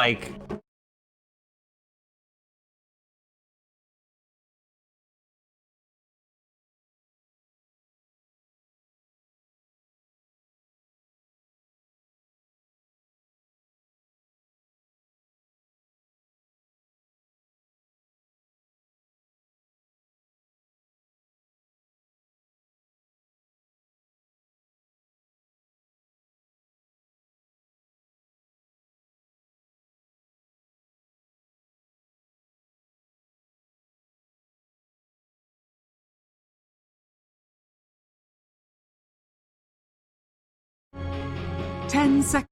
like Ten seconds.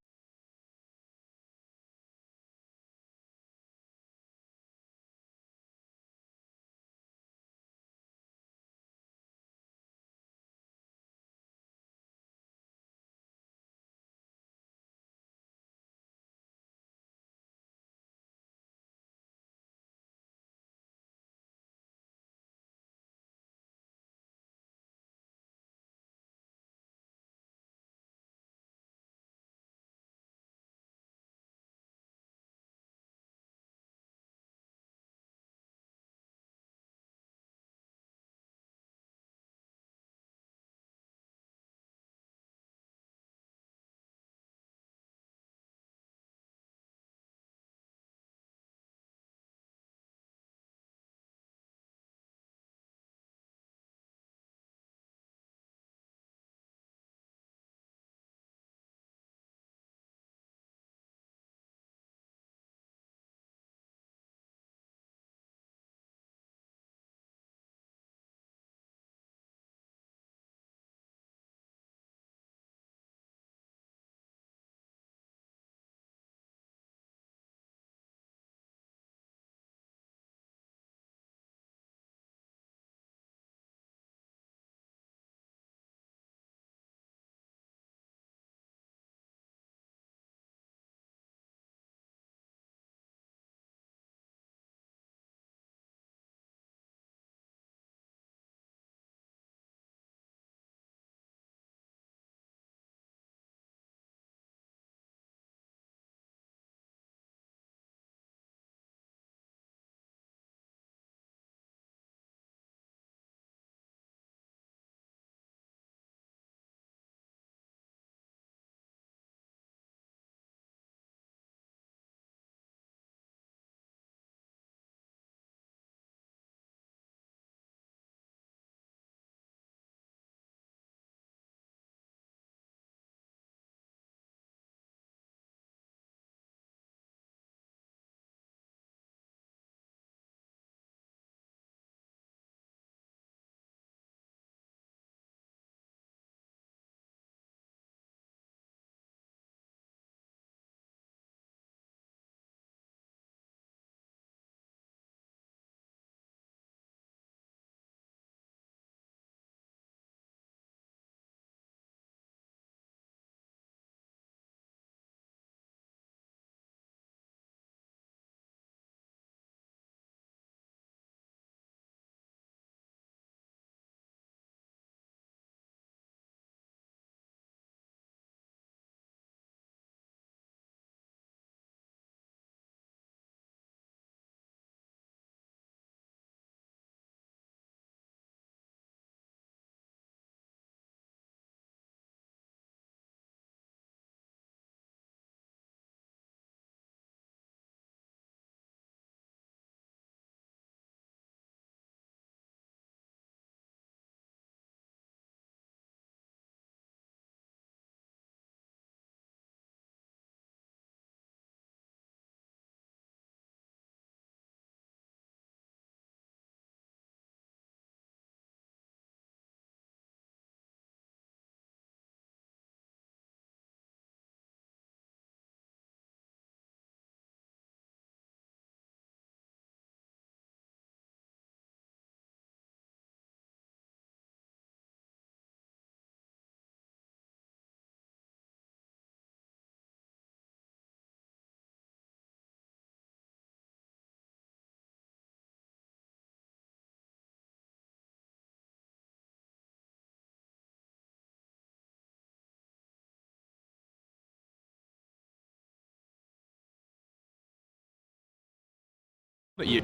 at you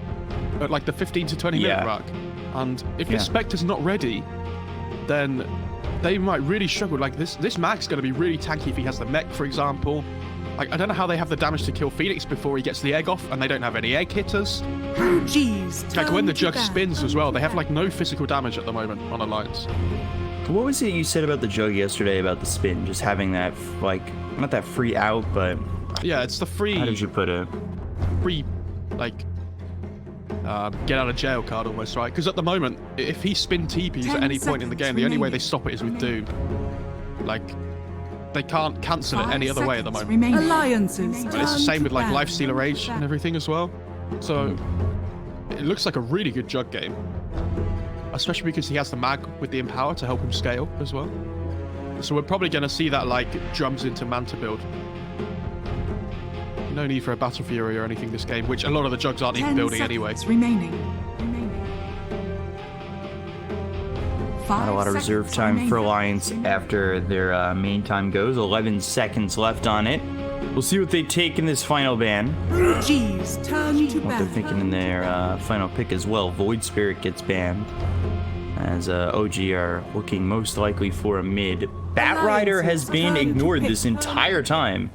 at like the 15 to 20 minute mark. And if your Spectre's not ready, then they might really struggle. Like this Mag's going to be really tanky if he has the mech, for example. Like, I don't know how they have the damage to kill Phoenix before he gets the egg off, and they don't have any egg hitters. Like when the Jug spins as well, they have like no physical damage at the moment on Alliance. What was it you said about the Jug yesterday about the spin? Just having that, like, not that free out, but... Yeah, it's the free... How did you put it? Free, like, get out of jail card almost, right? Because at the moment, if he spin TPs at any point in the game, the only way they stop it is with Doom. Like, they can't cancel it any other way at the moment. Alliances. But it's the same with like Lifestealer Rage and everything as well. So it looks like a really good Jug game. Especially because he has the mag with the Empower to help him scale as well. So we're probably going to see that like drums into Manta build. No need for a Battle Fury or anything this game, which a lot of the Jugs aren't even building anyway. Not a lot of reserve time for Alliance after their main time goes. 11 seconds left on it. We'll see what they take in this final ban. What they're thinking in their final pick as well. Void Spirit gets banned, as OG are looking most likely for a mid. Batrider has been ignored this entire time.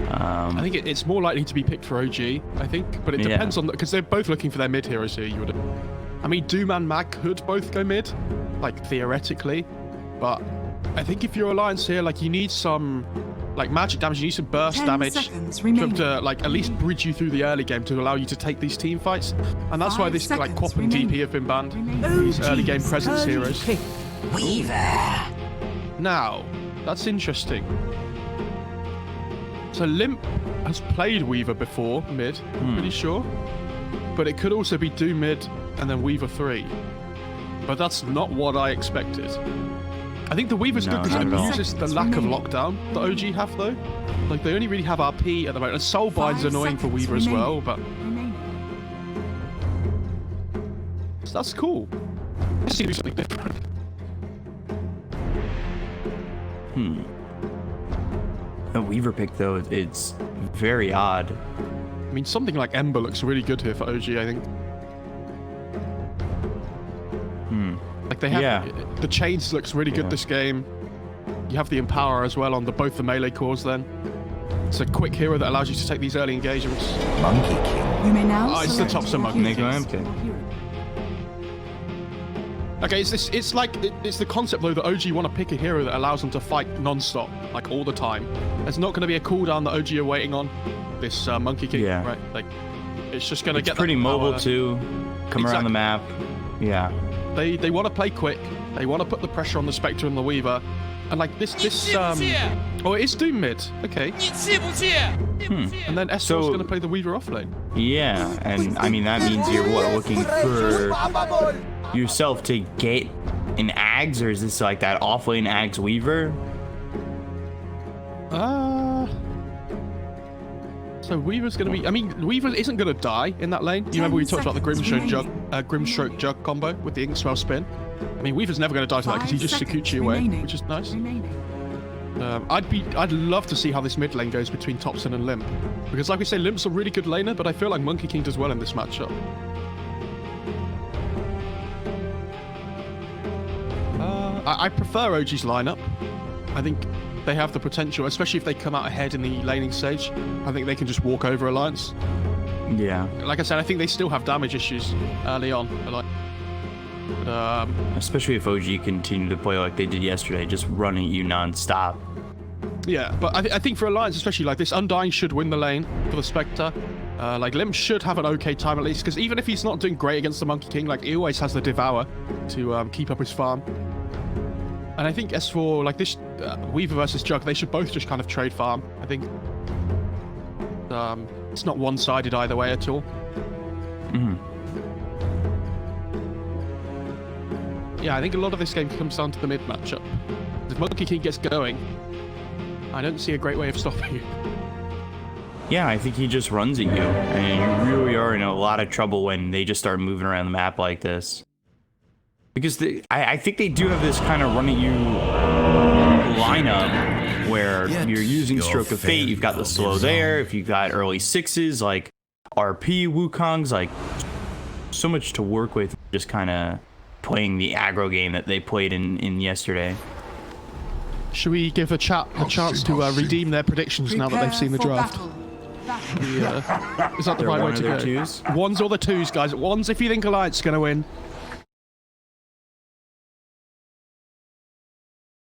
I think it's more likely to be picked for OG, I think, but it depends on, because they're both looking for their mid heroes here. I mean, Doom and Mag could both go mid, like theoretically, but I think if you're Alliance here, like you need some like magic damage, you need some burst damage to like at least bridge you through the early game to allow you to take these team fights, and that's why this like Quap and DP have been banned. These early game presence heroes. Weaver. Now, that's interesting. So Limp has played Weaver before mid, I'm pretty sure, but it could also be Doom mid and then Weaver 3. But that's not what I expected. I think the Weaver's good because it abuses the lack of lockdown that OG have, though. Like, they only really have RP at the moment. And Soulbind's annoying for Weaver as well, but... So that's cool. Let's see something different. A Weaver pick, though, it's very odd. I mean, something like Ember looks really good here for OG, I think. Like they have the chains looks really good this game. You have the Empower as well on both the melee cores then. It's a quick hero that allows you to take these early engagements. Monkey King. You may now it's the Thompson Monkey King. Okay, it's the concept though that OG want to pick a hero that allows them to fight non-stop, like all the time. There's not going to be a cooldown that OG are waiting on. This Monkey King, right? Like, it's just going to get pretty mobile too. Come around the map. Yeah. They want to play quick. They want to put the pressure on the Spectre and the Weaver. And like this oh, it is Doom mid. Okay. And then Esport's going to play the Weaver off lane. Yeah, and I mean that means you're looking for yourself to get an Ags, or is this like that off lane Ags Weaver? So Weaver's going to be... I mean, Weaver isn't going to die in that lane. You remember we talked about the Grimstroke Jug combo with the Inkswell spin? I mean, Weaver's never going to die to that because he just Sakuchi away, which is nice. I'd love to see how this mid lane goes between Thompson and Limp. Because like we say, Limp's a really good laner, but I feel like Monkey King does well in this matchup. I prefer OG's lineup. I think they have the potential, especially if they come out ahead in the laning stage. I think they can just walk over Alliance. Yeah. Like I said, I think they still have damage issues early on. Especially if OG continue to play like they did yesterday, just running at you non-stop. Yeah, but I think for Alliance, especially like this, Undying should win the lane for the Spectre. Like Lim should have an okay time at least, because even if he's not doing great against the Monkey King, like he always has the Devour to keep up his farm. And I think as for like this Weaver versus Jug, they should both just kind of trade farm. I think it's not one-sided either way at all. Yeah, I think a lot of this game comes down to the mid matchup. If Monkey King gets going, I don't see a great way of stopping you. Yeah, I think he just runs at you, and you really are in a lot of trouble when they just start moving around the map like this. Because I think they do have this kind of run at you lineup where you're using Stroke of Fate, you've got the slow there, if you've got early sixes, like RP. Wukong's like so much to work with, just kind of playing the aggro game that they played in yesterday. Should we give a chat a chance to redeem their predictions now that they've seen the draft? Is that the right way to go? Twos? Ones or the twos, guys. Ones if you think Alliance is going to win.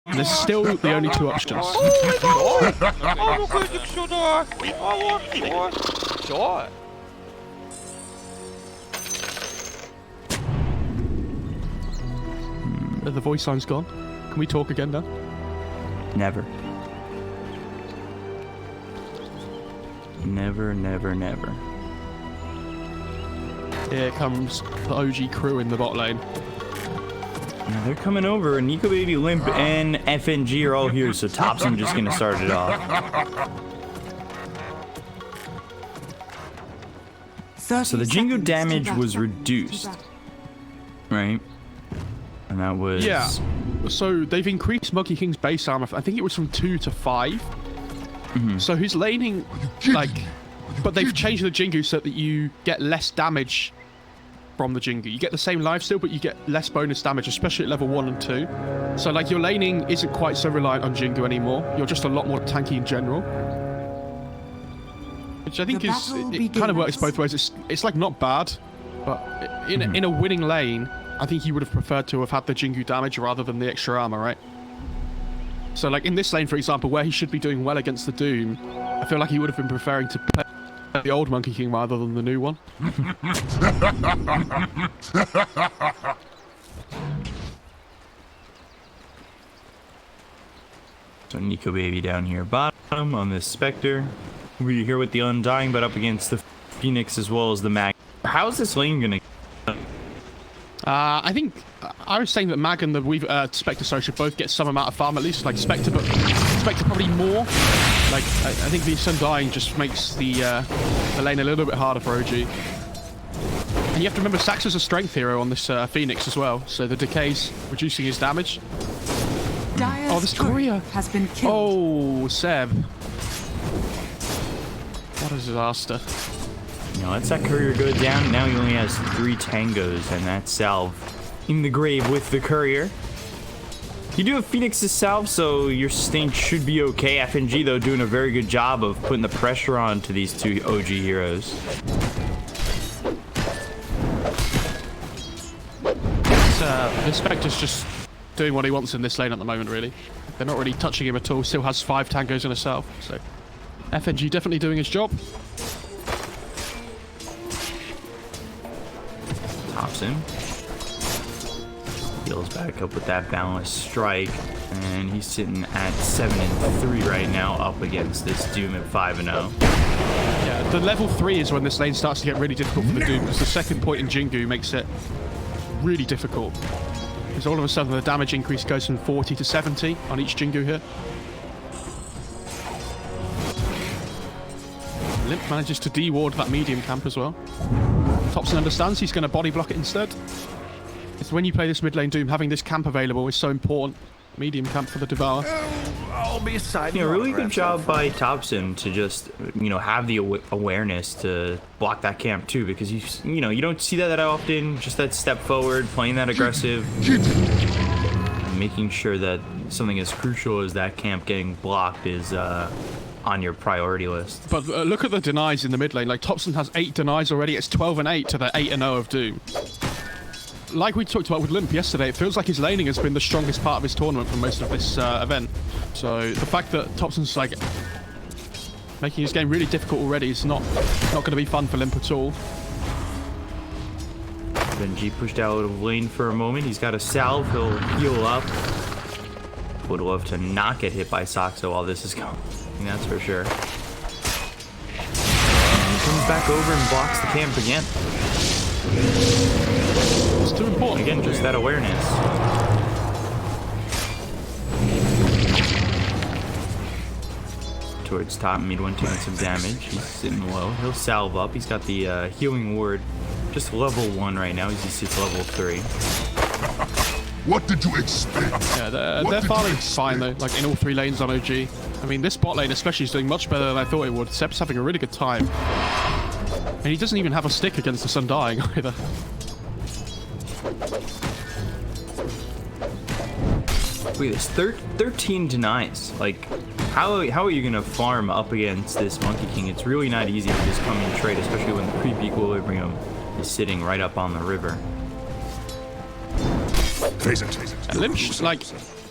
And there's still the only two options. The voice line's gone. Can we talk again now? Never. Never, never, never. Here comes the OG crew in the bot lane. Now they're coming over, and NicoBaby, Limp, and FNG are all here, so Topson just gonna start it off. So the Jingu damage was reduced, right? And that was... Yeah. So they've increased Monkey King's base armor. I think it was from 2 to 5. So he's laning, like... But they've changed the Jingu so that you get less damage from the Jingu. You get the same lifesteal, but you get less bonus damage, especially at level 1 and 2. So, like, your laning isn't quite so reliant on Jingu anymore. You're just a lot more tanky in general. Which I think is... It kind of works both ways. It's like, not bad. But in a winning lane, I think he would have preferred to have had the Jingu damage rather than the extra armor, right? So, like, in this lane, for example, where he should be doing well against the Doom, I feel like he would have been preferring to play the old Monkey King rather than the new one. So NicoBaby down here bottom on this Spectre. We're here with the Undying, but up against the Phoenix as well as the Mag. How's this lane gonna... I think I was saying that Mag and the Spectre should both get some amount of farm at least, like Spectre, but Spectre probably more. Like I think the Undying just makes the lane a little bit harder for OG. And you have to remember Sax is a strength hero on this Phoenix as well, so the decay's reducing his damage. Oh, this Courier has been killed. Oh, Seb. What a disaster. Now lets that Courier go down. Now he only has 3 tangos, and that's Salve in the grave with the Courier. You do have Phoenix's Salve, so your sustain should be okay. FNG, though, doing a very good job of putting the pressure on to these 2 OG heroes. The Spectre's just doing what he wants in this lane at the moment, really. They're not really touching him at all. Still has 5 tangos in herself, so FNG definitely doing his job. Topson heals back up with that balanced strike, and he's sitting at 7-3 right now, up against this Doom at 5-0. Yeah, the level 3 is when this lane starts to get really difficult for the Doom, because the second point in Jingu makes it really difficult. Because all of a sudden the damage increase goes from 40 to 70 on each Jingu here. Limp manages to de-ward that medium camp as well. Topson understands he's going to body block it instead. It's when you play this mid lane Doom, having this camp available is so important. Medium camp for the Devour. I'll be aside. Yeah, really good job by Topson to just, you know, have the awareness to block that camp too, because you know, you don't see that often. Just that step forward, playing that aggressive, and making sure that something as crucial as that camp getting blocked is on your priority list. But look at the denies in the mid lane. Like, Topson has 8 denies already. It's 12-8 to the 8-0 of Doom. Like we talked about with Limp yesterday, it feels like his laning has been the strongest part of his tournament for most of this event. So the fact that Topson's like making his game really difficult already is not going to be fun for Limp at all. Benji pushed out of lane for a moment. He's got a salve. He'll heal up. Would love to not get hit by Saxo while this is going. That's for sure. And he comes back over and blocks the camp again. It's too important. Again, just that awareness. Towards top mid, 1 doing some damage. He's sitting low. He'll salve up. He's got the healing ward just level 1 right now. He sits level 3. What did you expect? Yeah, they're farming fine though, like in all 3 lanes on OG. I mean, this bot lane especially is doing much better than I thought it would. Seb's having a really good time. And he doesn't even have a stick against the sun dying either. Wait, it's 13 denies. Like, how are you gonna farm up against this Monkey King? It's really not easy to just come and trade, especially when the creep equilibrium is sitting right up on the river. Lynch, like,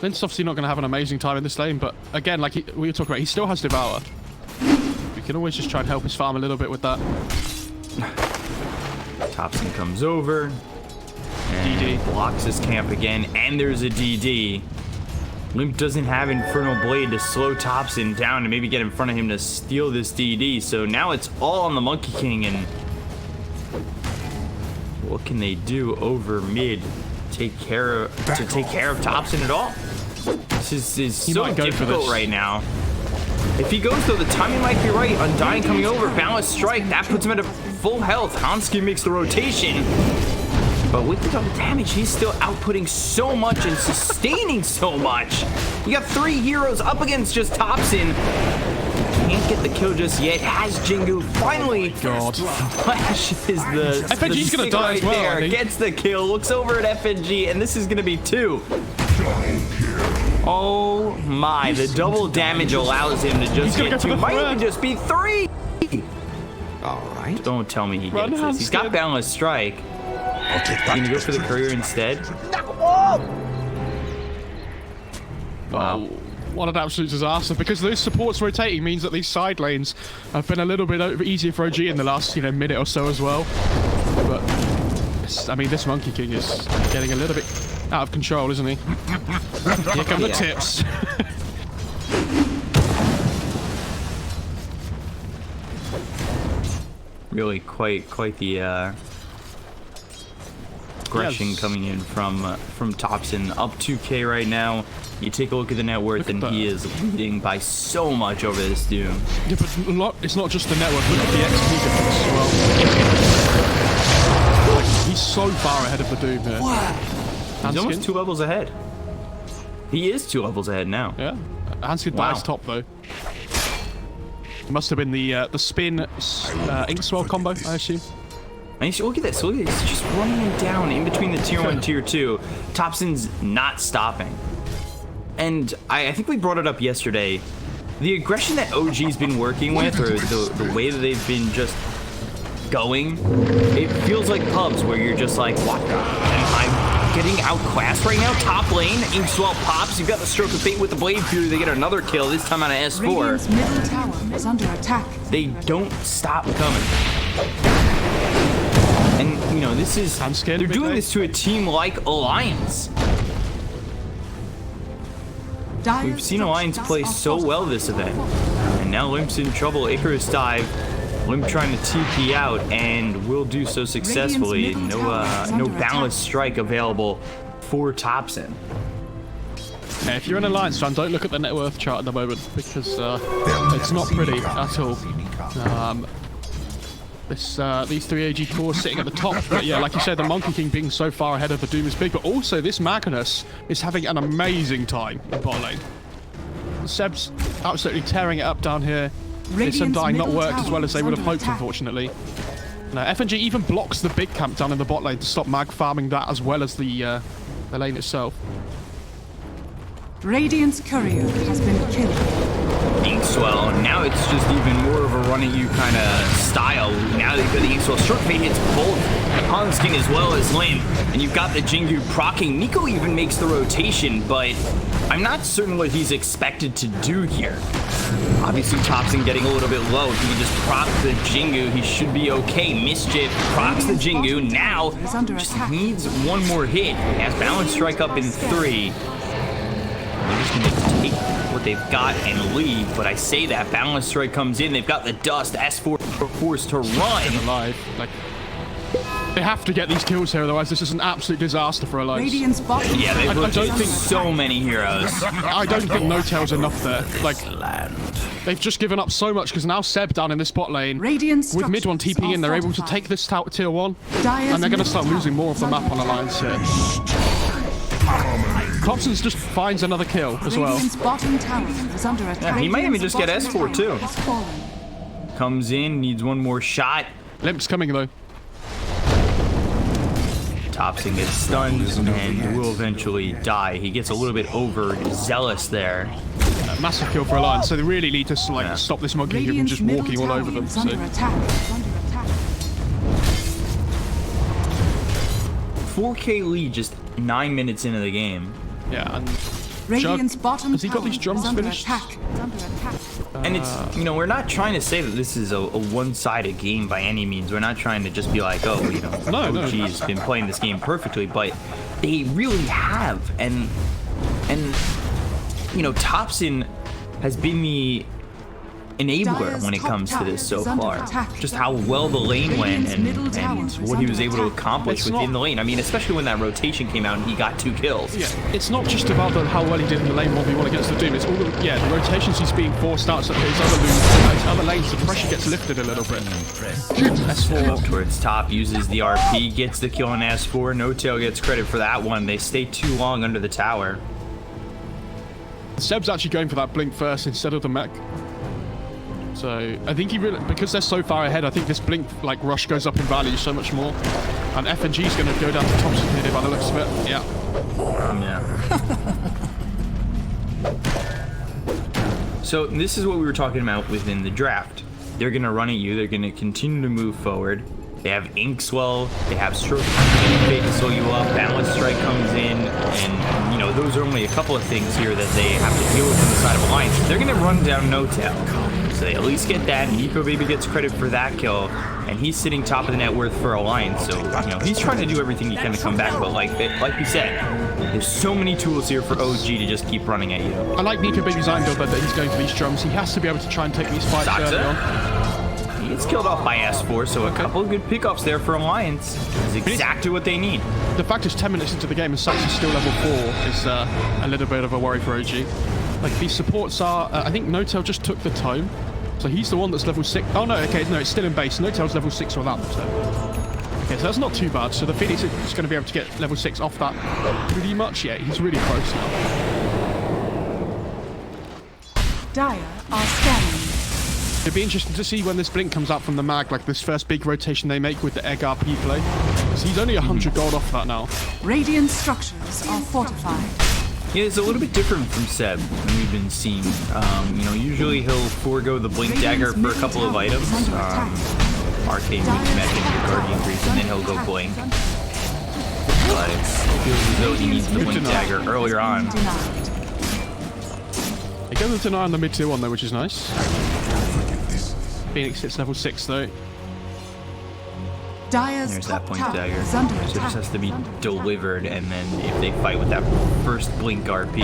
Lynch's obviously not going to have an amazing time in this lane, but again, like we were talking about, he still has Devour. We can always just try and help his farm a little bit with that. Topson comes over and DD blocks his camp again, and there's a DD. Limp doesn't have Infernal Blade to slow Topson down and maybe get in front of him to steal this DD, so now it's all on the Monkey King, and what can they do over mid to take care of Topson at all? This is so difficult right now. If he goes though, the timing might be right. Undying coming over, Balanced Strike, that puts him at a full health. Hansky makes the rotation. But with the double damage, he's still outputting so much and sustaining so much. You got 3 heroes up against just Topson. Can't get the kill just yet. Has Jingu finally flashes the FNG's gonna die right as well, there. I think. Gets the kill, looks over at FNG, and this is gonna be 2. Oh my, the double damage allows him to just get 2. Might even just be 3. Alright. Don't tell me he gets this. He's got Balanced Strike. He's gonna go for the courier instead. Wow. What an absolute disaster, because those supports rotating means that these side lanes have been a little bit easier for OG in the last, minute or so as well. But, I mean, this Monkey King is getting a little bit out of control, isn't he? Here come the tips. Really quite the aggression coming in from Topson. Up 2K right now. You take a look at the net worth, and he is leading by so much over this Doom. Yeah, but it's not just the net worth. Look at the XP difference as well. Like, he's so far ahead of the Doom here. He's almost 2 levels ahead. He is 2 levels ahead now. Yeah. Hanskin dies top though. It must have been the spin Inkswell combo, I assume. And look at this. Look at this. He's just running him down in between the tier 1 and tier 2. Topson's not stopping. And I think we brought it up yesterday. The aggression that OG's been working with, or the way that they've been just going, it feels like pubs where you're just like, what? I'm getting outclassed right now. Top lane, Inkswell pops. You've got the Stroke of Fate with the Blade Fury. They get another kill, this time on an S4. Radiant's middle tower is under attack. They don't stop coming. And, this is... They're doing this to a team like Alliance. We've seen Alliance play so well this event. And now Limp's in trouble. Icarus dive. Limp trying to TP out, and will do so successfully. No Balanced Strike available for Topson. Yeah, if you're an Alliance fan, don't look at the net worth chart at the moment, because it's not pretty at all. These 3 AG cores sitting at the top, but yeah, like you said, the Monkey King being so far ahead of the Doom is big, but also this Magnus is having an amazing time in bot lane. Seb's absolutely tearing it up down here. This Undying not worked as well as they would have hoped, unfortunately. No, FNG even blocks the big camp down in the bot lane to stop Mag farming that as well as the lane itself. Radiant's courier has been killed. Inkswell, now it's just even more of a running you kind of style. Now they've got the Inkswell. Stroke Fate hits both Hanskin as well as Limp, and you've got the Jingu proccing. Nico even makes the rotation, but I'm not certain what he's expected to do here. Obviously, Topson getting a little bit low. If he can just proc the Jingu, he should be okay. Mischief procs the Jingu. Now, just needs one more hit. He has Balanced Strike up in 3. They're just going to take what they've got and leave, but I say that Balanced Strike comes in. They've got the dust. S4 forced to run. Alive. Like, they have to get these kills here, otherwise this is an absolute disaster for Alliance. Radiant's bottom. Yeah, they've looked at so many heroes. I don't think No Tail's enough there. Like, they've just given up so much, because now Seb down in this bot lane, with mid one TPing in, they're able to take this tier 1, and they're going to start losing more of the map on Alliance here. Thompson's just finds another kill as well. Bottom tower is under attack. Yeah, he might even just get S4 too. Comes in, needs one more shot. Limp's coming though. Thompson gets stunned and will eventually die. He gets a little bit overzealous there. Massive kill for Alliance, so they really need to like stop this monkey here from just walking all over them. So. Under attack. 4K lead just 9 minutes into the game. Yeah, and Radiant's bottom has he got these drums is under finished? attack. And it's, you know, we're not trying to say that this is a one-sided game by any means. We're not trying to just be like, oh, you know, OG's been playing this game perfectly, but they really have. And you know, Thompson has been the enabler when it comes to this so far. Just how well the lane went and what he was able to accomplish within the lane. I mean, especially when that rotation came out and he got 2 kills. Yeah, it's not just about how well he did in the lane 1v1 against the Doom. It's all the rotations he's being forced out at his other lanes. The pressure gets lifted a little bit. S4 up towards top, uses the RP, gets the kill on S4. No Tail gets credit for that one. They stay too long under the tower. Seb's actually going for that blink first instead of the mech. So I think he really, because they're so far ahead, I think this blink like rush goes up in value so much more. And FNG is going to go down to Thompson here by the looks of it. Yeah. So this is what we were talking about within the draft. They're going to run at you. They're going to continue to move forward. They have Inkswell. They have Stroke. They can slow you up. Balance Strike comes in. And, you know, those are only a couple of things here that they have to deal with on the side of Alliance. They're going to run down No Tail. So they at least get that. Nico Baby gets credit for that kill. And he's sitting top of the net worth for Alliance. So, you know, he's trying to do everything he can to come back. But like we said, there's so many tools here for OG to just keep running at you. I like Nico Baby's iron build that he's going for these drums. He has to be able to try and take these fights early on. He gets killed off by S4, so a couple of good pickups there for Alliance. Is exactly what they need. The fact is 10 minutes into the game and Sax is still level 4 is a little bit of a worry for OG. Like, these supports are... I think No Tail just took the tome. So he's the one that's level 6. Oh, no, okay, no, it's still in base. No Tail's level 6 or that. So. Okay, so that's not too bad. So the Phoenix is just going to be able to get level 6 off that pretty much. Yeah, he's really close now. Dire are scanning. It'd be interesting to see when this blink comes out from the mag, like this first big rotation they make with the egg RP play. Because he's only 100 gold off that now. Radiant structures are fortified. Yeah, it's a little bit different from Seb than we've been seeing. You know, usually he'll forego the blink dagger for a couple of items. Arcane Weak Magic or Guardian Grease, and then he'll go blink. But it feels as though he needs the blink dagger earlier on. He goes to deny on the mid tier 1 though, which is nice. Phoenix hits level 6 though. There's that point dagger. So it just has to be delivered, and then if they fight with that first blink RP,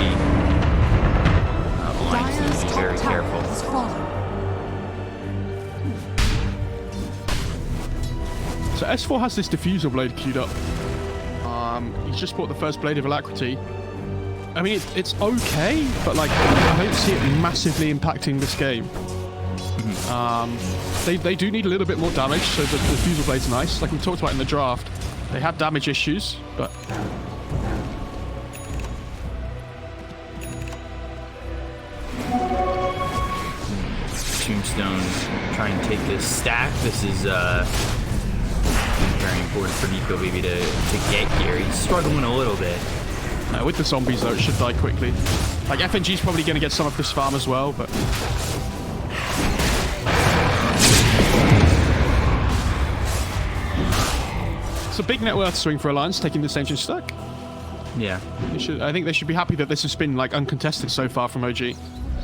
Alliance needs to be very careful. So S4 has this diffusal blade queued up. He's just bought the first blade of Alacrity. I mean, it's okay, but like I don't see it massively impacting this game. They do need a little bit more damage, so the diffusal blade's nice. Like we talked about in the draft, they had damage issues, but Tombstone trying to take this stack. This is very important for Nico Baby to get here. He's struggling a little bit. with the zombies though, it should die quickly. Like FNG's probably going to get some of this farm as well, but it's a big net worth swing for Alliance taking this ancient stack. Yeah. I think they should be happy that this has been like uncontested so far from OG.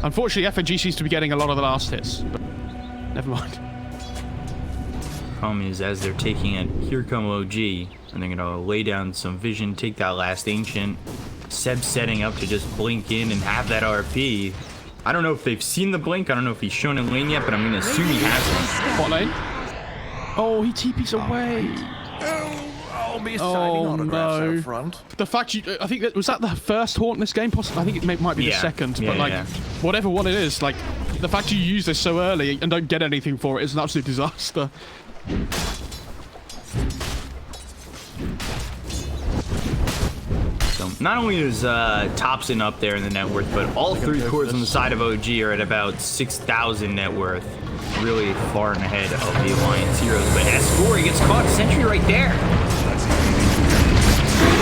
Unfortunately, FNG seems to be getting a lot of the last hits, but never mind. Problem is, as they're taking it, here come OG, and they're gonna lay down some vision, take that last ancient. Seb's setting up to just blink in and have that RP. I don't know if they've seen the blink. I don't know if he's shown in lane yet, but I'm gonna assume he has one. Bot lane. Oh, he TP's away. I'll be signing autographs out front. The fact I think that was that the first haunt in this game. Possibly, I think it might be the second. But like, whatever one it is, like the fact you use this so early and don't get anything for it is an absolute disaster. So not only is Thompson up there in the net worth, but all three cores on the side of OG are at about 6,000 net worth. really far and ahead of the Alliance heroes. But S4, he gets caught. Sentry right there.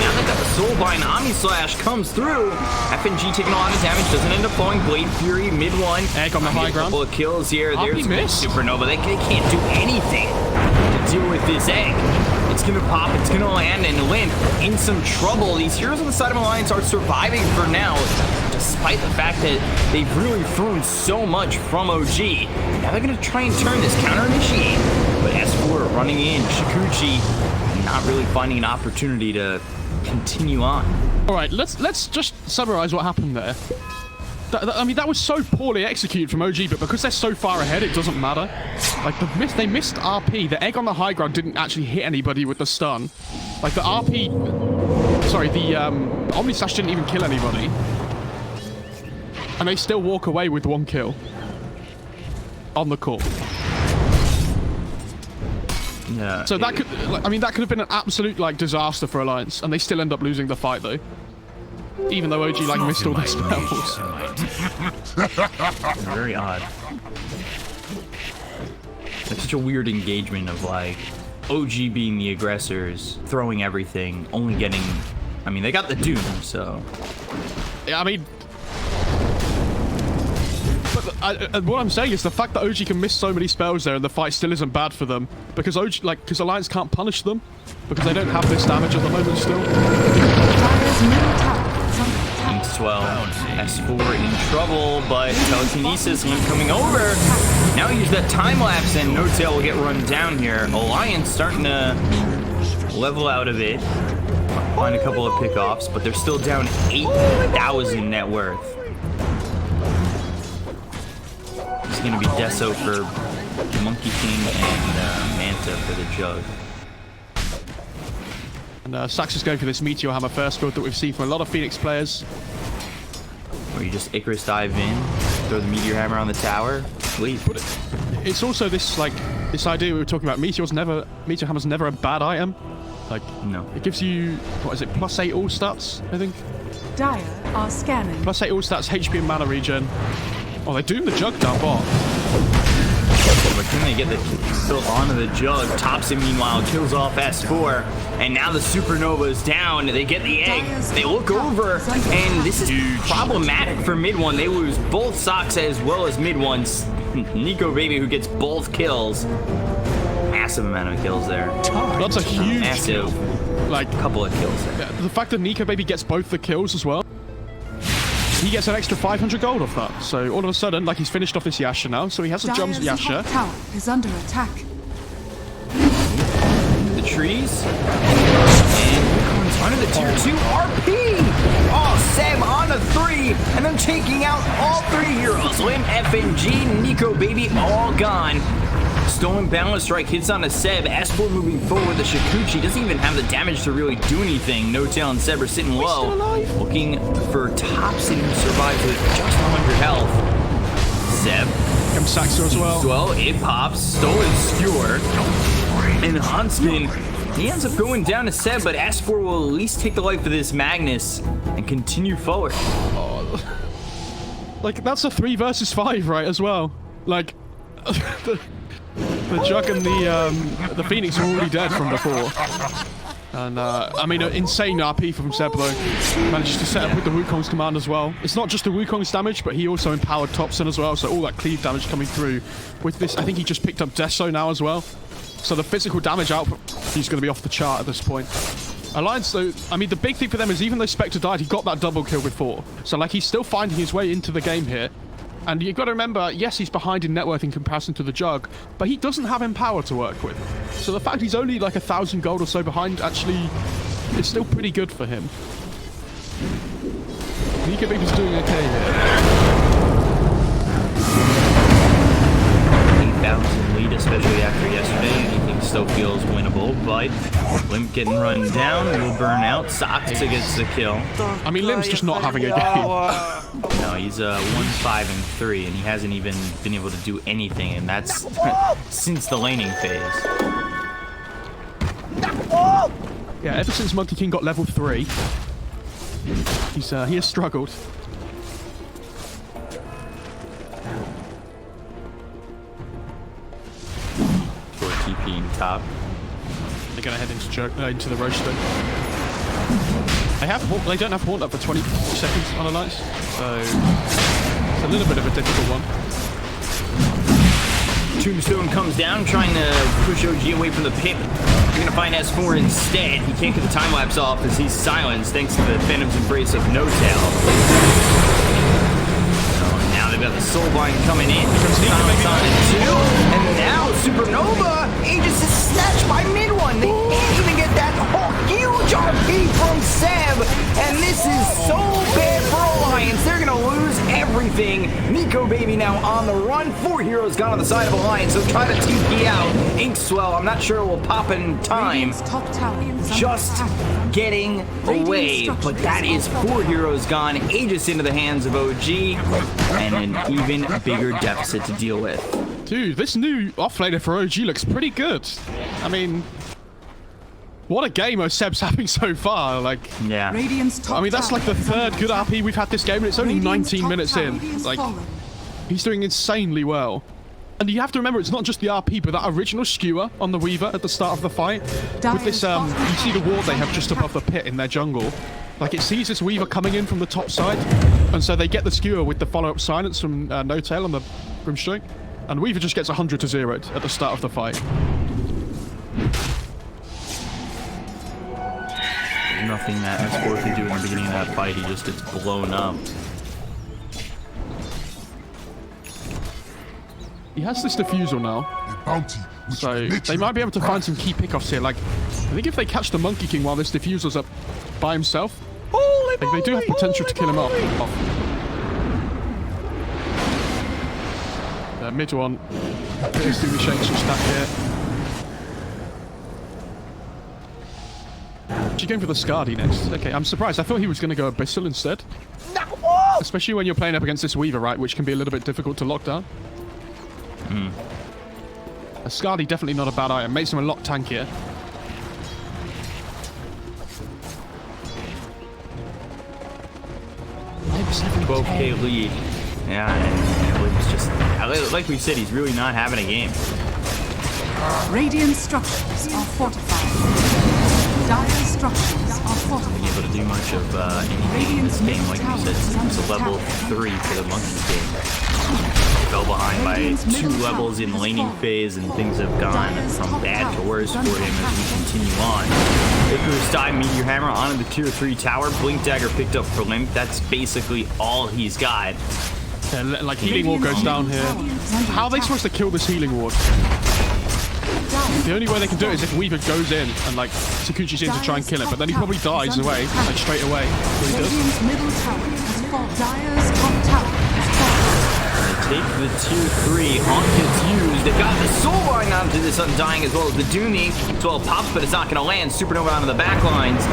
Now they got the Soulbind. Omni Slash comes through. FNG taking a lot of damage. Doesn't end up falling. Blade Fury mid one. Egg on the high ground. A couple of kills here. There's missed. Supernova. They can't do anything to deal with this egg. It's gonna pop, it's gonna land, and Limp in some trouble. These heroes on the side of Alliance are surviving for now, despite the fact that they've really thrown so much from OG. Now they're gonna try and turn this, counter-initiate. But S4 running in, Shikuchi not really finding an opportunity to continue on. All right, let's just summarize what happened there. I mean, that was so poorly executed from OG, but because they're so far ahead, it doesn't matter. Like, they missed RP. The egg on the high ground didn't actually hit anybody with the stun. Like, the RP... Sorry, the Omni Slash didn't even kill anybody. And they still walk away with 1 kill. On the core. Yeah. So that could... I mean, that could have been an absolute, like, disaster for Alliance. And they still end up losing the fight, though. Even though OG, like, missed all their spells. Very odd. It's such a weird engagement of, like, OG being the aggressors, throwing everything, only getting... I mean, they got the Doom, so... Yeah, I mean... But what I'm saying is the fact that OG can miss so many spells there and the fight still isn't bad for them. Because OG, like, because Alliance can't punish them. Because they don't have this damage at the moment still. Swell. S4 in trouble, but telekinesis Limp coming over. Now use that time lapse and No Tail will get run down here. Alliance starting to level out a bit. Find a couple of pickoffs, but they're still down 8,000 net worth. It's going to be Deso for Monkey King and Manta for the Jug. And Sax is going for this Meteor Hammer first build that we've seen from a lot of Phoenix players. Where you just Icarus dive in, throw the Meteor Hammer on the tower, leave. But it's also this, like, this idea we were talking about. Meteor Hammer's never a bad item. Like, no. It gives you, what is it, +8 all stats, I think? Dire are scanning. +8 all stats, HP and mana regen. Oh, they doom the Jug down bot. But can they get the kill onto the Jug? Tops it meanwhile, kills off S4. And now the Supernova is down. They get the egg. They look over, and this is problematic for mid one. They lose both Socks as well as mid ones. Nico Baby, who gets both kills. Massive amount of kills there. That's a huge massive, like, couple of kills there. Yeah, the fact that Nico Baby gets both the kills as well. He gets an extra 500 gold off that. So all of a sudden, like, he's finished off this Yasha now. So he has a jumps Yasha. Tower is under attack. The trees. And comes under the tier 2 RP. Oh, Seb on a 3. And then taking out all 3 heroes. Lim, FNG, Nico Baby, all gone. Stolen balance strike hits on a Seb. Esport moving forward. The Shikuchi doesn't even have the damage to really do anything. No Tail and Seb are sitting low. Looking for Topson, who survives with just 100 health. Seb. Comes Saxo as well. Well, it pops. Stolen Skewer. And Huntsman, he ends up going down to Seb, but S4 will at least take the life of this Magnus and continue forward. Oh, like, that's a 3 versus 5, right, as well. Like, the Jug and the Phoenix are already dead from before. And, I mean, insane RP from Seb, though. Manages to set up with the Wukong's command as well. It's not just the Wukong's damage, but he also empowered Topson as well, so all that cleave damage coming through. With this, I think he just picked up Deso now as well. So the physical damage output, he's going to be off the chart at this point. Alliance, though, I mean, the big thing for them is even though Spectre died, he got that double kill before. So, like, he's still finding his way into the game here. And you've got to remember, yes, he's behind in net worth in comparison to the Jug, but he doesn't have Empower to work with. So the fact he's only like 1,000 gold or so behind, actually, it's still pretty good for him. Nico Baby's doing okay here. 8,000 lead, especially after yesterday. Anything still feels winnable, but Limp getting run down, will burn out. Socks gets the kill. I mean, Lim's just not having a game. No, he's 1-5-3, and he hasn't even been able to do anything, and that's since the laning phase. Yeah, ever since Monkey King got level 3, he has struggled. top. They're gonna head into the roaster. They don't have haunt up for 20 seconds on Alliance, so it's a little bit of a difficult one. Tombstone comes down, trying to push OG away from the pit. You're gonna find S4 instead. He can't get the time lapse off as he's silenced thanks to the Phantom's embrace of No Tail. So now they've got the Soulbind coming in. Silence on it too. And now Supernova, Aegis is snatched by mid one. They can't even get that whole huge RP from Seb. And this is so bad for Alliance. They're gonna lose everything. NicoBaby now on the run. 4 heroes gone on the side of Alliance. So try to TP out. Inkswell, I'm not sure it will pop in time. Just getting away. But that is 4 heroes gone. Aegis into the hands of OG. And an even bigger deficit to deal with. Dude, this new offlaner for OG looks pretty good. I mean, what a game Seb's having so far. Like, yeah. I mean, that's like the 3rd good RP we've had this game, and it's only 19 minutes in. Like, he's doing insanely well. And you have to remember, it's not just the RP, but that original skewer on the Weaver at the start of the fight. With this, you see the ward they have just above the pit in their jungle. Like, it sees this Weaver coming in from the top side, and so they get the skewer with the follow-up silence from No Tail on the Brimstone. And Weaver just gets 100 to 0 at the start of the fight. There's nothing that Esport can do in the beginning of that fight. He just gets blown up. He has this diffusal now, so they might be able to find some key pickoffs here. Like, I think if they catch the Monkey King while this diffusal's up by himself, like, they do have potential to kill him off. Mid one, goes through the Shakespeare stack here. She's going for the Skadi next. Okay, I'm surprised. I thought he was going to go Abyssal instead. Especially when you're playing up against this Weaver, right, which can be a little bit difficult to lock down. A Skadi definitely not a bad item. Makes him a lot tankier. Limp's 12k lead. Yeah, and Limp's just, like we said, he's really not having a game. Radiant structures are fortified. Dire structures are fortified. Being able to do much of anything in this game, like you said, it's a level 3 for the Monkey King. Fell behind by 2 levels in laning phase, and things have gone from bad to worse for him as we continue on. Icarus dive, Meteor Hammer onto the tier 3 tower. Blink Dagger picked up for Limp. That's basically all he's got. Yeah, like, healing ward goes down here. How are they supposed to kill this healing ward? The only way they can do it is if Weaver goes in and, like, Sakuchi's in to try and kill it, but then he probably dies away, like, straight away. So he does. Middle tower has fallen. Dire's top tower has fallen. Take the tier 3 on Confused. They've got the Soulbind onto this Undying as well as the Dooney. As well pops, but it's not going to land. Supernova onto the back lines.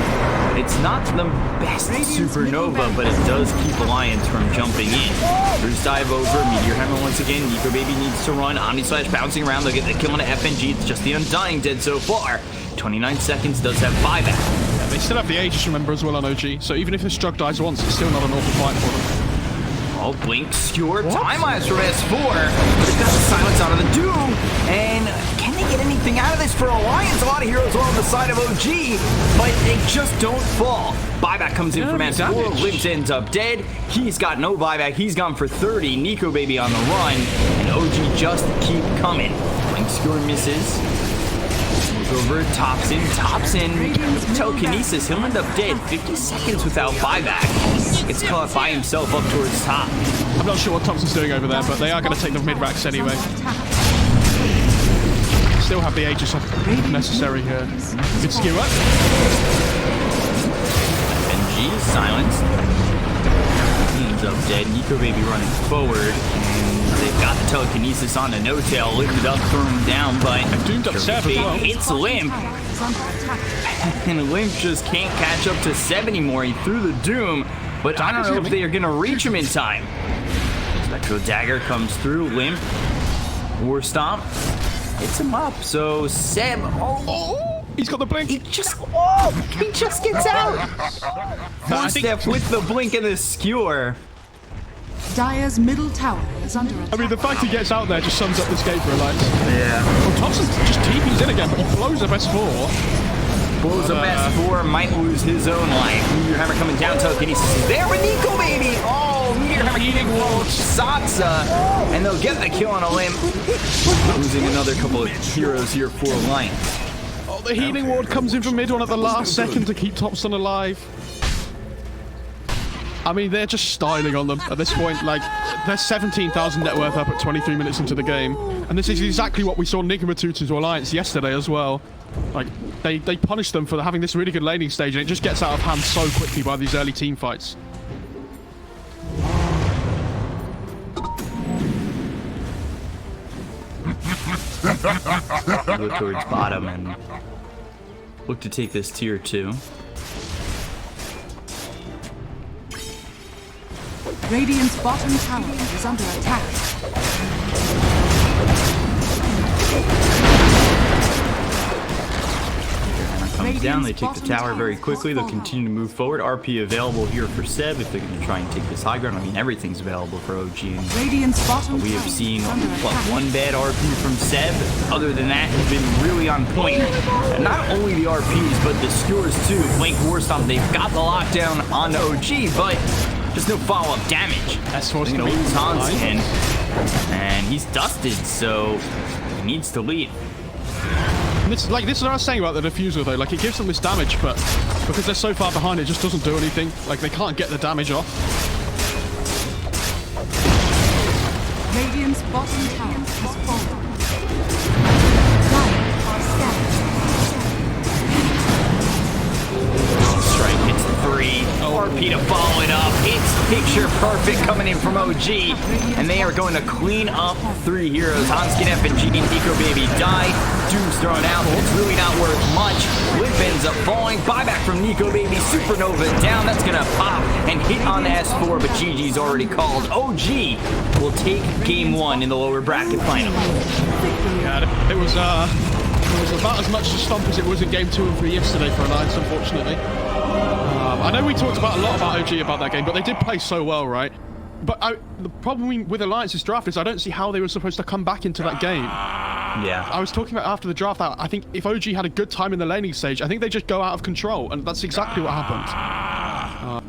It's not the best Supernova, but it does keep Alliance from jumping in. Bruce dive over. Meteor Hammer once again. NicoBaby needs to run. Omni-Slash bouncing around. They'll get the kill on the FNG. It's just the Undying dead so far. 29 seconds does have buyback. Yeah, they still have the Aegis, remember, as well on OG. So even if this drug dies once, it's still not an awful fight for them. Oh, Blink, Skewer, time lapse from S4. They've got the silence out of the Doom. And can they get anything out of this for Alliance? A lot of heroes on the side of OG, but they just don't fall. Buyback comes in from S4. Limbs ends up dead. He's got no buyback. He's gone for 30. NicoBaby on the run. And OG just keep coming. Blink, Skewer misses. Over, tops in. Telekinesis, he'll end up dead. 50 seconds without buyback. Gets caught by himself up towards top. I'm not sure what Thompson's doing over there, but they are going to take the mid-racks anyway. Still have the Aegis if necessary here. Good skew up. NG is silenced. He ends up dead. NicoBaby running forward. And they've got the telekinesis on the No Tail. Lifted up, thrown down, but doomed up Seb as well. Hits Limp. And Limp just can't catch up to Seb anymore. He threw the Doom, but I don't know if they are going to reach him in time. Spectral Dagger comes through. Limp. War Stomp. Hits him up. So Seb. Oh, he's got the blink. He just gets out. One step with the blink and the skewer. Dire's middle tower is under attack. I mean, the fact he gets out there just sums up this game for Alliance. Yeah. Well, Thompson just TP's in again, but he blows up S4. Blows up S4, might lose his own life. Meteor Hammer coming down, telekinesis is there with Nico, baby! Oh, Meteor Hammer heating wall, Satsa, and they'll get the kill on a limb. Losing another couple of heroes here for Alliance. Oh, the healing ward comes in from mid one at the last second to keep Thompson alive. I mean, they're just styling on them at this point. Like, they're 17,000 net worth up at 23 minutes into the game. And this is exactly what we saw Nigma do to Alliance yesterday as well. Like, they punish them for having this really good laning stage, and it just gets out of hand so quickly by these early team fights. Go towards bottom and look to take this tier 2. Radiant's bottom tower is under attack. Comes down, they take the tower very quickly. They'll continue to move forward. RP available here for Seb if they're going to try and take this high ground. I mean, everything's available for OG. And Radiant's bottom we have seen, what, attack. one bad RP from Seb. Other than that, has been really on point. And not only the RPs, but the skewers too. Blink Warstomp, they've got the lockdown on the OG, but just no follow-up damage. That's forced They're to going to be lose Hanskin, and he's dusted, so he needs to lead. And this is what I was saying about the diffuser though. Like, it gives them this damage, but because they're so far behind, it just doesn't do anything. Like, they can't get the damage off. Radiant's bottom tower has fallen. Dire are scattered. Strike hits 3. RP to follow it up. It's picture perfect coming in from OG. And they are going to clean up 3 heroes. Hanskin, FNG, and Nico Baby die. Doom's thrown out, but it's really not worth much. Whip ends up falling. Buyback from Nico Baby. Supernova down. That's going to pop and hit on S4, but GG's already called. OG will take game 1 in the lower bracket final. Yeah, it was about as much a stomp as it was in game 2 and 3 yesterday for Alliance, unfortunately. I know we talked a lot about OG about that game, but they did play so well, right? But the problem with Alliance's draft is I don't see how they were supposed to come back into that game. Yeah. I was talking about after the draft that I think if OG had a good time in the laning stage, I think they just go out of control, and that's exactly what happened.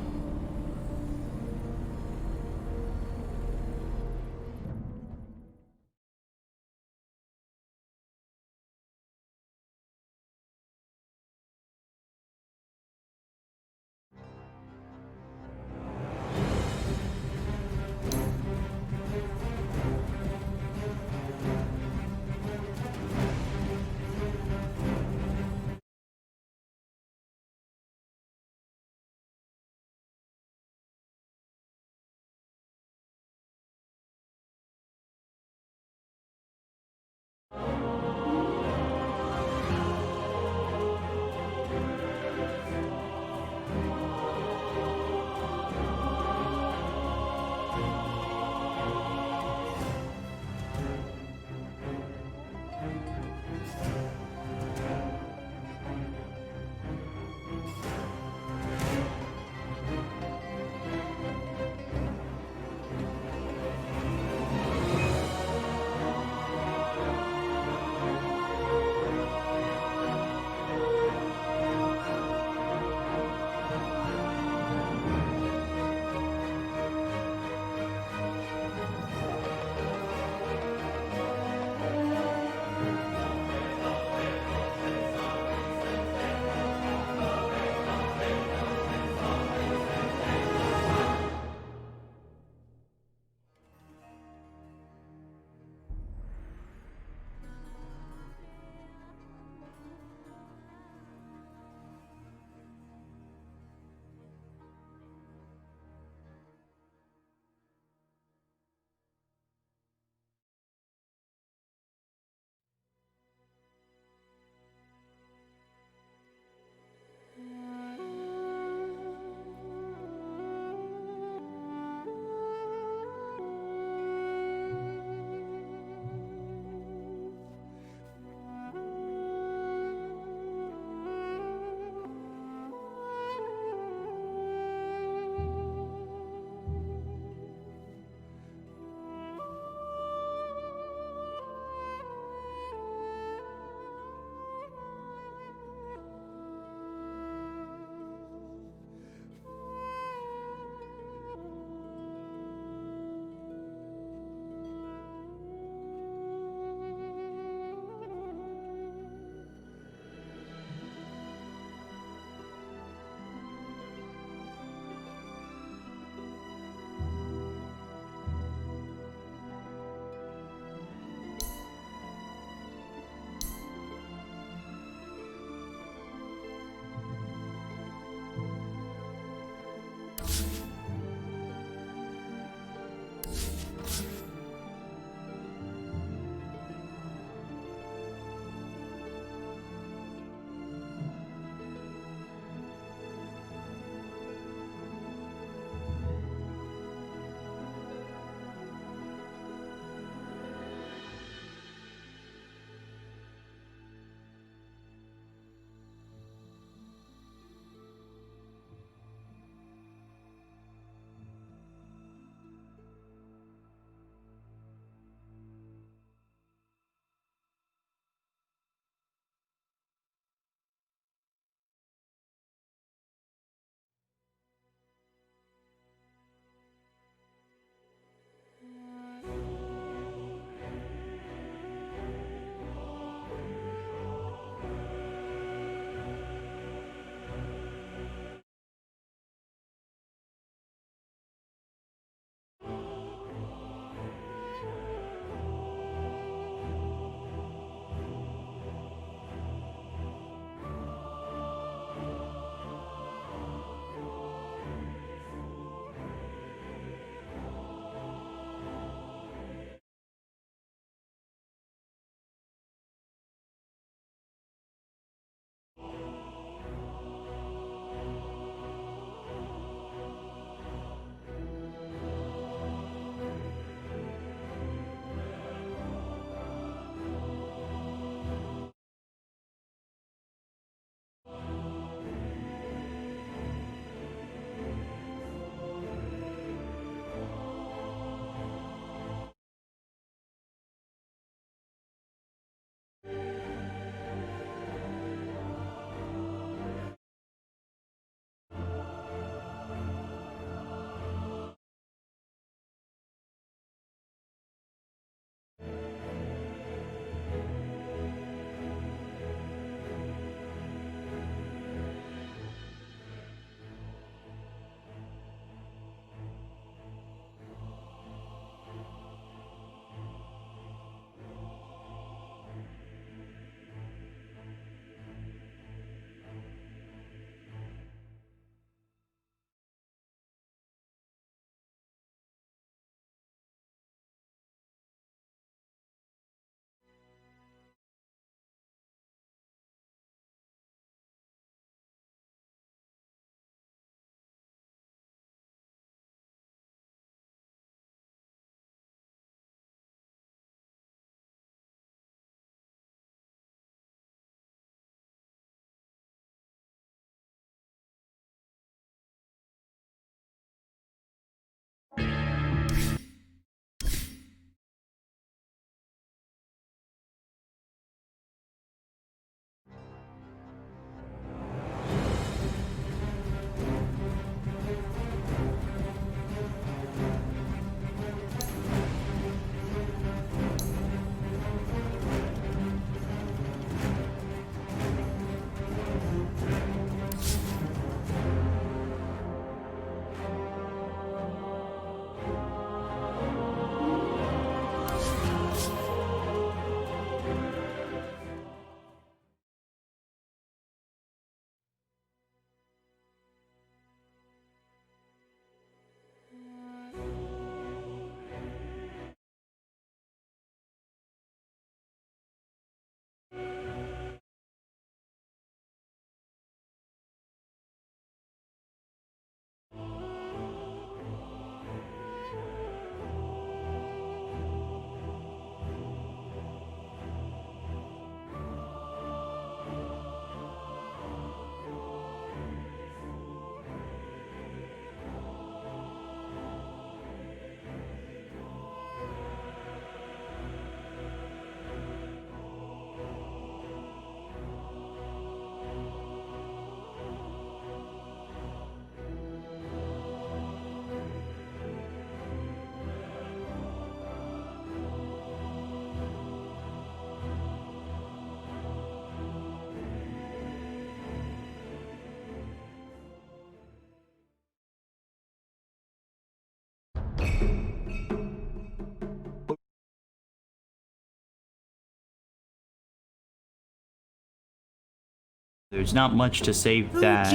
There's not much to say that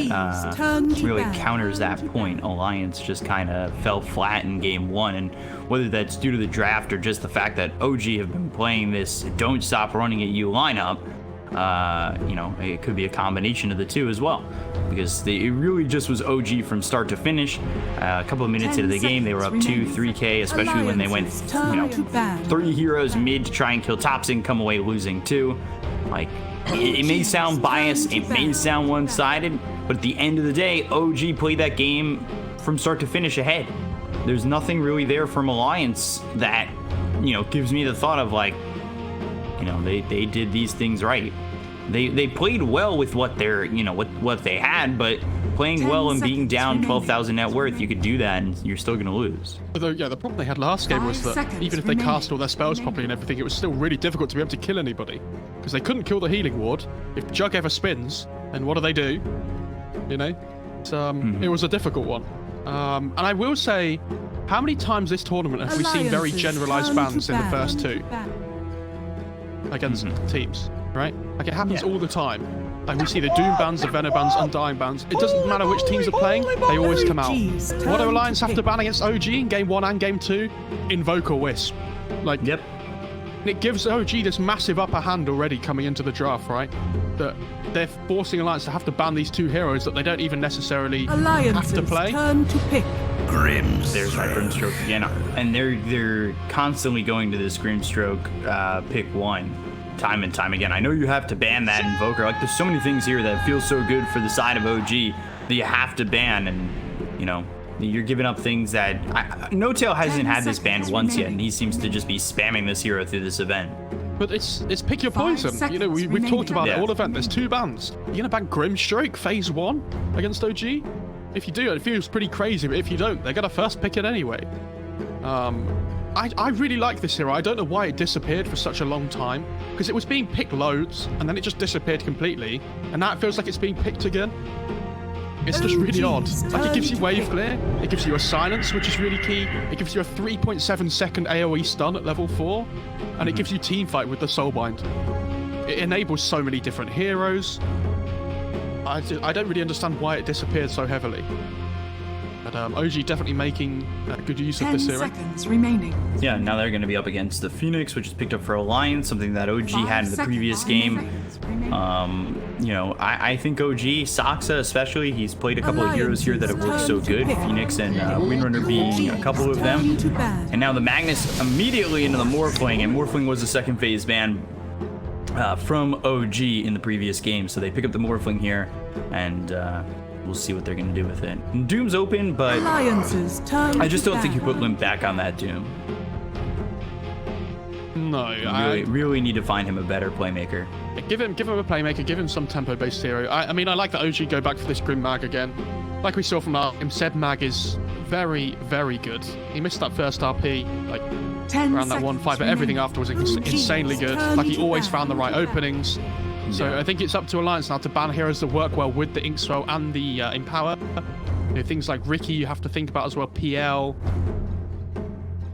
really counters that point. Alliance just kind of fell flat in game 1, and whether that's due to the draft or just the fact that OG have been playing this don't stop running at you lineup, you know, it could be a combination of the two as well, because it really just was OG from start to finish. A couple of minutes into the game, they were up 2-3K, especially when they went, you know, 3 heroes mid to try and kill Topson, come away losing 2. Like, it may sound biased, it may sound one-sided, but at the end of the day, OG played that game from start to finish ahead. There's nothing really there from Alliance that, you know, gives me the thought of like, you know, they did these things right. They played well with what they're, you know, what they had, but playing well and being down 12,000 net worth, you could do that and you're still gonna lose. Although, yeah, the problem they had last game was that even if they cast all their spells properly and everything, it was still really difficult to be able to kill anybody, because they couldn't kill the healing ward. If Jug ever spins, and what do? You know, it was a difficult one. And I will say, how many times this tournament have we seen very generalized bans in the first 2 against teams, right? Like, it happens all the time. Like, we see the Doom bans, the Venom bans, Undying bans. It doesn't matter which teams are playing, they always come out. What do Alliance have to ban against OG in game 1 and game 2? Invoke or Wisp. Like, yep. It gives OG this massive upper hand already coming into the draft, right? That they're forcing Alliance to have to ban these 2 heroes that they don't even necessarily have to play. Turn to pick. There's my Grimstroke again, and they're constantly going to this Grimstroke pick 1 time and time again. I know you have to ban that Invoker. Like, there's so many things here that feel so good for the side of OG that you have to ban, and you know, you're giving up things that No Tail hasn't had this banned once yet, and he seems to just be spamming this hero through this event. But it's pick your poison. You know, we've talked about it all event. There's 2 bans. You're gonna ban Grimstroke phase 1 against OG? If you do, it feels pretty crazy, but if you don't, they're gonna first pick it anyway. I really like this hero. I don't know why it disappeared for such a long time, because it was being picked loads, and then it just disappeared completely, and now it feels like it's being picked again. It's just really odd. Like, it gives you wave clear, it gives you a silence, which is really key, it gives you a 3.7 second AoE stun at level 4, and it gives you teamfight with the Soulbind. It enables so many different heroes. I don't really understand why it disappeared so heavily. But OG definitely making good use of this hero. 10 seconds remaining. Yeah, now they're going to be up against the Phoenix, which is picked up for Alliance, something that OG had in the previous game. You know, I think OG, Saksa especially, he's played a couple of heroes here that have worked so good, Phoenix and Windrunner being a couple of them. And now the Magnus immediately into the Morphling, and Morphling was a second phase ban from OG in the previous game, so they pick up the Morphling here, and we'll see what they're going to do with it. Doom's open, but I just don't think you put Limp back on that Doom. No, you really need to find him a better playmaker. Give him a playmaker, give him some tempo-based hero. I mean, I like that OG go back for this Grim Mag again. Like we saw from our Zed Mag is very, very good. He missed that first RP, like, around that 1-5, but everything afterwards was insanely good. Like, he always found the right openings. So I think it's up to Alliance now to ban heroes that work well with the Inkswell and the Empower. You know, things like Ricky you have to think about as well, PL.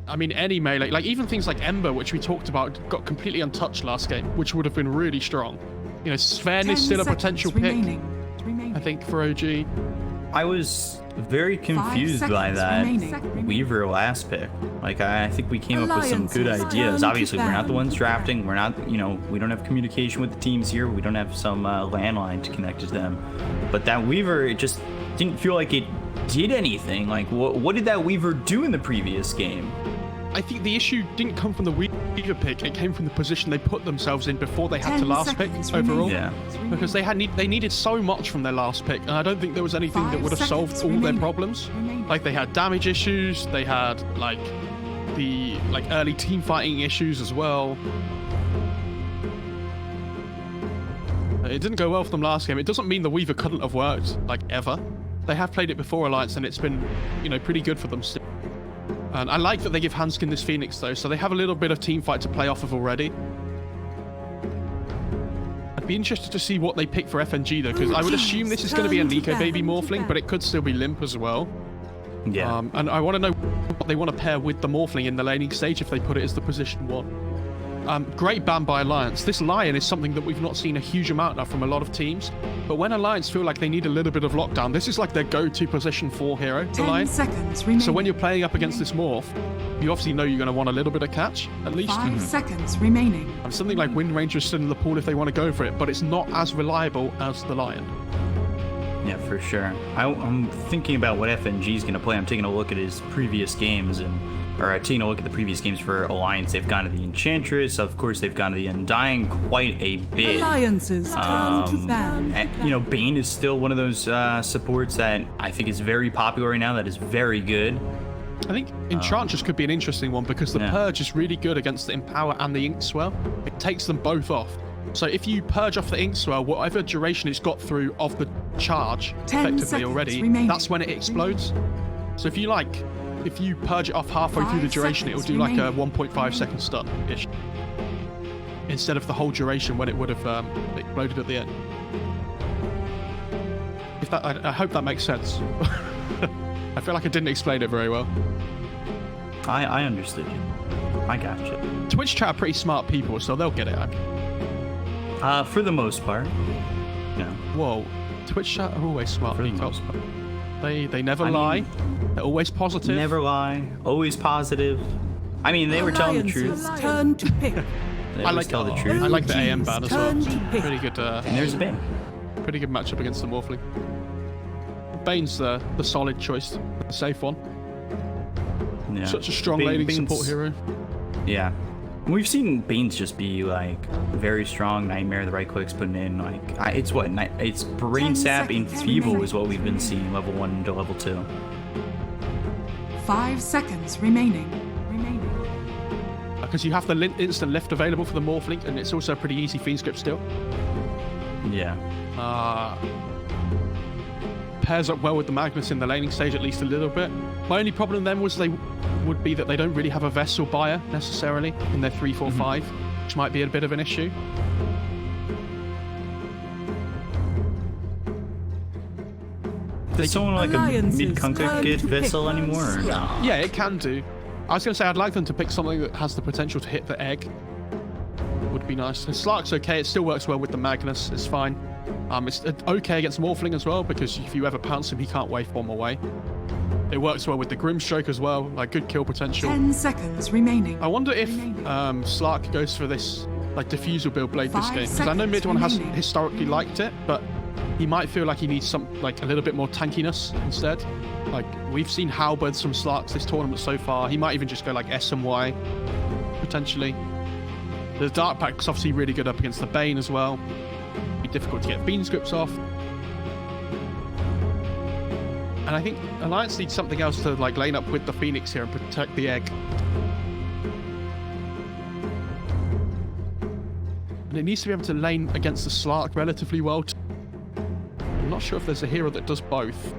I mean, any melee, like even things like Ember, which we talked about, got completely untouched last game, which would have been really strong. You know, Sven is still a potential pick, I think, for OG. I was very confused by that Weaver last pick. Like, I think we came up with some good ideas. Obviously, we're not the ones drafting. We're not, you know, we don't have communication with the teams here. We don't have some landline to connect to them. But that Weaver, it just didn't feel like it did anything. Like, what did that Weaver do in the previous game? I think the issue didn't come from the Weaver pick. It came from the position they put themselves in before they had to last pick overall. Yeah. Because they needed so much from their last pick, and I don't think there was anything that would have solved all their problems. Like, they had damage issues, they had like the early team fighting issues as well. It didn't go well for them last game. It doesn't mean the Weaver couldn't have worked, like, ever. They have played it before Alliance, and it's been, you know, pretty good for them still. And I like that they give Hanskin this Phoenix, though, so they have a little bit of team fight to play off of already. I'd be interested to see what they pick for FNG, though, because I would assume this is going to be a Nico Baby Morphling, but it could still be Limp as well. Yeah. And I want to know what they want to pair with the Morphling in the laning stage if they put it as the position 1. great ban by Alliance. This Lion is something that we've not seen a huge amount of from a lot of teams. But when Alliance feel like they need a little bit of lockdown, this is like their go-to position 4 hero, the 10 Lion. seconds remaining. So when you're playing up against this morph, you obviously know you're going to want a little bit of catch, at least. 5 seconds remaining. And something like Wind Ranger is still in the pool if they want to go for it, but it's not as reliable as the Lion. Yeah, for sure. I'm thinking about what FNG is going to play. I'm taking a look at his previous games taking a look at the previous games for Alliance. They've gone to the Enchantress. Of course, they've gone to the Undying quite a bit. Alliances turn to ban. And, Bane is still one of those supports that I think is very popular right now. That is very good. I think Enchantress could be an interesting one because the Purge is really good against the Empower and the Inkswell. It takes them both off. So if you purge off the Inkswell, whatever duration it's got through of the charge 10 effectively seconds already, remaining. that's when it explodes. So if you purge it off halfway through the 5 duration, it'll seconds do like a remaining. 1.5 second stun-ish. Instead of the whole duration when it would have exploded at the end. I hope that makes sense. I feel like I didn't explain it very well. I understood you. I got you. Twitch chat are pretty smart people, so they'll get it. For the most part. Yeah. Whoa. Twitch chat are always smart For the people. most part. They never lie. They're always positive. Never lie. Always positive. I mean, they were telling the truth. Alliances turn to pick. They I always like tell the truth. I like the AM ban as well. Turn to pick. Pretty good. And there's Bane. Pretty good matchup against the Morphling. Bane's the solid choice, the safe one. Yeah. Such a strong Bane- laning Bane's- support hero. Yeah. We've seen Bane's just be like very strong. Nightmare, the right clicks putting in like it's brain 10 sap seconds enfeeble remaining. is what we've been seeing level 1 to level 2. 5 seconds remaining. Because you have the instant lift available for the Morphling, and it's also a pretty easy fiend script still. Yeah. Pairs up well with the Magnus in the laning stage at least a little bit. My only problem then would be that they don't really have a Vessel buyer necessarily in their 3-4-5, which might be a bit of an issue. Does someone like a Alliances mid-kunka turn get to pick. Vessel anymore or no? Yeah, it can do. I was going to say I'd like them to pick something that has the potential to hit the egg. Would be nice. And Slark's okay. It still works well with the Magnus. It's fine. It's okay against Morphling as well because if you ever pounce him, he can't waveform away. It works well with the Grimstroke as well. Like good kill potential. 10 seconds remaining. I wonder if Slark goes for this like diffusal build blade this 5 game because I know seconds mid one has remaining. historically liked it, but he might feel like he needs some like a little bit more tankiness instead. Like we've seen halberds from Slarks this tournament so far. He might even just go like SMY potentially. The Dark Pack's obviously really good up against the Bane as well. Be difficult to get beam scripts off. And I think Alliance needs something else to like lane up with the Phoenix here and protect the egg. And it needs to be able to lane against the Slark relatively well. I'm not sure if there's a hero that does both.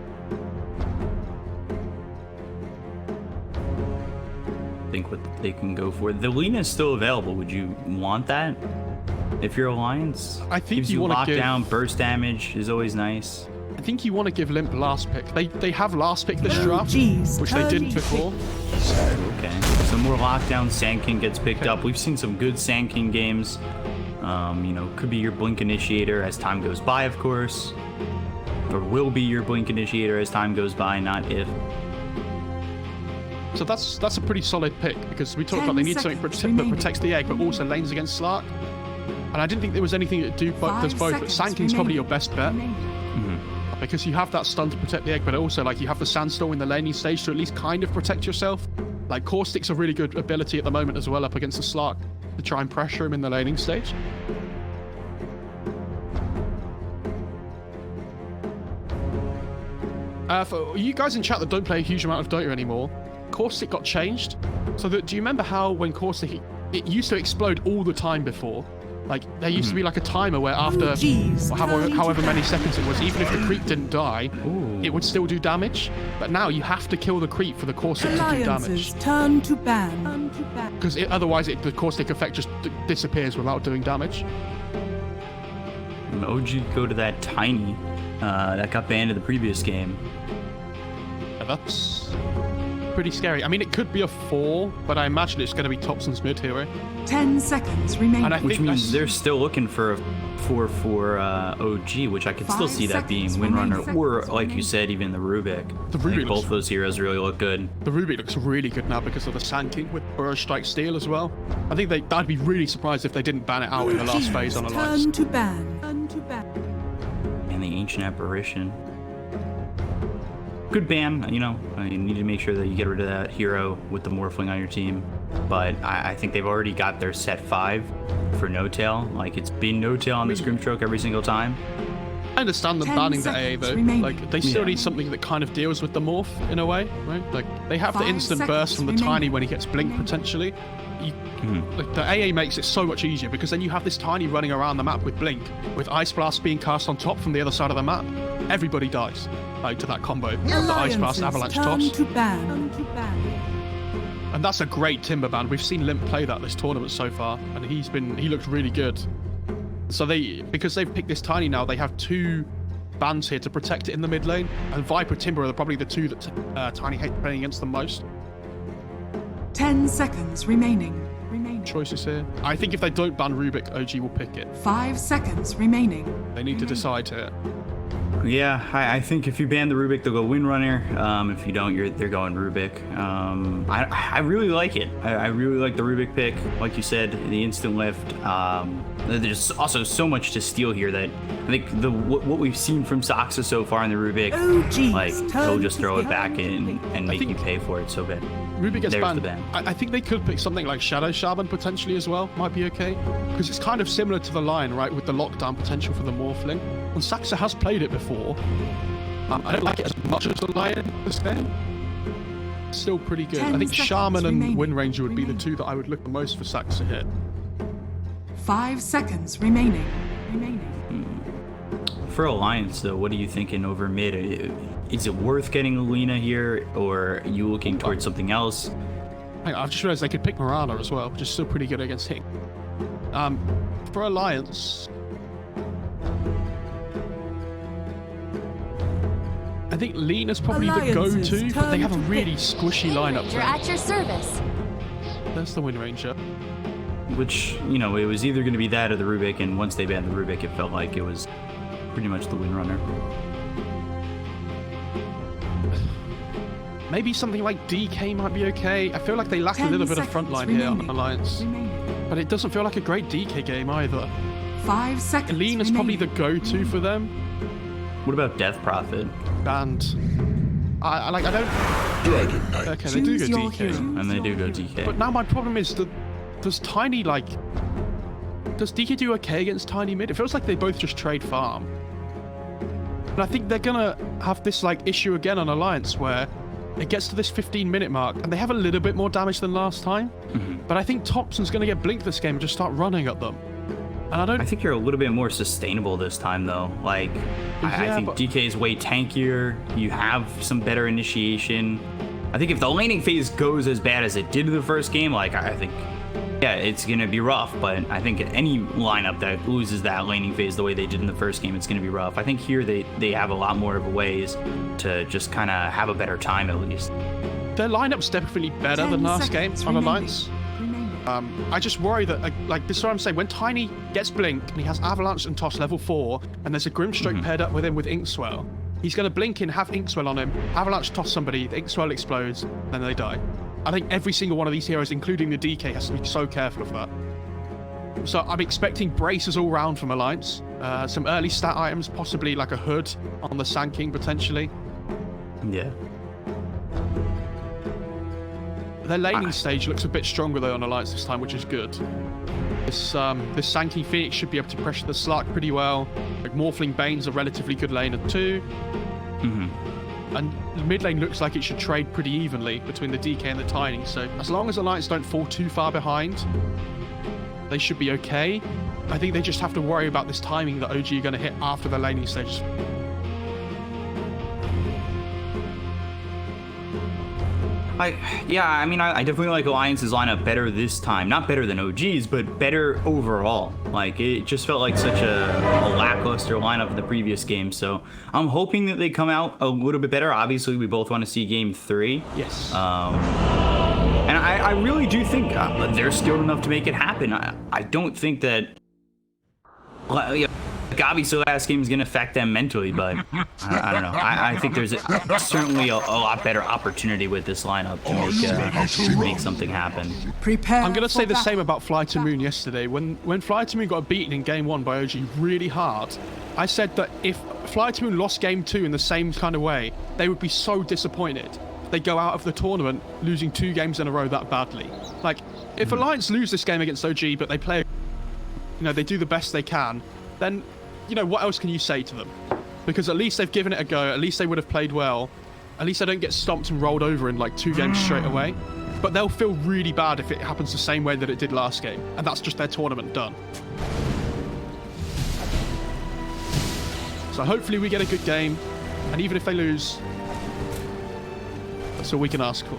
Think what they can go for. The Lena is still available. Would you want that? If you're Alliance? I think Gives you you wanna give- lockdown, burst damage is always nice. I think you want to give Limp last pick. They have last pick this draft, Jeez, which they turn didn't to before. Okay. Some more lockdown. Sand King gets picked up. We've seen some good Sand King games. Could be your Blink Initiator as time goes by, of course. Or will be your Blink Initiator as time goes by, not if. So that's a pretty solid pick because we talked 10 about they need something seconds that remaining. protects the egg but also lanes against Slark. And I didn't think there was anything that does 5 both, but seconds Sand King's probably your remaining. best bet because you have that stun to protect the egg, but also like you have the Sandstorm in the laning stage to at least kind of protect yourself. Like Caustic's a really good ability at the moment as well up against the Slark to try and pressure him in the laning stage. For you guys in chat that don't play a huge amount of Dota anymore, Caustic got changed. So do you remember how when Caustic, it used to explode all the time before? Like there used to be like a timer where after Jeez, however many seconds it was, even if the creep didn't die, Ooh. it would still do damage. But now you have to kill the creep for the Caustic to do damage. Alliances turn to ban. Because otherwise the Caustic effect just disappears without doing damage. An OG go to that Tiny that got banned in the previous game. And that's pretty scary. I mean, it could be a 4, but I imagine it's going to be Thompson's mid hero. 10 seconds remaining. And I Which think means they're still looking for a 4 OG, which I could still see that being Windrunner, or like you said, even the Rubik. The I Rubik think both those heroes really look good. The Rubik looks really good now because of the sanking with Burrow Strike Steel as well. I think I'd be really surprised if they didn't ban it out in the last phase on Alliance. Turn to ban. Turn to ban. And the Ancient Apparition. Good ban, you know. You need to make sure that you get rid of that hero with the Morphling on your team. But I think they've already got their set 5 for No Tail. Like, it's been No Tail on the Scrimstroke every single time. I understand them 10 banning the AA seconds though. remaining. Like, they still need something that kind of deals with the morph in a way, right? Like, they have the 5 instant seconds burst from the remaining. tiny when he gets blink potentially. Like, the AA makes it so much easier because then you have this tiny running around the map with blink, with Ice Blast being cast on top from the other side of the map. Everybody dies, like, to that combo of the Ice Blast Avalanche toss. To ban. Turn to ban. And that's a great Timber ban. We've seen Limp play that this tournament so far, and he looked really good. So because they've picked this tiny now, they have 2 bans here to protect it in the mid lane, and Viper Timber are probably the 2 that Tiny hate playing against the most. 10 seconds remaining. Choices here. I think if they don't ban Rubik, OG will pick it. 5 seconds remaining. They need to decide here. Yeah, I think if you ban the Rubik, they'll go Windrunner. If you don't, they're going Rubik. I really like it. I really like the Rubik pick. Like you said, the instant lift. There's also so much to steal here that I think what we've seen from Soxa so far in the Rubik, like, he'll just throw it back in and make you pay for it so bad. Rubik gets There's banned. the ban. I think they could pick something like Shadow Shaman potentially as well. Might be okay. Because it's kind of similar to the line, right, with the lockdown potential for the Morphling. And Saxa has played it before. I don't like it as much as the Lion this game. Still pretty good. I think Shaman and Wind Ranger would be the 2 that I would look the most for Saxa hit. 5 seconds remaining. For Alliance, though, what are you thinking over mid? Is it worth getting Alina here, or are you looking towards something else? I've just realized they could pick Mirana as well, which is still pretty good against Hing. For Alliance, I think Lena's probably the go-to, but they have a really squishy lineup. Ranger at your service. That's the Wind Ranger. Which, you know, it was either going to be that or the Rubik, and once they banned the Rubik, it felt like it was pretty much the Windrunner. Maybe something like DK might be okay. I feel like they lack a little bit of frontline here on Alliance. But it doesn't feel like a great DK game either. 5 seconds Lena's probably the go-to for them. What about Death Prophet? Banned. I don't... Dragon Knight. Okay, they do go Choose your DK. hero. And they do go DK. But now my problem is that does Tiny, like... Does DK do okay against Tiny mid? It feels like they both just trade farm. And I think they're gonna have this, like, issue again on Alliance where it gets to this 15-minute mark and they have a little bit more damage than last time. But I think Thompson's gonna get blinked this game and just start running at them. And I think you're a little bit more sustainable this time, though. Like, I think DK is way tankier. You have some better initiation. I think if the laning phase goes as bad as it did in the first game, like, I think, yeah, it's going to be rough. But I think any lineup that loses that laning phase the way they did in the first game, it's going to be rough. I think here they have a lot more of ways to just kind of have a better time, at least. Their lineup's definitely better than last game on Alliance. I just worry that, like, this is what I'm saying, when Tiny gets Blink and he has Avalanche and Toss level 4, and there's a Grimstroke paired up with him with Inkswell, he's going to blink in, have Inkswell on him, Avalanche toss somebody, the Inkswell explodes, then they die. I think every single one of these heroes, including the DK, has to be so careful of that. So I'm expecting braces all round from Alliance, some early stat items, possibly like a hood on the Sand King potentially. Yeah. Their laning stage looks a bit stronger though on Alliance this time, which is good. This Sand King Phoenix should be able to pressure the Slark pretty well. Like Morphling Bane's a relatively good laner too. And the mid lane looks like it should trade pretty evenly between the DK and the Tiny. So as long as Alliance don't fall too far behind, they should be okay. I think they just have to worry about this timing that OG are going to hit after the laning stage. I mean, I definitely like Alliance's lineup better this time. Not better than OG's, but better overall. Like, it just felt like such a lackluster lineup in the previous game. So I'm hoping that they come out a little bit better. Obviously, we both want to see Game 3. Yes. And I really do think they're skilled enough to make it happen. I don't think that... obviously, last game is going to affect them mentally, but I don't know. I think there's certainly a lot better opportunity with this lineup to make something happen. Prepare. I'm going to say the same about Fly to Moon yesterday. When Fly to Moon got beaten in Game 1 by OG really hard, I said that if Fly to Moon lost Game 2 in the same kind of way, they would be so disappointed. They go out of the tournament losing 2 games in a row that badly. Like, if Alliance lose this game against OG, but they play, they do the best they can, then... what else can you say to them? Because at least they've given it a go. At least they would have played well. At least they don't get stomped and rolled over in like 2 games straight away. But they'll feel really bad if it happens the same way that it did last game. And that's just their tournament done. So hopefully we get a good game. And even if they lose, that's all we can ask for.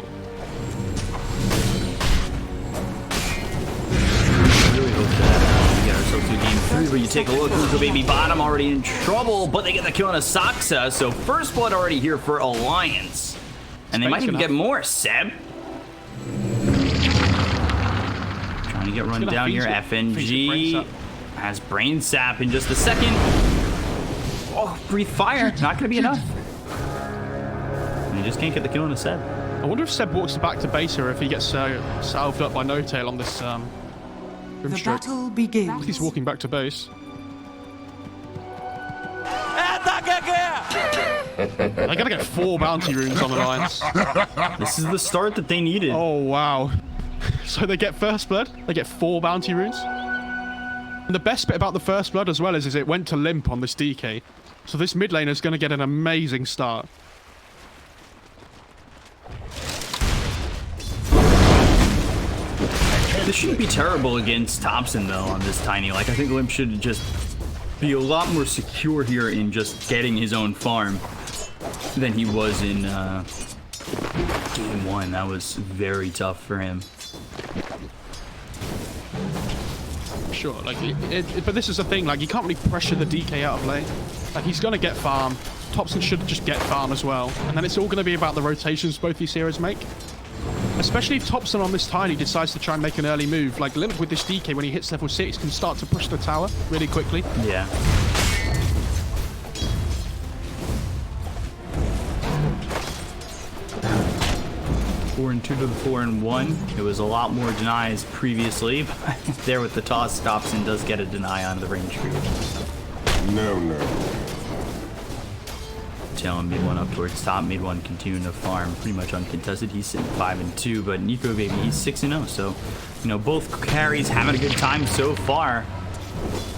Really hope that we get ourselves to Game 3 where you take a look. Little Baby Bottom already in trouble, but they get the kill on a Saksa. So first blood already here for Alliance. And they might even get more. Seb. Trying to get run down here. FNG has Brain Sap in just a second. Oh, Breathe Fire. Not going to be enough. And he just can't get the kill on a Seb. I wonder if Seb walks back to base or if he gets salved up by No Tail on this The battle begins. He's walking back to base. They're gonna get 4 bounty runes on Alliance. This is the start that they needed. Oh, wow. So they get first blood, they get 4 bounty runes. And the best bit about the first blood as well is it went to limp on this DK. So this mid lane is gonna get an amazing start. This shouldn't be terrible against Thompson, though, on this tiny. Like, I think Limp should just be a lot more secure here in just getting his own farm than he was in Game 1. That was very tough for him. Sure, like, but this is the thing, like, you can't really pressure the DK out of lane. Like, he's gonna get farm. Thompson should just get farm as well. And then it's all gonna be about the rotations both these heroes make. Especially if Thompson on this tiny decides to try and make an early move. Like Limp with this DK when he hits level 6 can start to push the tower really quickly. Yeah. Four and 2 to the 4 and 1. It was a lot more denies previously, but there with the toss, Thompson does get a deny on the range creep. No. Tail mid 1 up towards top, mid 1 continuing to farm pretty much uncontested. He's sitting 5 and 2, but Nico Baby, he's 6 and 0. So, both carries having a good time so far.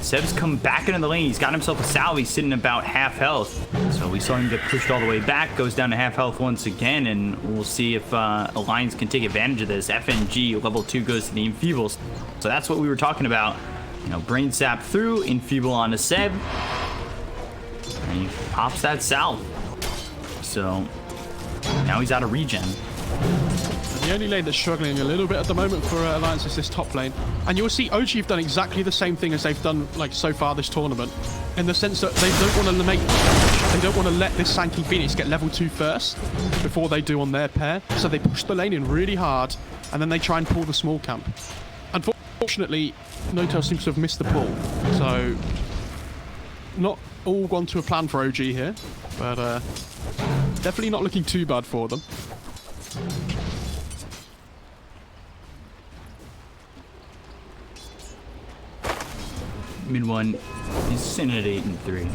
Seb's come back into the lane. He's got himself a salve. He's sitting about half health. So we saw him get pushed all the way back, goes down to half health once again, and we'll see if Alliance can take advantage of this. FNG level 2 goes to the Enfeeble. So that's what we were talking about. Brain Sap through, Enfeeble onto Seb. And he pops that salve. So now he's out of regen. The only lane that's struggling a little bit at the moment for Alliance is this top lane. And you'll see OG have done exactly the same thing as they've done like so far this tournament. In the sense that they don't want to let this Sankey Phoenix get level 2 first before they do on their pair. So they push the lane in really hard and then they try and pull the small camp. Unfortunately, No-Tail seems to have missed the pull. So not all gone to a plan for OG here, but definitely not looking too bad for them. Mid 1 is sitting at 8 and 3.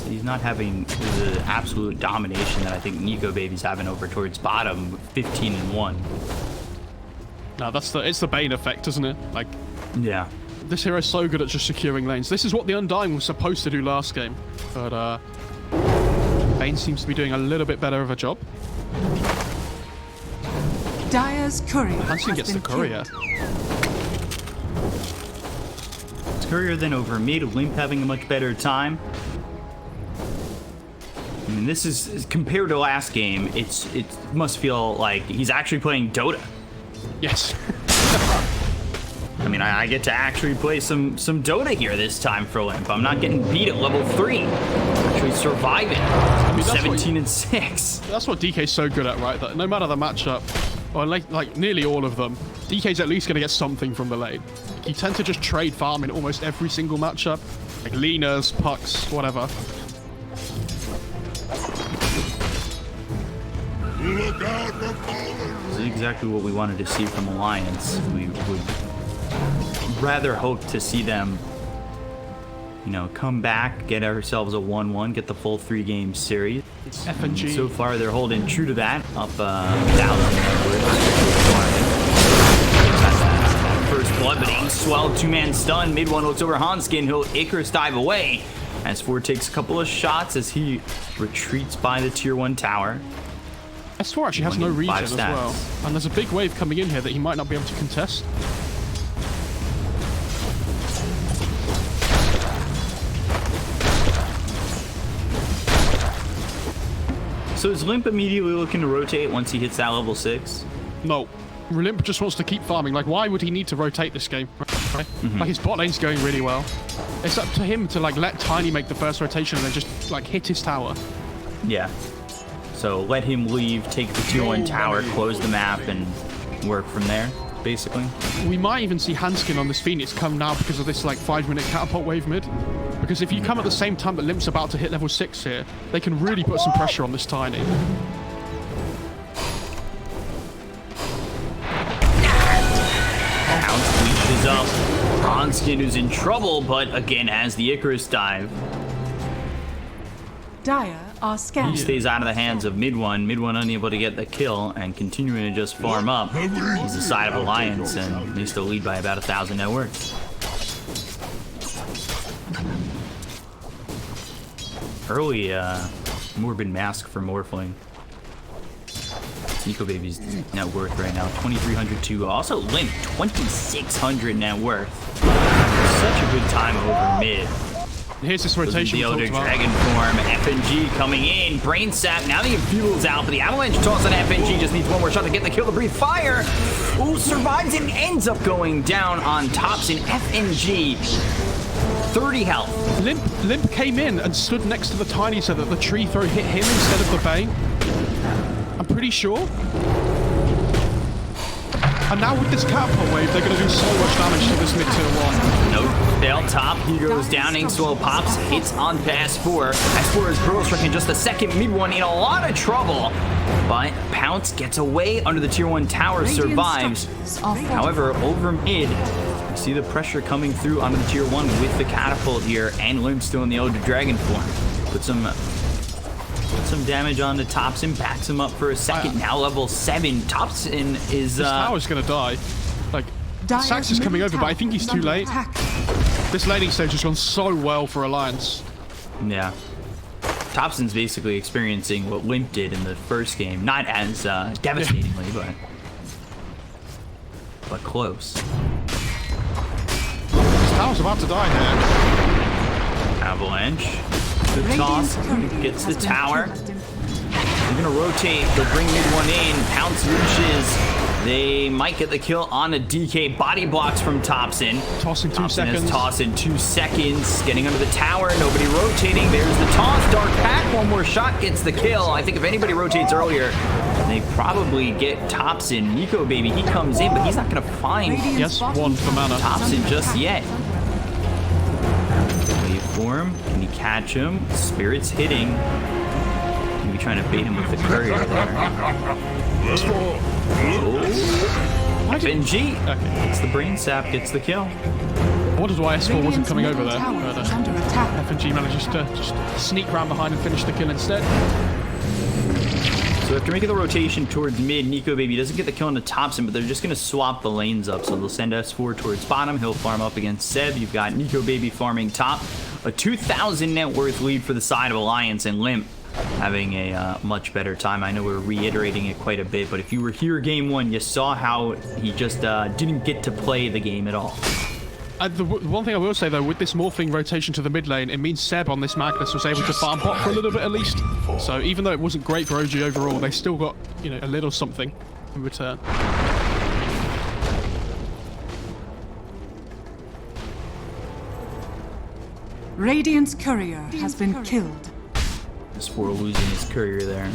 He's not having the absolute domination that I think Nico Baby's having over towards bottom, 15 and 1. No, it's the Bane effect, isn't it? Like, yeah. This hero's so good at just securing lanes. This is what the Undying was supposed to do last game, but Bane seems to be doing a little bit better of a job. Dire's courier Hansen gets the courier. Courier then over mid, Limp having a much better time. mean, this is compared to last game. It must feel like he's actually playing Dota. Yes. I mean, I get to actually play some Dota here this time for Limp. I'm not getting beat at level 3. Actually surviving. I mean, 17 and 6. That's what DK's so good at, right? That no matter the matchup, or like nearly all of them, DK's at least going to get something from the lane. You tend to just trade farm in almost every single matchup. Like leaners, pucks, whatever. Look out for fallen. This is exactly what we wanted to see from Alliance. We would rather hope to see them, you know, come back, get ourselves a 1-1, get the full 3-game series. FNG. So far, they're holding true to that. Up 1,000. First blood, but Ace swell, 2-man stun. Mid one looks over Hanskin. He'll Icarus dive away. As Ford takes a couple of shots as he retreats by the tier 1 tower. S4 actually has no regen as well. And there's a big wave coming in here that he might not be able to contest. So is Limp immediately looking to rotate once he hits that level 6? No. Limp just wants to keep farming. Like, why would he need to rotate this game? Right? Like, his bot lane's going really well. It's up to him to, like, let Tiny make the first rotation and then just, like, hit his tower. Yeah. So let him leave, take the tier 1 tower, close the map, and work from there, basically. We might even see Hanskin on this Phoenix come now because of this, like, 5-minute catapult wave mid. Because if you come at the same time that Limp's about to hit level 6 here, they can really put some pressure on this Tiny. Pounce leashes up. Hanskin who's in trouble, but again has the Icarus dive. Dire are He scanning. stays out of the hands of mid one unable to get the kill and continuing to just farm up. He's the side of Alliance and needs to lead by about 1,000 net worth. Early Morbid Mask for Morphling. Nico Baby's net worth right now, 2,300 too. Also Limp, 2,600 net worth. Such a good time over mid. Here's this rotation. The Elder Dragon form, FNG coming in, Brain Sap, now the Infuel's out, but the Avalanche toss on FNG just needs one more shot to get the kill to breathe fire. Ooh, survives and ends up going down on tops in FNG. 30 health. Limp came in and stood next to the Tiny so that the tree throw hit him instead of the Bane. I'm pretty sure. And now with this catapult wave, they're going to do so much damage to this mid-tier 1. Nope, fail top, he goes down, Inkswell pops, hits on pass 4. S4 is Burrow Struck in just a second, mid one in a lot of trouble. But Pounce gets away under the tier 1 tower, survives. However, over mid, you see the pressure coming through onto the tier 1 with the catapult here, and Limp still in the Elder Dragon form. Put some damage on the Topson, backs him up for a second. Now level 7. Topson is This tower's gonna die. Like, Sax is coming over, but I think he's too late. This laning stage has gone so well for Alliance. Yeah. Topson's basically experiencing what Limp did in the first game. Not as devastatingly, but close. This tower's about to die here. Avalanche. Good toss. Gets the tower. They're gonna rotate. They'll bring mid one in. Pounce reaches. They might get the kill on a DK. Body blocks from Topson. Toss in 2 Topson seconds. has toss in 2 seconds. Getting under the tower. Nobody rotating. There's the toss. Dark Pack. One more shot gets the kill. I think if anybody rotates earlier, they probably get Topson. Nico Baby, he comes in, but he's not gonna find Yes, 1 for mana. Topson just yet. Wait for him. Can he catch him? Spirit's hitting. Maybe trying to bait him with the courier there. Oh. FNG. Okay. It's the Brain Sap, gets the kill. I wondered why S4 wasn't coming over there. But, Under attack. FNG manages to just sneak around behind and finish the kill instead. So after making the rotation towards mid, Nico Baby doesn't get the kill on the Topson, but they're just going to swap the lanes up. So they'll send S4 towards bottom. He'll farm up against Seb. You've got Nico Baby farming top. A 2,000 net worth lead for the side of Alliance, and Limp having a much better time. I know we're reiterating it quite a bit, but if you were here game 1, you saw how he just didn't get to play the game at all. The one thing I will say, though, with this morphling rotation to the mid lane, it means Seb on this Magnus was able to farm bot for a little bit at least. So even though it wasn't great for OG overall, they still got, you know, a little something in return. Radiant's courier has been killed. Esport losing his courier there.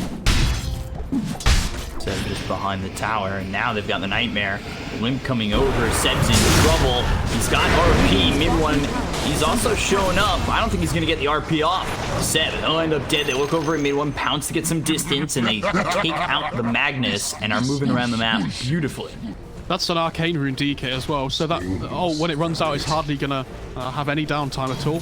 Seb just behind the tower, and now they've got the Nightmare. Limp coming over, Seb's in trouble. He's got RP, mid one. He's also showing up. I don't think he's gonna get the RP off. Seb, he'll end up dead. They look over at mid one, pounce to get some distance, and they take out the Magnus and are moving around the map beautifully. That's an arcane rune DK as well, so that when it runs out, it's hardly gonna have any downtime at all.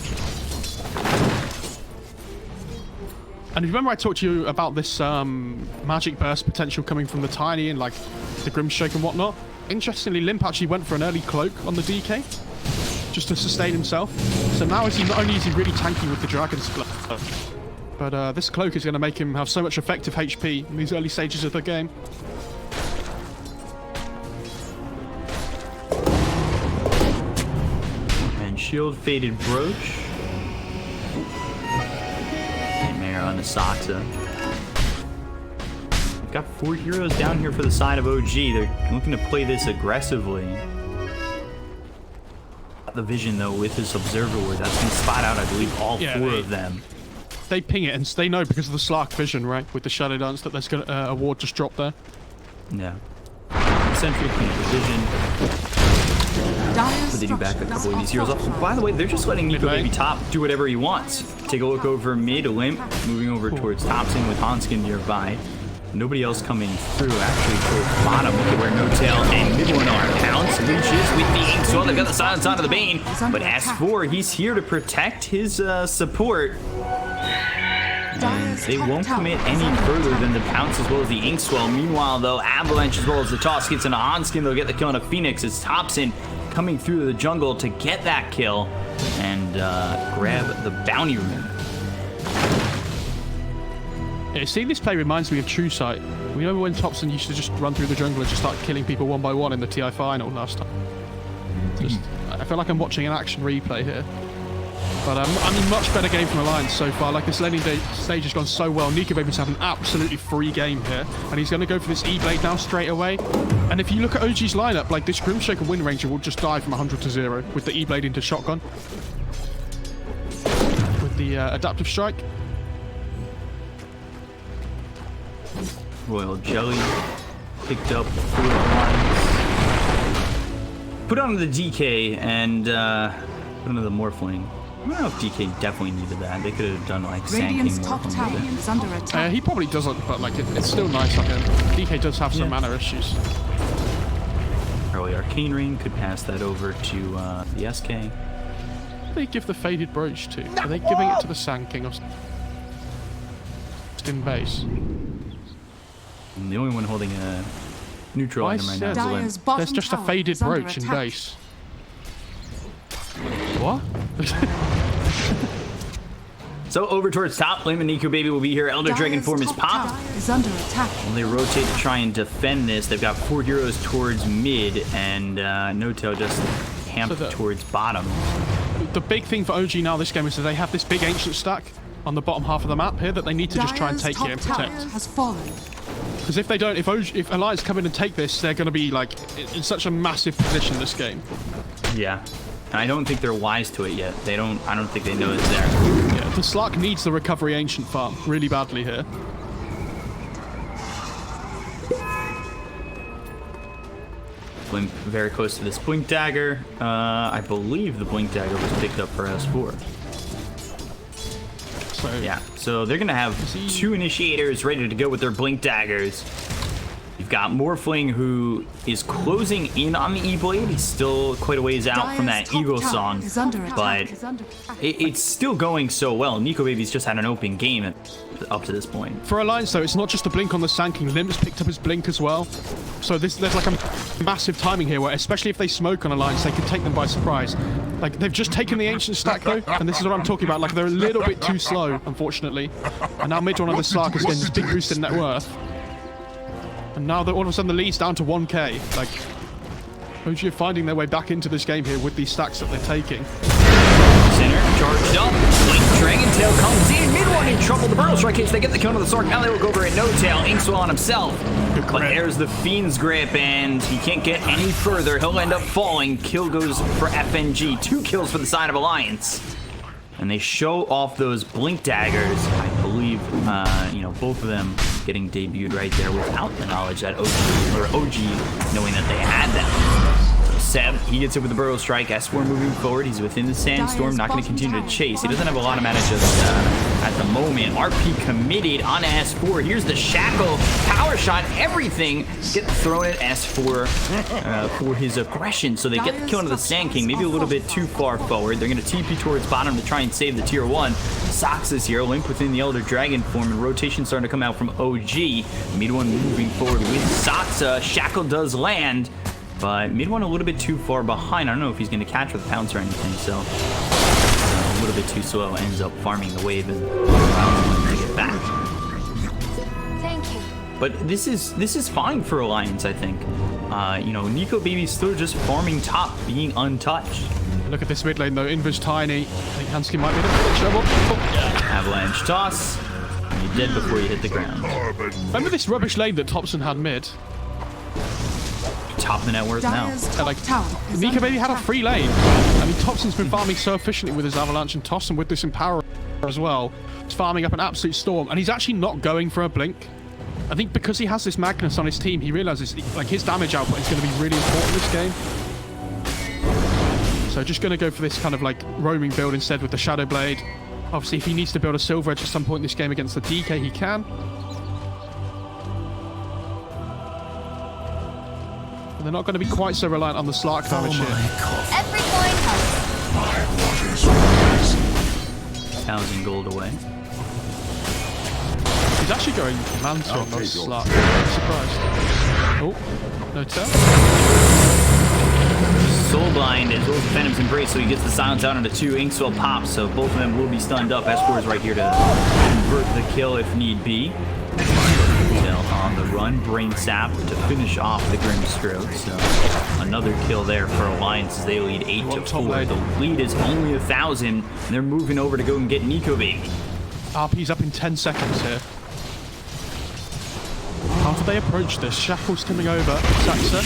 And if you remember I talked to you about this magic burst potential coming from the Tiny and like the Grimshake and whatnot. Interestingly, Limp actually went for an early cloak on the DK just to sustain himself. So now not only is he really tanky with the Dragon's Blood, but this cloak is going to make him have so much effective HP in these early stages of the game. And shield faded brooch. On the Saksa. We've got 4 heroes down here for the side of OG. They're looking to play this aggressively. The vision though with this observer ward, that's gonna spot out, I believe, all four of them. They ping it and they know because of the Slark vision, right? With the Shadow Dance that there's gonna a ward just dropped there. Yeah. Sentry clean the vision. So they do back a couple of these heroes up. By the way, they're just letting Nico Baby top do whatever he wants. Take a look over mid, Limp, moving over towards Thompson with Hanskin nearby. Nobody else coming through, actually, towards bottom. Look at where No Tail and mid one are. Pounce reaches with the Inkswell. They've got the silence onto the Bane. But S4, he's here to protect his support. And they won't commit any further than the Pounce as well as the Inkswell. Meanwhile, though, Avalanche as well as the toss gets into Hanskin. They'll get the kill on a Phoenix as Thompson coming through the jungle to get that kill and grab the bounty rune. Yeah, seeing this play reminds me of True Sight. We remember when Thompson used to just run through the jungle and just start killing people one by one in the TI final last time. I feel like I'm watching an action replay here. But I mean, much better game from Alliance so far. Like, this laning stage has gone so well. Nico Baby's having an absolutely free game here. And he's going to go for this E-Blade now straight away. And if you look at OG's lineup, like, this Grimshake and Wind Ranger will just die from 100 to 0 with the E-Blade into shotgun. With the adaptive strike. Royal Jelly picked up for Alliance. Put on the DK and put on the Morphling. I don't know if DK definitely needed that. They could have done like Radiant's top tower is under attack. He probably doesn't, but like it's still nice on him. DK does have some mana issues. Early Arcane Ring could pass that over to the SK. They give the Faded Brooch to? Are they giving it to the Sand King or in base? And the only one holding a neutral item right now is Limp. There's just a Faded Brooch in base. What? So over towards top, Limp and Nico Baby will be here. Elder Dragon form is popped. Is under attack. When they rotate to try and defend this, they've got 4 heroes towards mid, and No Tail just camped towards bottom. The big thing for OG now this game is that they have this big ancient stack on the bottom half of the map here that they need to just try and take here and protect. Because if they don't, if Alliance come in and take this, they're going to be like in such a massive position this game. Yeah. And I don't think they're wise to it yet. I don't think they know it's there. Yeah, the Slark needs the recovery ancient farm really badly here. Limp very close to this Blink Dagger. I believe the Blink Dagger was picked up for S4. So, yeah, so they're going to have 2 initiators ready to go with their Blink Daggers. You've got Morphling, who is closing in on the E-Blade. He's still quite a ways out from that Eagle song, but it's still going so well. Nico Baby's just had an open game up to this point. For Alliance, though, it's not just a blink on the Sand King. Limp's picked up his blink as well. So there's like a massive timing here, where especially if they smoke on Alliance, they can take them by surprise. Like, they've just taken the ancient stack, though, and this is what I'm talking about. Like, they're a little bit too slow, unfortunately. And now mid one of the Slark is getting this big boost in net worth. And now that all of a sudden the lead's down to 1k. Like, OG are finding their way back into this game here with these stacks that they're taking. Center, charged up. Link Dragon Tail comes in. Mid one in trouble. The Burrow Strike hits. They get the kill on the Sark. Now they look over at No Tail. Inkswell on himself. But there's the Fiend's Grip, and he can't get any further. He'll end up falling. Kill goes for FNG. 2 kills for the side of Alliance. And they show off those Blink Daggers. I believe, you know, both of them getting debuted right there without the knowledge that OG knowing that they had them. Seb, he gets it with the Burrow Strike. S4 moving forward. He's within the Sandstorm. Not going to continue to chase. He doesn't have a lot of mana just at the moment. RP committed on S4. Here's the Shackle. Power shot. Everything gets thrown at S4 for his aggression. So they get the kill into the Sand King. Maybe a little bit too far forward. They're going to TP towards bottom to try and save the tier 1. Sox is here. Link within the Elder Dragon form. And rotation starting to come out from OG. Mid one moving forward with Soxa. Shackle does land. But mid one a little bit too far behind. I don't know if he's going to catch with a pounce or anything, so a little bit too slow. Ends up farming the wave and allowing him to get back. Thank you. But this is fine for Alliance, I think. You know, Nico Baby's still just farming top, being untouched. Look at this mid lane though. Invis tiny. I think Hansky might be in a bit of trouble. Avalanche toss. And you're dead before you hit the ground. Remember this rubbish lane that Thompson had mid? Top of the net worth now. Like, Nico Baby had a free lane. I mean, Thompson's been farming so efficiently with his Avalanche and Toss, and with this Empower as well. He's farming up an absolute storm, and he's actually not going for a blink. I think because he has this Magnus on his team, he realizes like his damage output is going to be really important this game. So just going to go for this kind of like roaming build instead with the Shadow Blade. Obviously, if he needs to build a Silver Edge at some point in this game against the DK, he can. They're not going to be quite so reliant on the Slark damage here. Every coin helps. 1,000 gold away. He's actually going Manta on those Slark. I'm surprised. Oh, no tell. Soulblind as well as Venom's Embrace, so he gets the silence out onto 2. Inkswell pops, so both of them will be stunned up. Esport is right here to convert the kill if need be. On the run, Brain Sap to finish off the Grimstroke. So another kill there for Alliance as they lead 8-4. The lead is only 1,000, and they're moving over to go and get Nico Baby. RP's up in 10 seconds here. How do they approach this? Shackle's coming over. Saxa.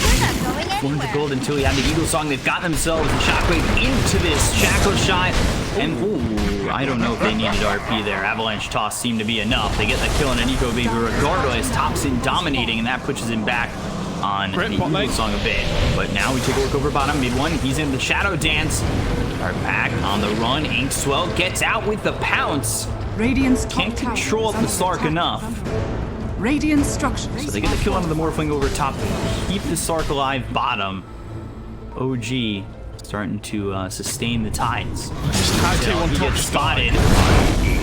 400 gold until he had the Eagle Song. They've got themselves the Shockwave into this Shackle shot. And ooh, I don't know if they needed RP there. Avalanche Toss seemed to be enough. They get the kill on Nico Baby regardless. Thompson dominating, and that pushes him back on the Eagle Song a bit. But now we take a look over bottom. Mid one, he's in the Shadow Dance. Are back on the run. Inkswell gets out with the pounce. Radiant's can't control the Sark enough. Radiant structures. So they get the kill onto the Morphling over top. Keep the Sark alive bottom. OG starting to sustain the tides. He gets spotted.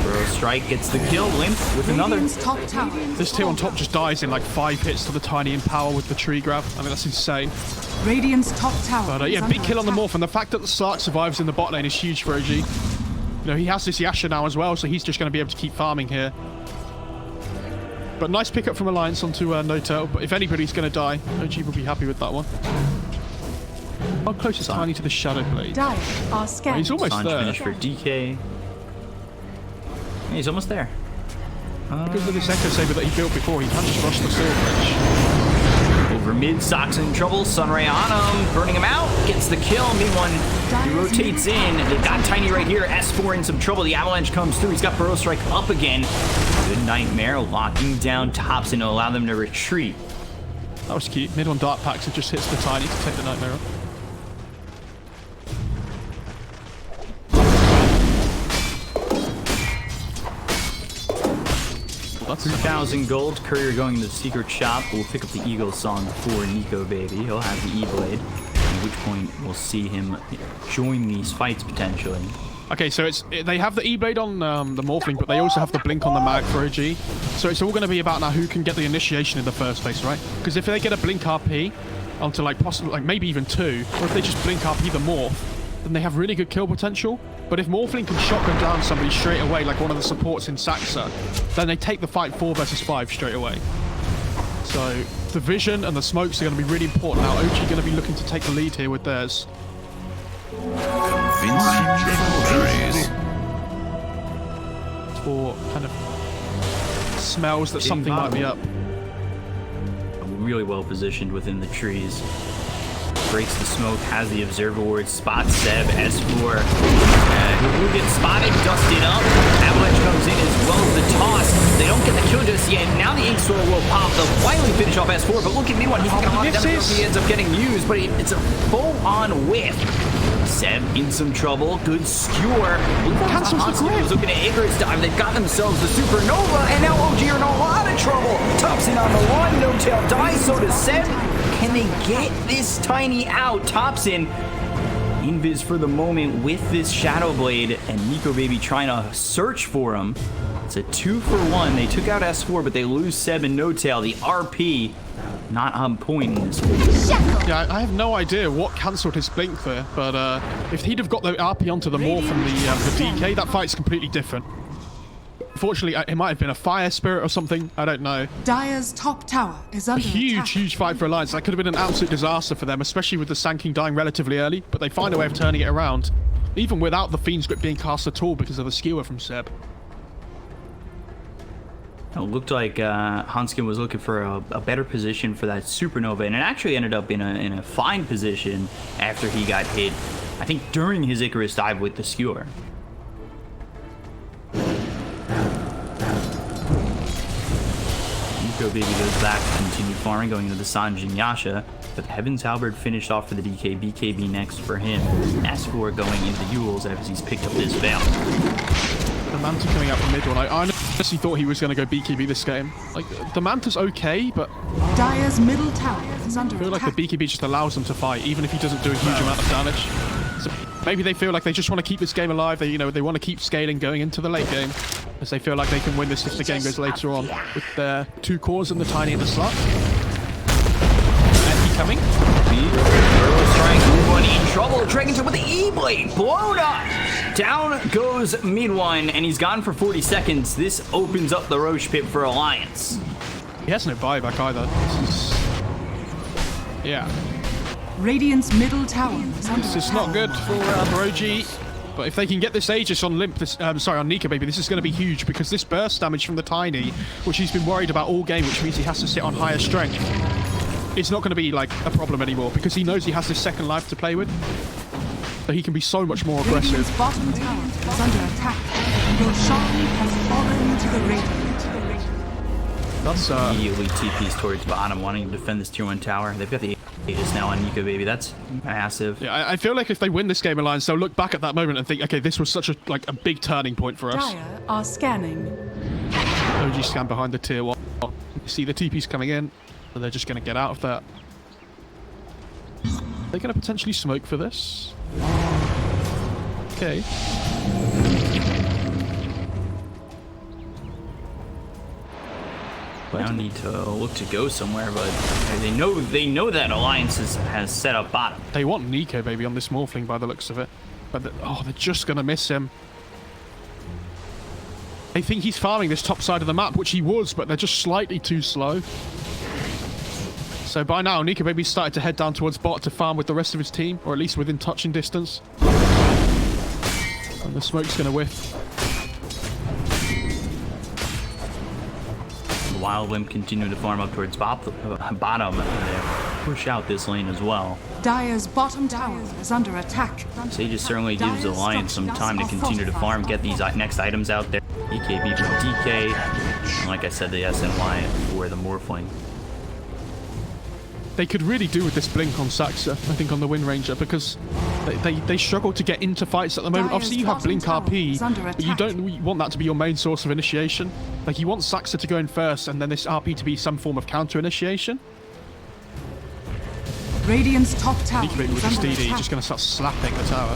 Burrow Strike gets the kill. Limp with another. This tier on top just dies in like 5 hits to the Tiny Empower with the tree grab. I mean, that's insane. Radiant's top tower. But yeah, big kill on the Morph, and the fact that the Slark survives in the bot lane is huge for OG. You know, he has this Yasha now as well, so he's just going to be able to keep farming here. But nice pickup from Alliance onto Noto. But if anybody's going to die, OG will be happy with that one. How close is Tiny to the Shadow Blade? He's almost there. Finish for DK. Yeah, he's almost there. Because of this Echo Saber that he built before, he can just rush the Silver Edge. Over mid, Sox in trouble. Sunray on him, burning him out. Gets the kill. Mid one, he rotates in. They've got Tiny right here. S4 in some trouble. The Avalanche comes through. He's got Burrow Strike up again. Good Nightmare locking down Thompson to allow them to retreat. That was cute. Mid one Dark Packs, it just hits the Tiny to take the Nightmare up. That's 2,000 gold. Courier going to the secret shop. We'll pick up the Eagle Song for Nico Baby. He'll have the E-Blade, at which point we'll see him join these fights potentially. Okay, so they have the E-Blade on the Morphling, but they also have the Blink on the Mag for OG. So it's all going to be about now who can get the initiation in the first place, right? Because if they get a Blink RP onto like possibly like maybe even 2, or if they just Blink RP the Morph, then they have really good kill potential. But if Morphling can shotgun down somebody straight away, like one of the supports in Saxa, then they take the fight 4 versus 5 straight away. So So the vision and the smokes are going to be really important now. OG going to be looking to take the lead here with theirs. For kind of smells that something might be up. Really well positioned within the trees. Breaks the smoke, has the observer ward, spots Seb, S4. Who will get spotted, dusted up. Avalanche comes in as well as the toss. They don't get the kill just yet. Now the Ink Swirl will pop. They'll finally finish off S4, but look at me, he's going to lock down. He ends up getting used, but it's a full-on whiff. Seb in some trouble. Good skewer. Hanskill looking at Icarus dive. They've got themselves the supernova, and now OG are in a lot of trouble. Topsin on the one, no tail dies, so does Seb. Can they get this tiny out? Topsin invis for the moment with this Shadow Blade, and Nico Baby trying to search for him. It's a 2-for-1. They took out S4, but they lose Seb and No Tail. The RP not on point in this one. Yeah, I have no idea what cancelled his blink there, but if he'd have got the RP onto the Morph from the DK, that fight's completely different. Unfortunately, it might have been a fire spirit or something. I don't know. Dire's top tower is under attack. Huge fight for Alliance. That could have been an absolute disaster for them, especially with the Sand King dying relatively early, but they find a way of turning it around, even without the Fiend's Grip being cast at all because of the skewer from Seb. It looked like Hanskin was looking for a better position for that supernova, and it actually ended up in a fine position after he got hit, I think during his Icarus dive with the skewer. Nico Baby goes back to continue farming, going into the Sanjin Yasha, but the Heaven's Halberd finished off for the DK. BKB next for him. S4 going into Yules as he's picked up this veil. The Manta coming out from mid one. I honestly thought he was going to go BKB this game. Like, the Manta's okay, but Dire's middle tower is under I feel like attack. the BKB just allows them to fight, even if he doesn't do a huge amount of damage. So maybe they feel like they just want to keep this game alive. They, they want to keep scaling going into the late game, as they feel like they can win this if the game goes later on with their 2 cores and the Tiny in the slot. And he coming. In trouble. Dragontail with the E-Blade blown up. Down goes mid one, and he's gone for 40 seconds. This opens up the Roche pit for Alliance. He has no buyback either. Yeah. Radiant's middle tower is under This is attack. not good for OG. But if they can get this Aegis on Limp, on Nico Baby, this is going to be huge because this burst damage from the Tiny, which he's been worried about all game, which means he has to sit on higher strength, it's not going to be like a problem anymore because he knows he has this second life to play with. So he can be so much more aggressive. Radiant's bottom tower is under attack. Roshan has fallen to the Radiant. That's Immediately TPs towards bottom, wanting to defend this tier 1 tower. They've got the Aegis now on Nico Baby. That's massive. yeah, I feel like if they win this game Alliance, they'll look back at that moment and think, okay, this was such a big turning point for us. Dire are scanning. OG scan behind the tier 1. You see the TP's coming in, so they're just going to get out of that. They're going to potentially smoke for this. Okay. They don't need to look to go somewhere, but they know that Alliance has set up bottom. They want Nico Baby on this Morphling by the looks of it. But they're just going to miss him. They think he's farming this top side of the map, which he was, but they're just slightly too slow. So by now, Nico Baby's started to head down towards bot to farm with the rest of his team, or at least within touching distance. And the smoke's going to whiff. The Wild Limp continue to farm up towards bottom. They push out this lane as well. Dire's bottom tower is under attack. Sage certainly gives Alliance some time to continue to farm, get these next items out there. BKB from DK, and like I said, the SNY for the Morphling. They could really do with this blink on Saxa, I think, on the Wind Ranger, because they struggle to get into fights at the moment. Obviously, you have blink RP, but you don't want that to be your main source of initiation. Like, you want Saxa to go in first, and then this RP to be some form of counter initiation. Radiant's top tower Nico Baby with is his under DD attack. just going to start slapping the tower.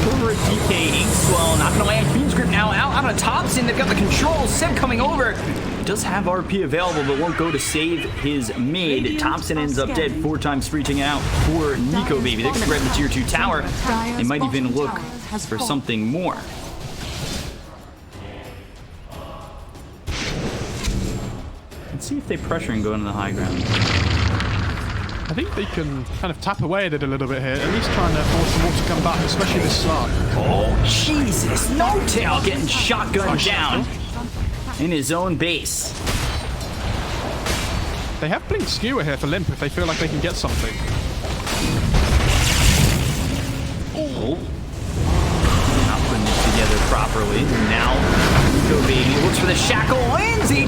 Over at DK, Inkswell, not gonna land. Fiend's Grip now out on a Topsin. They've got the control. Seb coming over. Does have RP available, but won't go to save his mid. Topsin ends up dead 4 times, reaching out for Nico Baby. They're gonna grab the tier 2 tower. They might even look for something more. Let's see if they pressure and go into the high ground. I think they can kind of tap away at it a little bit here, at least trying to force them all to come back, especially this Slark. Oh, Jesus. No-Tail getting shotgunned down in his own base. They have Blink Skewer here for Limp if they feel like they can get something. Oh. Not putting this together properly. Now, Go Baby looks for the shackle, lands he.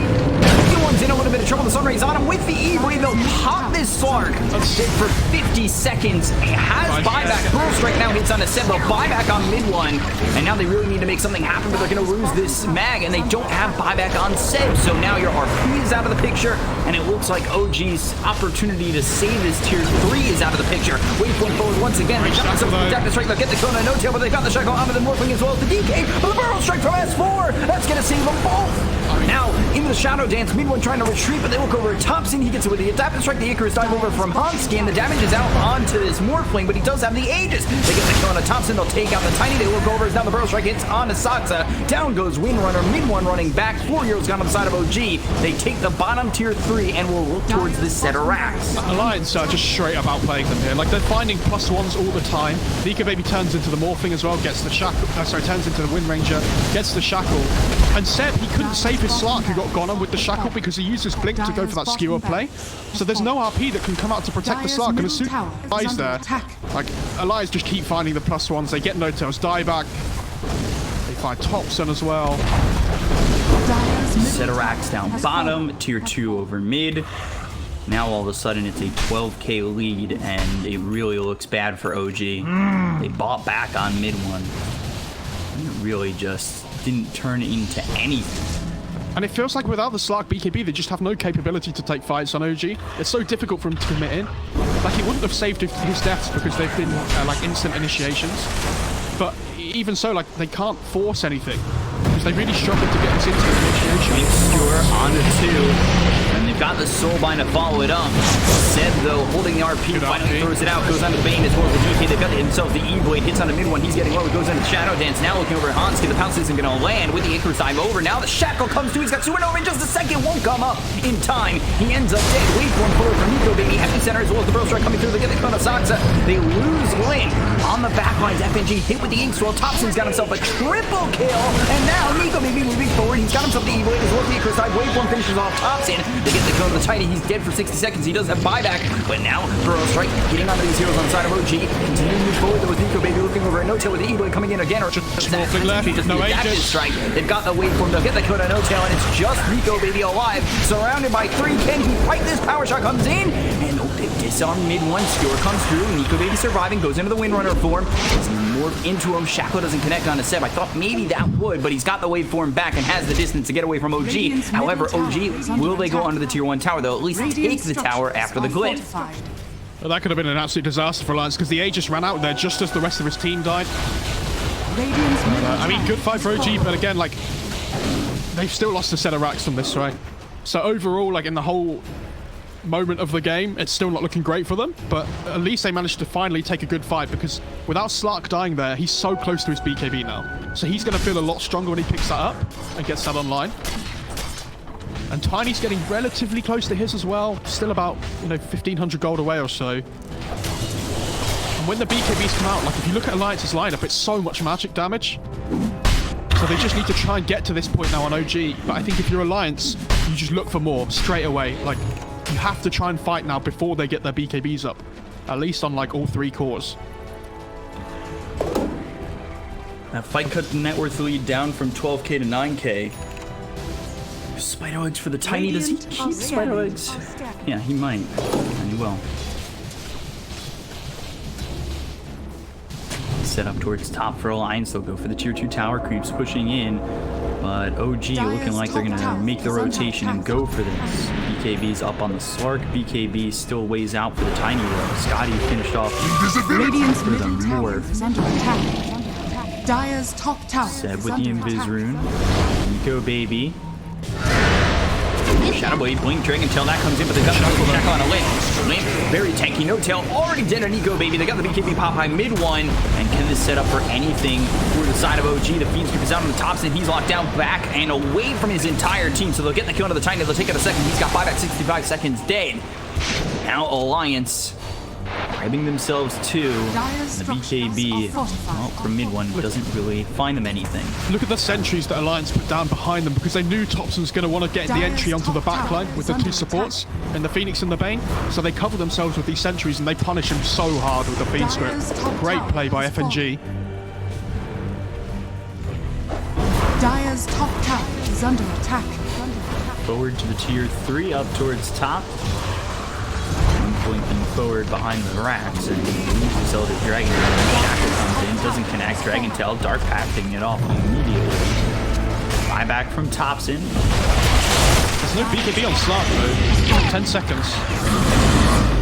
One's in a little bit of trouble. The Sunray's on him with the E-Blade. They'll pop this Slark. Sit for 50 seconds. It has buyback. Pearl Strike now hits on a set. They'll buyback on mid one. And now they really need to make something happen, but they're going to lose this mag, and they don't have buyback on Seb. So now your RP is out of the picture, and it looks like OG's opportunity to save this tier 3 is out of the picture. Waveform forward once again. They got some the strike. They'll get the Kona No-Tail, but they've got the shackle onto the Morphling as well as the DK. But the Pearl Strike from S4. That's going to save them both. Now, into the Shadow Dance, mid one trying to retreat, but they look over at Thompson. He gets it with the Adaptive Strike. The Icarus dive over from Hansky, and the damage is out onto this Morphling, but he does have the Aegis. They get the kill on Thompson. They'll take out the Tiny. They look over as now the Pearl Strike hits on Saksa. Down goes Windrunner. Mid one running back. 4-year-olds gone on the side of OG. They take the bottom tier 3 and will look towards this set of racks. Alliance are just straight up outplaying them here. Like, they're finding +1s all the time. Nika Baby turns into the Morphling as well, gets the shackle. Turns into the Wind Ranger, gets the shackle. And Seb, he couldn't save his Slark who got gone on with the shackle because he used his blink to go for that skewer play. So there's no RP that can come out to protect the Slark. And as soon as Eli's there, like, Eli's just keep finding the +1s. They get No-Tails, die back. They find Thompson as well. Set of racks down bottom, tier 2 over mid. Now all of a sudden it's a 12k lead, and it really looks bad for OG. They bought back on mid one. And it really just didn't turn into anything. And it feels like without the Slark BKB, they just have no capability to take fights on OG. It's so difficult for him to commit in. Like, he wouldn't have saved his deaths because they've been like instant initiations. But even so, like, they can't force anything because they really struggle to get this instant initiation. Skewer onto 2. And they've got the Soulbind to follow it up. Seb, though, holding the RP, finally throws it out, goes onto the Bane as well as the DK. They've got themselves the E-Blade, hits on the mid one. He's getting low, it goes into Shadow Dance. Now looking over at Hansky. The pounce isn't going to land with the Icarus dive over. Now the shackle comes to. He's got Supernova in just a second. Won't come up in time. He ends up dead. Waveform forward from Nico Baby. Epicenter as well as the Pearl Strike coming through. They get the Kona Saksa. They lose Link on the backlines. FNG hit with the Ink Swirl. Thompson's got himself a triple kill. And now Nico Baby moving forward. He's got himself the E-Blade as well as the Icarus dive. Waveform finishes off Thompson. They get the Kona Tiny. He's dead for 60 seconds. He does have buyback, but now Pearl Strike getting onto these heroes on the side of OG. Continuing to move forward though with Nico Baby looking over at No-Tail with the E-Blade coming in again. Or just Morphling left. no Aegis strike. They've got the waveform. They'll get the Kona No-Tail, and it's just Nico Baby alive, surrounded by 3. Can he fight this? Power shot comes in, and they disarm mid one. Skewer comes through. Nico Baby surviving, goes into the Windrunner form. As he morphs into him, Shackle doesn't connect on to Seb. I thought maybe that would, but he's got the waveform back and has the distance to get away from OG. However, OG, will they go onto the tier 1 tower? They'll at least take the tower after the glyph. Well, that could have been an absolute disaster for Alliance because the Aegis ran out there just as the rest of his team died. I mean, good fight for OG, but again, like, they've still lost a set of racks on this, right? So overall, like, in the whole moment of the game, it's still not looking great for them, but at least they managed to finally take a good fight because without Slark dying there, he's so close to his BKB now. So he's going to feel a lot stronger when he picks that up and gets that online. And Tiny's getting relatively close to his as well. Still about, 1,500 gold away or so. And when the BKBs come out, like, if you look at Alliance's lineup, it's so much magic damage. So they just need to try and get to this point now on OG. But I think if you're Alliance, you just look for more straight away. Like, you have to try and fight now before they get their BKBs up. At least on, like, all 3 cores. That fight cut the net worth lead down from 12k to 9k. Spider Eggs for the Tiny. Does he keep Spider Eggs? Yeah, he might. And he will. Set up towards top for Alliance. They'll go for the tier 2 tower. Creeps pushing in. But OG looking like they're going to make the rotation and go for this. BKB's up on the Slark. BKB still weighs out for the Tiny though. Scotty finished off Radiant's for the middle tower Morph. is under attack. Dire's top tower Seb is with the under Invis attack. rune. Nico Baby. Shadow Blade, Blink, Dragon Tail, that comes in, but they've got a double shackle on a Limp. Limp, very tanky, no tail, already dead on Nico, baby. They got the BKB pop high mid one, and can this set up for anything for the side of OG? The Fiends Group is out on the tops, and he's locked down back and away from his entire team, so they'll get the kill into the Tiny. They'll take it a second. He's got 5 at 65 seconds dead. Now Alliance grabbing themselves to the BKB. Well, from mid one doesn't really find them anything. Look at the sentries that Alliance put down behind them because they knew Thompson's going to want to get the entry onto the backline with the 2 supports and the Phoenix and the Bane. So they cover themselves with these sentries and they punish him so hard with the Fiend script. Great play by FNG. Dire's top tower is under attack. Forward to the tier 3, up towards top. Blinking forward behind the racks and loses Elder Dragon. Shackle comes in, doesn't connect. Dragon Tail, Dark Path taking it off immediately. Buyback from Thompson. There's no BKB on Slark though. 10 seconds.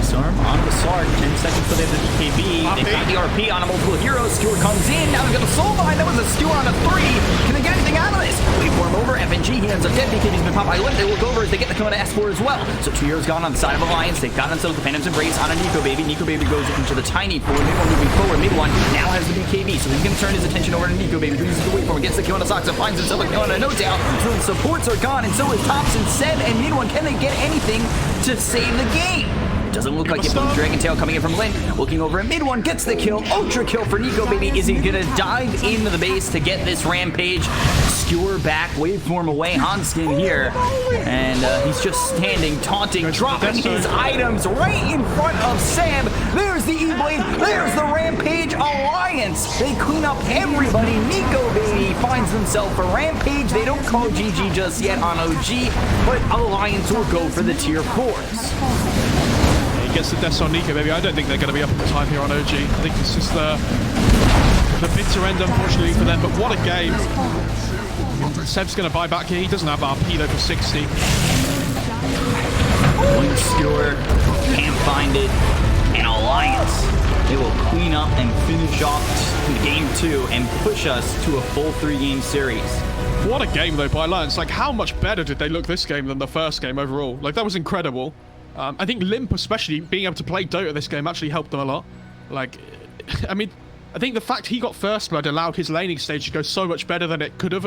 Storm on the Slark. 10 seconds till they have the BKB. They've got the RP on a multiple hero. Skewer comes in. Now they've got the soul bind. That was a skewer on a 3. Can they get anything out of this? Waveform over. FNG. He ends up dead. BKB's been popped by Limp. They look over as they get the kill into Esport as well. So 2 heroes gone on the side of Alliance. They've got themselves the Phantom's Embrace on a Nico Baby. Nico Baby goes into the Tiny for mid one moving forward. Mid one now has the BKB. So he's going to turn his attention over to Nico Baby. Who uses the Waveform. Gets the kill into Soxa. Finds himself a kill into No Tail. So the supports are gone. And so is Thompson, Seb, and mid one. Can they get anything to save the game? Doesn't look like it from Dragon Tail coming in from Lin. Looking over at mid one, gets the kill. Ultra kill for Nico Baby. Is he gonna dive into the base to get this rampage? Skewer back, waveform away, Hanskin here. And he's just standing, taunting, dropping his items right in front of Sam. There's the E-Blade, there's the Rampage Alliance. They clean up everybody. Nico Baby finds himself a Rampage. They don't call GG just yet on OG, but Alliance will go for the tier 4s. Gets the deaths on Nico Baby. I don't think they're going to be up in time here on OG. I think it's just the bitter end, unfortunately, for them. But what a game. Seb's going to buy back here. He doesn't have RP, though, for 60. One skewer, can't find it. And Alliance, they will clean up and finish off game 2 and push us to a full 3-game series. What a game, though, by Alliance. Like, how much better did they look this game than the first game overall? Like, that was incredible. I think Limp, especially, being able to play Dota this game actually helped them a lot. Like, I mean, I think the fact he got first blood allowed his laning stage to go so much better than it could have.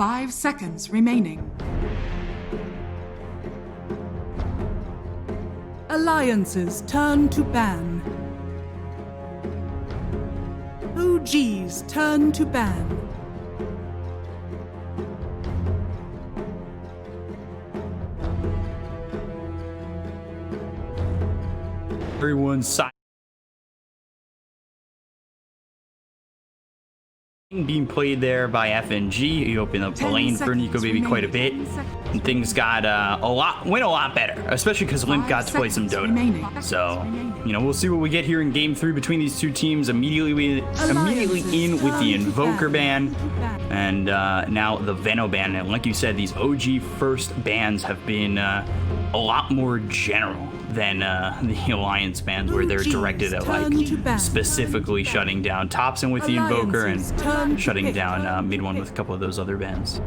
5 seconds remaining. Alliances turn to ban. OGs turn to ban. Everyone's side being played there by FNG. He opened up the lane for NicoBaby quite a bit, and things got went a lot better, especially because Limp got to play some Dota. So, you know, we'll see what we get here in Game 3 between these two teams. Immediately in with the Invoker ban, and now the Veno ban. And like you said, these OG first bans have been a lot more general than the Alliance bans, where they're directed at like specifically shutting down Topson with the Invoker and shutting down mid one with a couple of those other bans.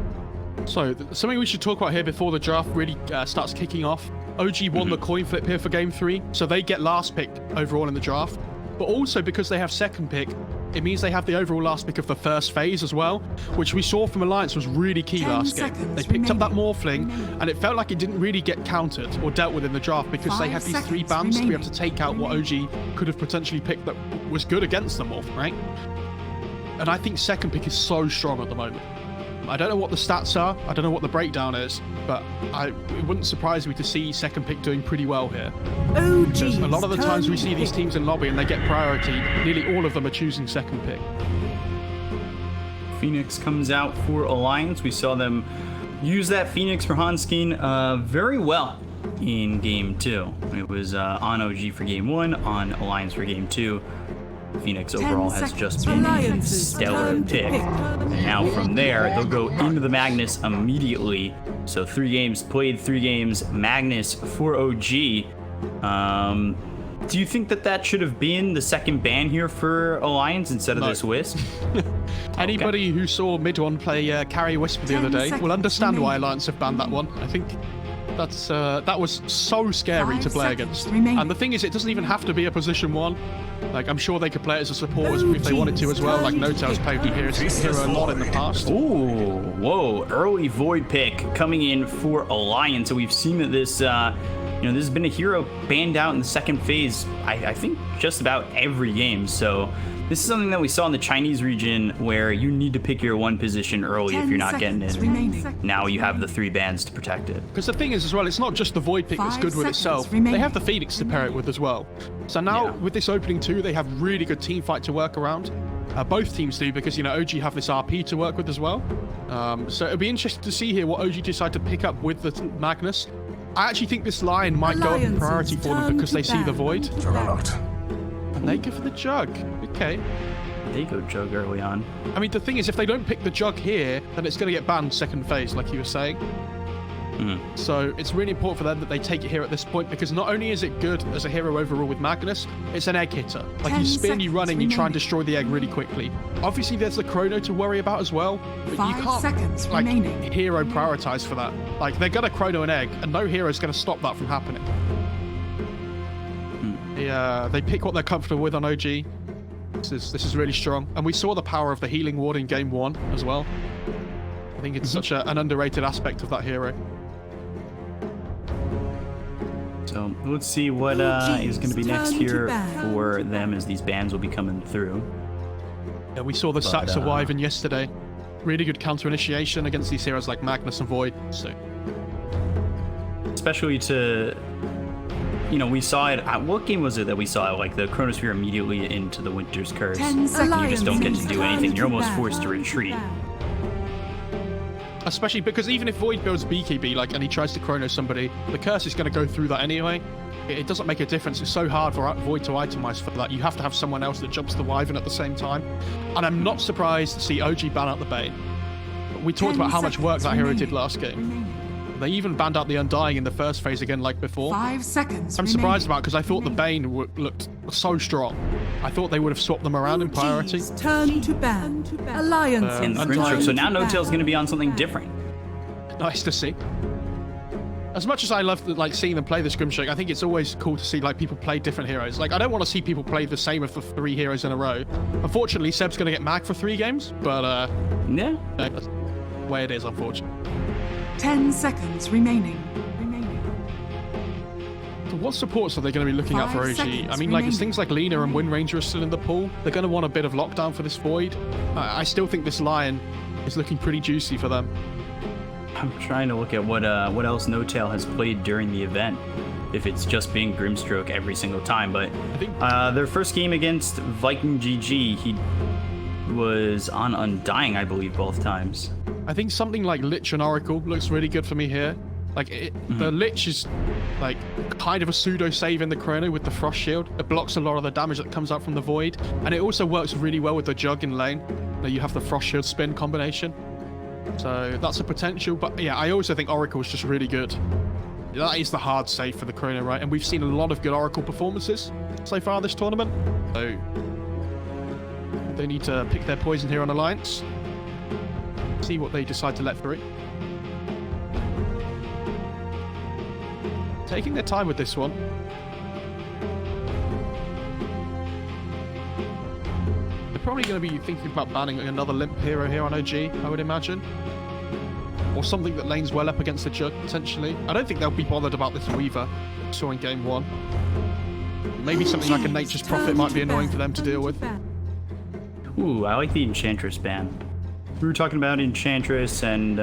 So something we should talk about here before the draft really starts kicking off. OG won the coin flip here for Game 3, so they get last pick overall in the draft. But also because they have second pick, it means they have the overall last pick of the first phase as well, which we saw from Alliance was really key last game. They picked up that Morphling, and it felt like it didn't really get countered or dealt with in the draft because they had these 3 bans to be able to take out what OG could have potentially picked that was good against the Morph, right? And I think second pick is so strong at the moment. I don't know what the stats are, I don't know what the breakdown is, but it wouldn't surprise me to see second pick doing pretty well here. Because a lot of the times we see these teams in lobby and they get priority, nearly all of them are choosing second pick. Phoenix comes out for Alliance. We saw them use that Phoenix for Hanskin very well in Game 2. It was on OG for Game 1, on Alliance for Game 2. Phoenix overall has just been a stellar pick. And now from there, they'll go into the Magnus immediately. So 3 games played, 3 games Magnus for OG. Do you think that should have been the second ban here for Alliance instead of this Wisp? Anybody who saw mid one play Carry Whisper the other day will understand why Alliance have banned that one. I think that was so scary to play against. And the thing is, it doesn't even have to be a position 1. Like, I'm sure they could play it as a support if they wanted to as well. Like, NOTAL's played the hero a lot in the past. Ooh, whoa. Early Void pick coming in for Alliance. So we've seen that this, you know, this has been a hero banned out in the second phase, I think, just about every game. So this is something that we saw in the Chinese region where you need to pick your 1 position early if you're not getting it. Now you have the 3 bans to protect it. Because the thing is as well, it's not just the Void pick that's good with itself. They have the Phoenix to pair it with as well. So now with this opening 2, they have really good team fight to work around. Both teams do, because, you know, OG have this RP to work with as well. So it'll be interesting to see here what OG decide to pick up with the Magnus. I actually think this line might go up priority for them because they see the Void. And they go for the Jug. Okay. They go Jug early on. I mean, the thing is, if they don't pick the Jug here, then it's going to get banned second phase, like you were saying. So it's really important for them that they take it here at this point, because not only is it good as a hero overall with Magnus, it's an egg hitter. Like, you spin, you run in, you try and destroy the egg really quickly. Obviously, there's the chrono to worry about as well, but you can't, like, hero prioritize for that. Like, they're going to chrono an egg, and no hero is going to stop that from happening. They pick what they're comfortable with on OG. This is really strong. And we saw the power of the healing ward in Game 1 as well. I think it's such an underrated aspect of that hero. So let's see what is going to be next here for them as these bans will be coming through. Yeah, we saw the Saxa Wyvern yesterday. Really good counter initiation against these heroes like Magnus and Void. So, especially to, you know, we saw it. What game was it that we saw like the Chronosphere immediately into the Winter's Curse? And you just don't get to do anything. You're almost forced to retreat. Especially because even if Void builds BKB, like, and he tries to chrono somebody, the curse is going to go through that anyway. It doesn't make a difference. It's so hard for Void to itemize for that. You have to have someone else that jumps the Wyvern at the same time. And I'm not surprised to see OG ban out the Bane. We talked about how much work that hero did last game. They even banned out the Undying in the first phase again, like before. 5 seconds. I'm surprised about, because I thought the Bane looked so strong. I thought they would have swapped them around in priority. Turn to ban. Alliance. And so now No-Tail's going to be on something different. Nice to see. As much as I love like seeing them play the Scrimshack, I think it's always cool to see like people play different heroes. Like, I don't want to see people play the same of the 3 heroes in a row. Unfortunately, Seb's going to get mag for 3 games, but yeah. the way it is, unfortunately. 10 seconds remaining. So what supports are they going to be looking at for 5 OG? seconds I mean, like, it's remaining. things like Lina and Wind Ranger are still in the pool. They're going to want a bit of lockdown for this Void. I still think this Lion is looking pretty juicy for them. I'm trying to look at what else No Tail has played during the event. If it's just being Grimstroke every single time, but I think their first game against Viking GG, he was on Undying, I believe, both times. I think something like Lich and Oracle looks really good for me here. Like, the Lich is, like, kind of a pseudo-save in the Chrono with the Frost Shield. It blocks a lot of the damage that comes out from the Void, and it also works really well with the Jug in lane. Now you have the Frost Shield spin combination. So that's a potential, but yeah, I also think Oracle is just really good. That is the hard save for the Chrono, right? And we've seen a lot of good Oracle performances so far this tournament. So they need to pick their poison here on Alliance. See what they decide to let through. Taking their time with this one. They're probably going to be thinking about banning another limp hero here on OG, I would imagine. Or something that lanes well up against the Jug, potentially. I don't think they'll be bothered about this Weaver that we saw in Game 1. Maybe something like a Nature's Prophet might be annoying for them to deal with. Ooh, I like the Enchantress ban. We were talking about Enchantress and,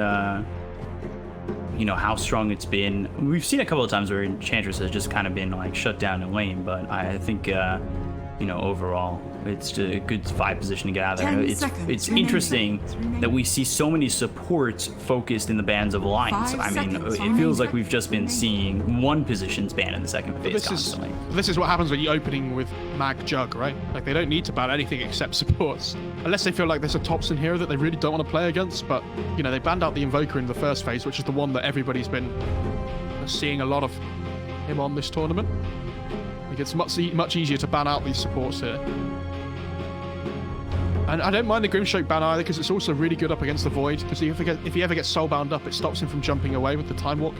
you know, how strong it's been. We've seen a couple of times where Enchantress has just kind of been, like, shut down in lane, but I think, you know, overall, it's a good 5 position to get out of there. It's interesting that we see so many supports focused in the bans of Alliance. I mean, it feels like we've just been seeing one position's ban in the second phase constantly. This is what happens when you're opening with Mag Jug, right? Like, they don't need to ban anything except supports. Unless they feel like there's a Thompson hero that they really don't want to play against. But, you know, they banned out the Invoker in the first phase, which is the one that everybody's been seeing a lot of him on this tournament. Like, it's much easier to ban out these supports here. And I don't mind the Grimstroke ban either, because it's also really good up against the Void, because if he ever gets soulbound up, it stops him from jumping away with the Time Walk.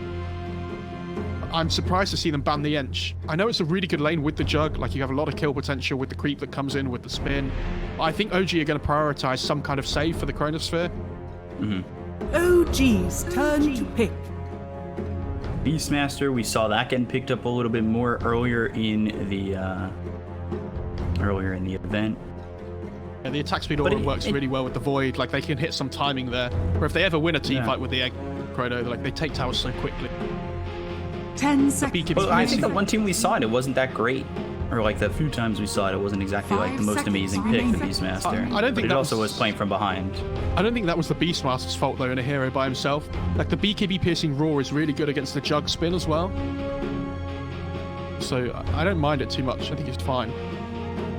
I'm surprised to see them ban the Ench. I know it's a really good lane with the Jug, like you have a lot of kill potential with the creep that comes in with the spin. But I think OG are going to prioritize some kind of save for the Chronosphere. OG's turn to pick. Beastmaster, we saw that getting picked up a little bit more earlier in the event. Yeah, the attack speed aura works really well with the Void. Like, they can hit some timing there. Or if they ever win a team fight with the Egg Chrono, like, they take towers so quickly. 10 seconds. Well, I think the one team we saw it wasn't that great. Or like the few times we saw it wasn't exactly like the most amazing pick for Beastmaster. I don't think it also was playing from behind. I don't think that was the Beastmaster's fault though in a hero by himself. Like, the BKB piercing roar is really good against the Jug spin as well. So I don't mind it too much. I think it's fine.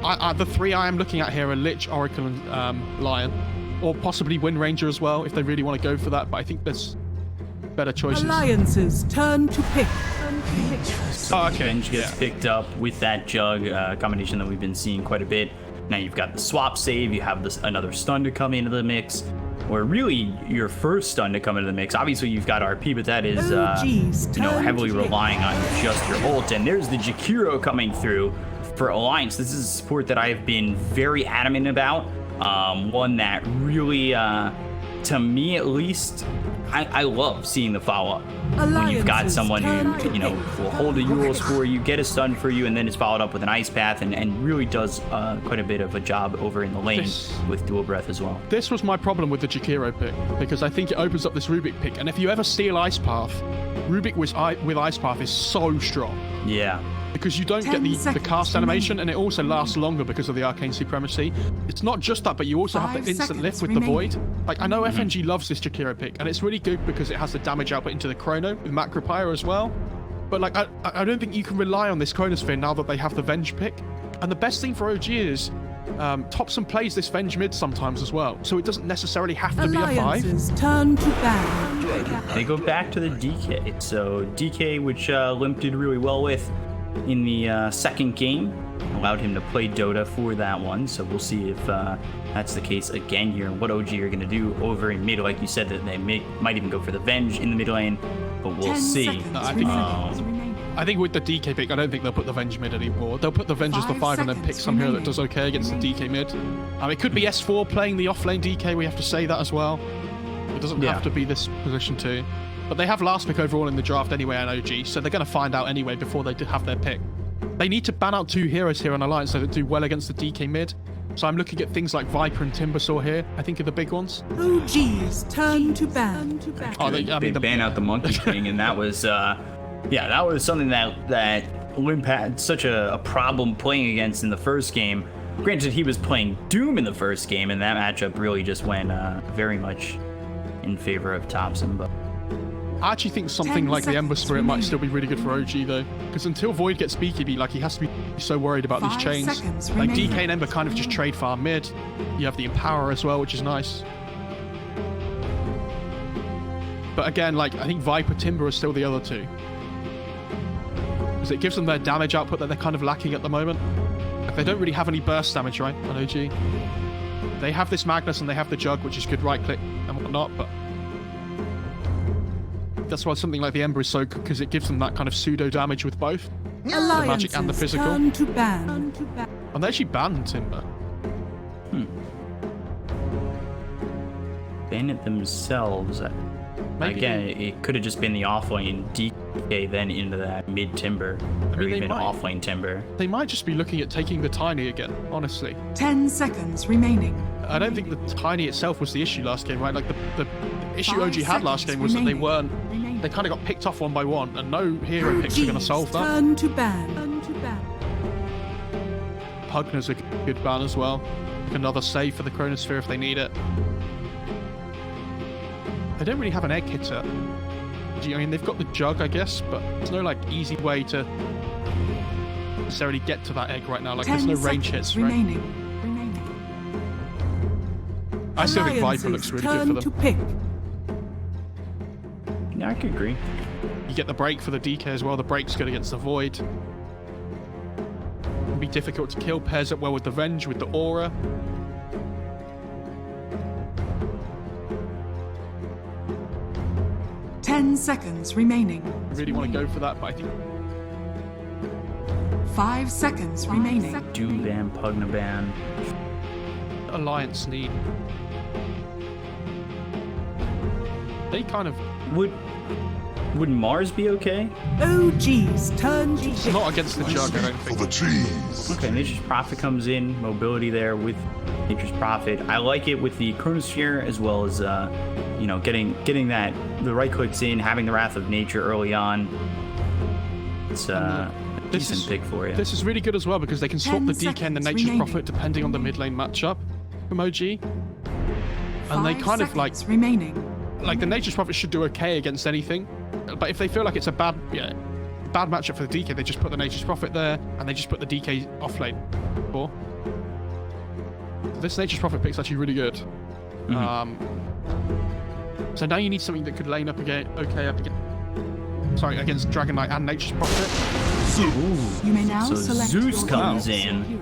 The 3 I am looking at here are Lich, Oracle, and Lion. Or possibly Wind Ranger as well, if they really want to go for that. But I think there's better choices. Alliance's turn to pick. Venge gets picked up with that Jug combination that we've been seeing quite a bit. Now you've got the swap save, you have another stun to come into the mix. Or really, your first stun to come into the mix. Obviously, you've got RP, but that is heavily relying on just your ult. And there's the Jakiro coming through for Alliance. This is a support that I have been very adamant about. One that really, to me at least, I love seeing the follow-up. When you've got someone who, you know, will hold a Euros for you, get a stun for you, and then it's followed up with an Ice Path, and really does quite a bit of a job over in the lane with Dual Breath as well. This was my problem with the Jakiro pick, because I think it opens up this Rubik pick, and if you ever steal Ice Path, Rubik with Ice Path is so strong. Yeah. Because you don't get the cast animation, and it also lasts longer because of the Arcane Supremacy. It's not just that, but you also have the instant lift with the Void. Like, I know FNG loves this Jakiro pick, and it's really good because it has the damage output into the Chrono with Macropyre as well. But, like, I don't think you can rely on this Chronosphere now that they have the Venge pick. And the best thing for OG is Thompson plays this Venge mid sometimes as well, so it doesn't necessarily have to be a 5. Turn to ban. They go back to the DK. So DK, which Limp did really well with in the second game, allowed him to play Dota for that one. So we'll see if that's the case again here, and what OG are going to do over in mid. Like you said, that they might even go for the Venge in the mid lane, but we'll see. I think with the DK pick, I don't think they'll put the Venge mid anymore. They'll put the Venge as the 5 and then pick some hero that does okay against the DK mid. It could be S4 playing the offlane DK, we have to say that as well. It doesn't have to be this position 2. But they have last pick overall in the draft anyway on OG, so they're going to find out anyway before they have their pick. They need to ban out 2 heroes here on Alliance so that do well against the DK mid. So I'm looking at things like Viper and Timbersaw here, I think are the big ones. OG's turn to ban. They ban out the Monkey King, and that was, that was something that Limp had such a problem playing against in the first game. Granted, he was playing Doom in the first game, and that matchup really just went very much in favor of Thompson. But I actually think something like the Ember Spirit might still be really good for OG though, because until Void gets BKB, like he has to be so worried about these chains. Like DK and Ember kind of just trade far mid. You have the Empower as well, which is nice. But again, like I think Viper Timber are still the other 2, because it gives them their damage output that they're kind of lacking at the moment. Like they don't really have any burst damage, right, on OG. They have this Magnus and they have the Jug, which is good right click and whatnot, but that's why something like the Ember is so good, because it gives them that kind of pseudo damage with both the magic and the physical. And they actually banned Timber. Ban it themselves. Maybe. Again, it could have just been the offlane DK then into that mid Timber, or even offlane Timber. They might just be looking at taking the Tiny again, honestly. 10 seconds remaining. I don't think the Tiny itself was the issue last game, right? Like the issue OG had last game was that they kind of got picked off one by one, and no hero picks are going to solve that. Turn to ban. Pugner's a good ban as well. Another save for the Chronosphere if they need it. They don't really have an egg hitter. I mean, they've got the Jug, I guess, but there's no like easy way to necessarily get to that egg right now. Like there's no range hits, right? I still think Viper looks really good for them. Yeah, I could agree. You get the break for the DK as well. The break's good against the Void. It'll be difficult to kill. Pairs up well with the Venge, with the Aura. Ten seconds remaining. I really want to go for that, but I think 5 seconds remaining. Doom ban, Pugna ban. Alliance need. They kind of Would Mars be okay? OG's turn to it's not against the Jug, I don't think. For the cheese. Okay, Nature's Prophet comes in, mobility there with Nature's Prophet. I like it with the Chronosphere as well as getting that the right clicks in, having the Wrath of Nature early on. It's a decent pick for you. This is really good as well because they can swap the DK and the Nature's Prophet depending on the mid lane matchup from OG. And they kind of like the Nature's Prophet should do okay against anything. But if they feel like it's a bad matchup for the DK, they just put the Nature's Prophet there and they just put the DK off lane. This Nature's Prophet pick's actually really good. So now you need something that could lane up again, against Dragon Knight and Nature's Prophet. You may now so select Zeus comes in,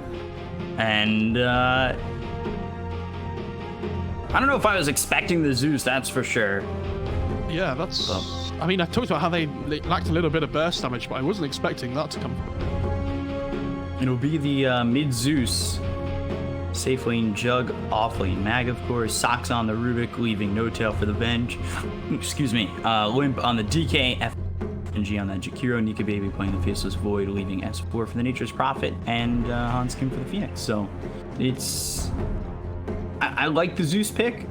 and I don't know if I was expecting the Zeus, that's for sure. Yeah, that's. I mean, I talked about how they lacked a little bit of burst damage, but I wasn't expecting that to come. It'll be the mid Zeus. Safe lane Jug, off lane Mag, of course. Socks on the Rubik, leaving No Tail for the Venge. Excuse me. Limp on the DK, FNG on that Jakiro, Nika Baby playing the Faceless Void, leaving S4 for the Nature's Prophet, and Hanskin for the Phoenix. So it's. I like the Zeus pick.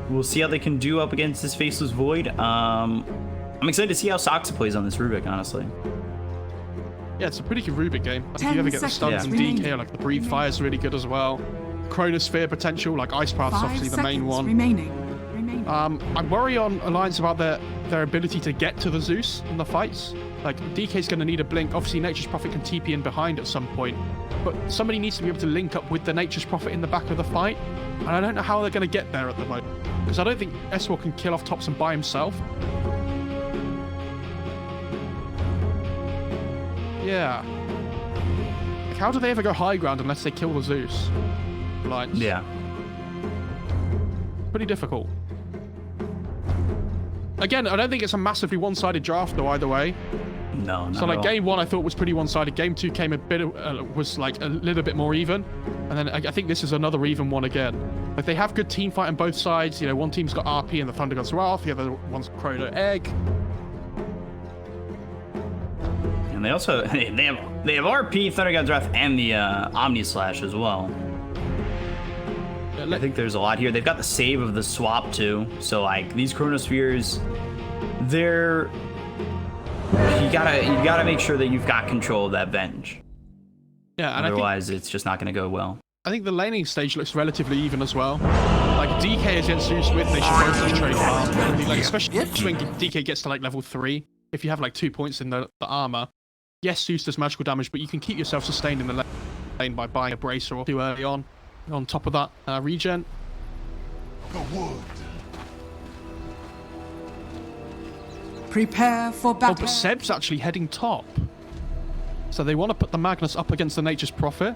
We'll see how they can do up against this Faceless Void. I'm excited to see how Soxa plays on this Rubik, honestly. Yeah, it's a pretty good Rubik game. If you ever get the stuns and DK, like the Breathe Fire is really good as well. Chronosphere potential, like Ice Path's obviously the main one. I worry on Alliance about their ability to get to the Zeus in the fights. Like DK's going to need a blink. Obviously, Nature's Prophet can TP in behind at some point, but somebody needs to be able to link up with the Nature's Prophet in the back of the fight. And I don't know how they're going to get there at the moment, because I don't think Esport can kill off Thompson by himself. Yeah. Like, how do they ever go high ground unless they kill the Zeus? Alliance. Yeah. Pretty difficult. Again, I don't think it's a massively one-sided draft though either way. No, So like game 1 I thought was pretty one-sided. Game 2 came a bit was like a little bit more even, and then I think this is another even one again. Like they have good team fight on both sides. You know, one team's got RP and the Thunder God's Wrath, the other one's Chrono Egg. And they also they have RP, Thunder God's Wrath, and the Omni Slash as well. I think there's a lot here. They've got the save of the swap too. So like these Chronospheres, they're you gotta make sure that you've got control of that bench. Yeah, and otherwise it's just not gonna go well. I think the laning stage looks relatively even as well. Like DK against Zeus with, they should both just trade farm. Like, especially when DK gets to like level 3, if you have like 2 points in the armor. Yes, Zeus does magical damage, but you can keep yourself sustained in the lane by buying a bracer or too early on. On top of that, regen. The wood. Prepare for battle. Oh, but Seb's actually heading top. So they want to put the Magnus up against the Nature's Prophet.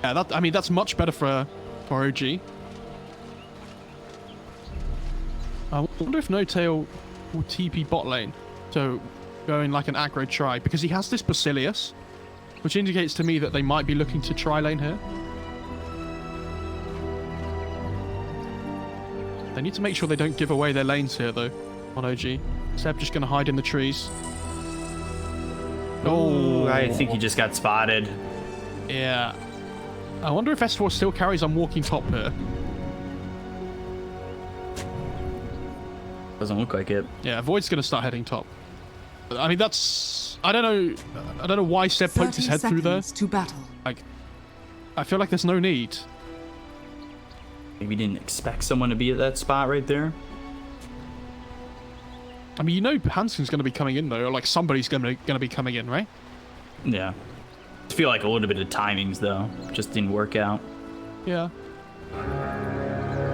Yeah, I mean, that's much better for OG. I wonder if No Tail will TP bot lane. So go in like an aggro try. Because he has this Basilius, which indicates to me that they might be looking to try lane here. They need to make sure they don't give away their lanes here, though, on OG. Seb just going to hide in the trees. Oh, I think he just got spotted. Yeah. I wonder if S4 still carries on walking top here. Doesn't look like it. Yeah, Void's going to start heading top. I mean, that's... I don't know why Seb poked his head through there. To battle. Like, I feel like there's no need. Maybe didn't expect someone to be at that spot right there. I mean, you know Hansen's going to be coming in, though. Or, like, somebody's going to be coming in, right? Yeah. I feel like a little bit of timings, though. Just didn't work out. Yeah.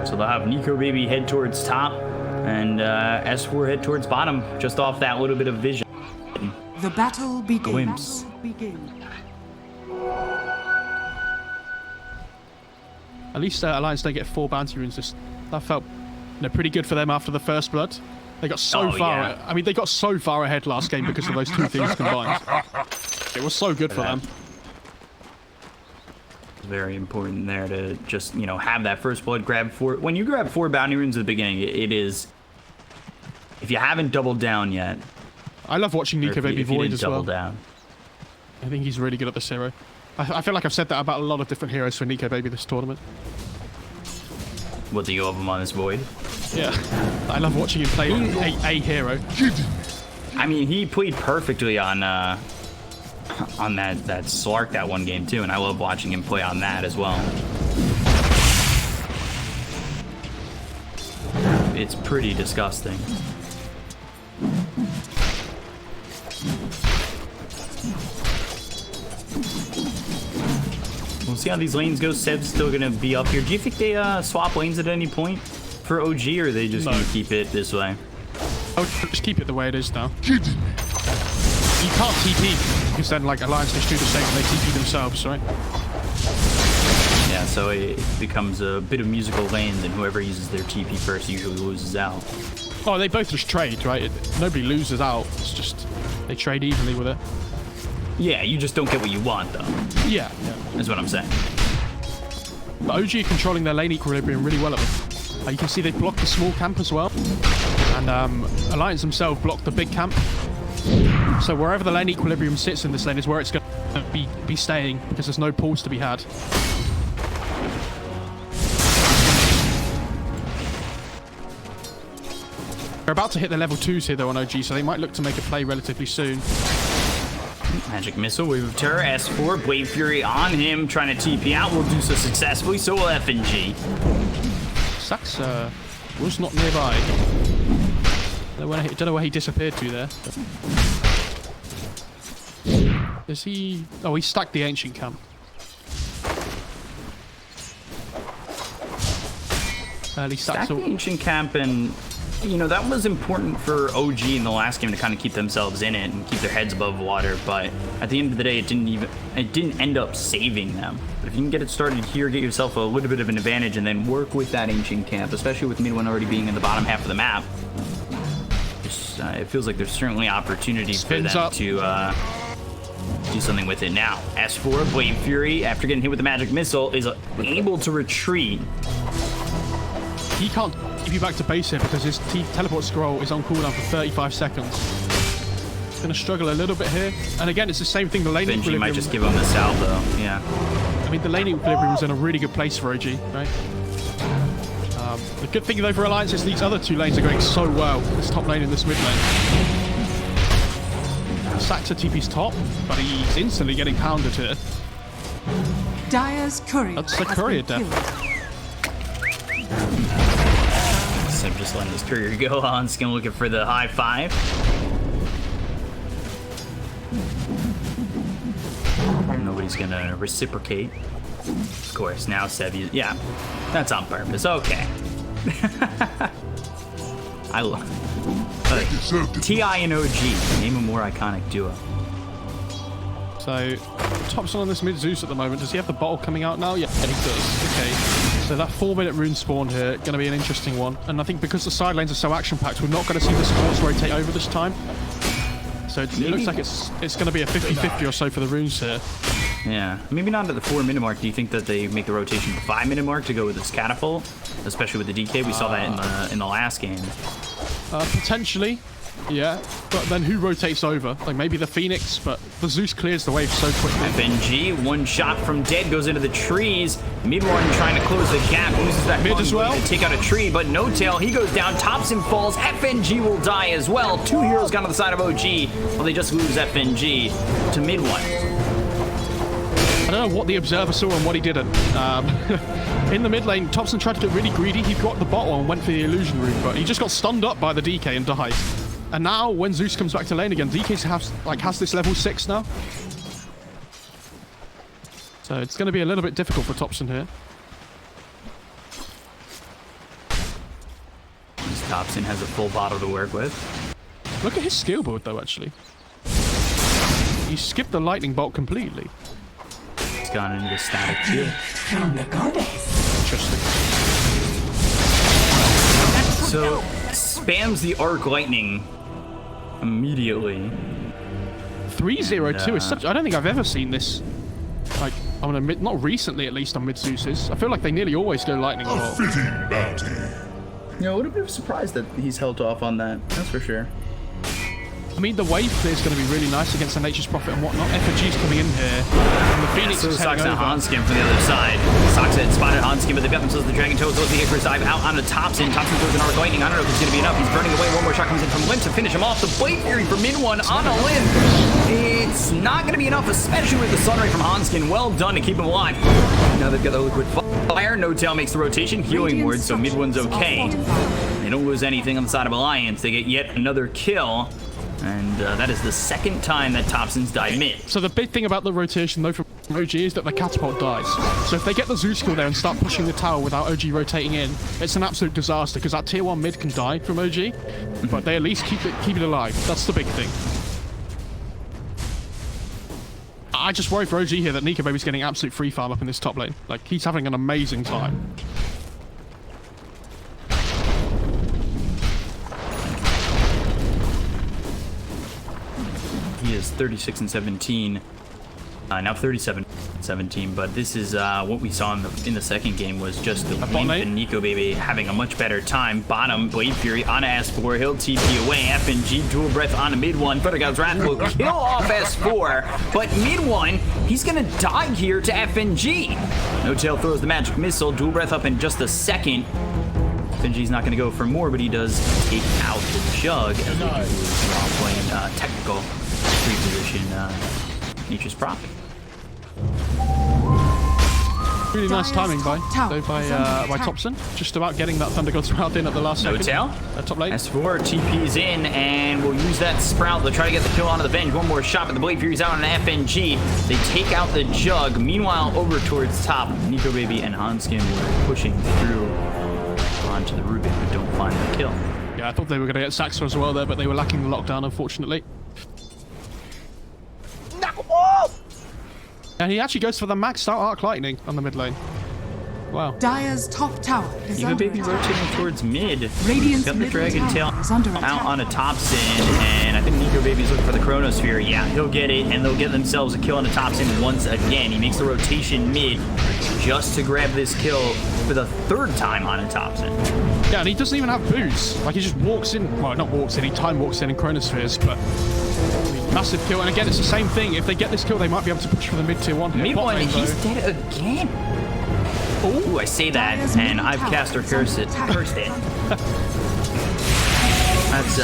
So they'll have Nico Baby head towards top, and S4 head towards bottom, just off that little bit of vision. The battle begins. Glimpse. At least Alliance don't get 4 bounty runes. That felt pretty good for them after the first blood. They got so far. Yeah. I mean, they got so far ahead last game because of those two things combined. It was so good for them. It's very important there to just, you know, have that first blood grab 4. When you grab 4 bounty runes at the beginning, it is... If you haven't doubled down yet... I love watching Nico Baby Void as well. Down. I think he's really good at this hero. I feel like I've said that about a lot of different heroes for Nico Baby this tournament. What do you have him on this Void? Yeah. I love watching him play a hero. I mean, he played perfectly on that Slark that one game too, and I love watching him play on that as well. It's pretty disgusting. We'll see how these lanes go. Seb's still gonna be up here. Do you think they swap lanes at any point for OG, or are they just gonna keep it this way? Oh, just keep it the way it is now. You can't TP because then like Alliance just do the same and they TP themselves, right? Yeah, so it becomes a bit of musical lanes, and whoever uses their TP first usually loses out. Oh, they both just trade, right? Nobody loses out. It's just they trade evenly with it. Yeah, you just don't get what you want, though. Yeah. Is what I'm saying. But OG are controlling their lane equilibrium really well at them. You can see they blocked the small camp as well. And Alliance themselves blocked the big camp. So wherever the lane equilibrium sits in this lane is where it's going to be staying, because there's no pulls to be had. They're about to hit their level 2s here though on OG, so they might look to make a play relatively soon. Magic Missile, Wave of Terror, S4, Blade Fury on him, trying to TP out. Will do so successfully, so will FNG. Sax was not nearby. Don't know where he disappeared to there. Is he... Oh, he stacked the Ancient Camp. He stacked the Ancient Camp, and... You know, that was important for OG in the last game to kind of keep themselves in it and keep their heads above water, but at the end of the day, it didn't end up saving them. But if you can get it started here, get yourself a little bit of an advantage, and then work with that Ancient Camp, especially with mid one already being in the bottom half of the map, it feels like there's certainly opportunity for them to do something with it now. S4, Blade Fury, after getting hit with the magic missile, is able to retreat. He can't keep you back to base here because his teleport scroll is on cooldown for 35 seconds. He's going to struggle a little bit here. And again, it's the same thing. The lane equilibrium might just give him the salvo, yeah. I mean, the lane equilibrium is in a really good place for OG, right? The good thing though for Alliance is these other two lanes are going so well. This top lane and this mid lane. Saxer TP's top, but he's instantly getting pounded here. Dire's courier. That's the courier death. So I'm just letting this courier go on. Skin looking for the high five. Nobody's gonna reciprocate. Of course, now Sebi. Yeah, that's on purpose. Okay. I love TI and OG. Name a more iconic duo. So, Topson on this mid Zeus at the moment. Does he have the bottle coming out now? Yeah, he does. Okay. So that 4-minute rune spawn here, going to be an interesting one. And I think because the side lanes are so action-packed, we're not going to see the supports rotate over this time. So it looks like it's going to be a 50-50 or so for the runes here. Yeah, maybe not at the 4-minute mark. Do you think that they make the rotation at the 5-minute mark to go with this catapult, especially with the DK? We saw that in the last game. Potentially, yeah. But then who rotates over? Like maybe the Phoenix, but the Zeus clears the wave so quickly. FNG, one shot from dead, goes into the trees. Mid-one trying to close the gap, loses that mid as well. Take out a tree, but no tail. He goes down. Topson falls. FNG will die as well. 2 heroes gone on the side of OG. Well, they just lose FNG to mid-one. I don't know what the observer saw and what he didn't. In the mid lane, Topson tried to get really greedy. He got the bottle and went for the illusion room, but he just got stunned up by the DK and died. And now, when Zeus comes back to lane again, DK has this level 6 now. So it's going to be a little bit difficult for Topson here. Topson has a full bottle to work with. Look at his skill board, though, actually. He skipped the lightning bolt completely. He's gone into the static too. Interesting. So, spams the arc lightning immediately. 302 is such... I don't think I've ever seen this. Like, on a mid... Not recently, at least, on mid Zeus's. I feel like they nearly always go lightning bolt. Yeah, I would have been surprised that he's held off on that. That's for sure. I mean, the wave clear is going to be really nice against the Nature's Prophet and whatnot. FNG's coming in here. And the Phoenix is heading over. Hanskin from the other side. Sox had spotted Hanskin, but they've got themselves the Dragon Toads. Let's get first dive out on the Topson. Topson throws an arc lightning. I don't know if it's going to be enough. He's burning away. One more shot comes in from Limp to finish him off. The Blade Fury for mid-one on a Limp. It's not going to be enough, especially with the Sunray from Hanskin. Well done to keep him alive. Now they've got the liquid fire. No Tail makes the rotation. Healing ward, so mid-one's okay. They don't lose anything on the side of Alliance. They get yet another kill. And that is the second time that Topson's died mid. So the big thing about the rotation, though, from OG is that the catapult dies. So if they get the Zeus kill there and start pushing the tower without OG rotating in, it's an absolute disaster, because that tier 1 mid can die from OG, but they at least keep it alive. That's the big thing. I just worry for OG here that NOOBFROMSEA's getting absolute free farm up in this top lane. Like, he's having an amazing time. He is 36 and 17, now 37 and 17. But this is what we saw in the second game was just the Limp and Nico baby having a much better time. Bottom Blade Fury on S4, he'll TP away. FNG dual breath on a mid-one. Thundergod's Wrath will kill off S4, but mid-one he's gonna die here to FNG. No Tail throws the magic missile. Dual breath up in just a second. FNG's not gonna go for more, but he does take out the Jug as we lose while playing technical. Reposition Nature's Prophet. Really nice timing by Topson. Just about getting that Thunder God's Wrath in at the last second. No Tail. Top lane. S4 TP's in, and we'll use that Sprout to try to get the kill onto the Venge. One more shot, but the Blade Fury's out on an FNG. They take out the Jug. Meanwhile, over towards top, Nico Baby and Hanskin were pushing through onto the Rubik, but don't find the kill. Yeah, I thought they were going to get Saxor as well there, but they were lacking the lockdown, unfortunately. And he actually goes for the maxed out Arc Lightning on the mid lane. Wow. Dire's top tower is Nigma under Baby attack. rotating towards mid. Radiant's Got the middle Dragon Tail tower is under out attack. on a Thompson, and I think Nigma Baby's looking for the Chronosphere. Yeah, he'll get it, and they'll get themselves a kill on a Thompson once again. He makes the rotation mid just to grab this kill for the third time on a Thompson. Yeah, and he doesn't even have boots. Like, he just walks in. Well, not walks in. He time walks in Chronospheres, but massive kill. And again, it's the same thing. If they get this kill, they might be able to push for the mid-tier 1. Mid one, he's dead again. Ooh, I say that, and I've cast or cursed it. That's,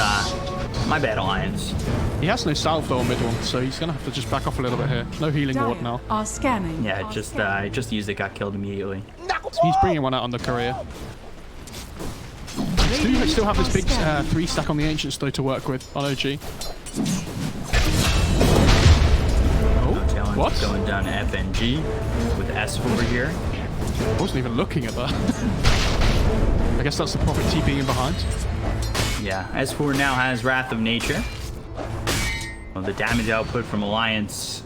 my bad, Alliance. He has no salve though on mid 1, so he's going to have to just back off a little bit here. No healing ward now. Are scanning. Yeah, I just used it, got killed immediately. So he's bringing one out on the courier. Still have this big 3 stack on the Ancients though to work with on OG. What? Going down to FNG with S4 here. I wasn't even looking at that. I guess that's the Prophet T being behind. Yeah, S4 now has Wrath of Nature. Well, the damage output from Alliance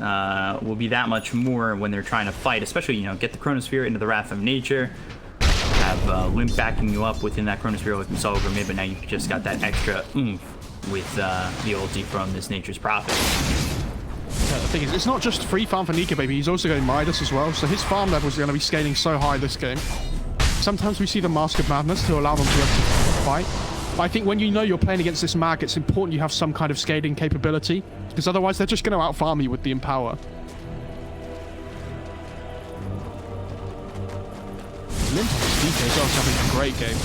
will be that much more when they're trying to fight, especially, you know, get the Chronosphere into the Wrath of Nature. Have Limp backing you up within that Chronosphere like we saw over mid, but now you've just got that extra oomph with the ulti from this Nature's Prophet. Yeah, the thing is, it's not just free farm for Nigma Baby, he's also going Midas as well, so his farm levels are going to be scaling so high this game. Sometimes we see the Mask of Madness to allow them to fight, but I think when you know you're playing against this mag, it's important you have some kind of scaling capability, because otherwise they're just going to out-farm you with the Empower. Limp DK is also having a great game.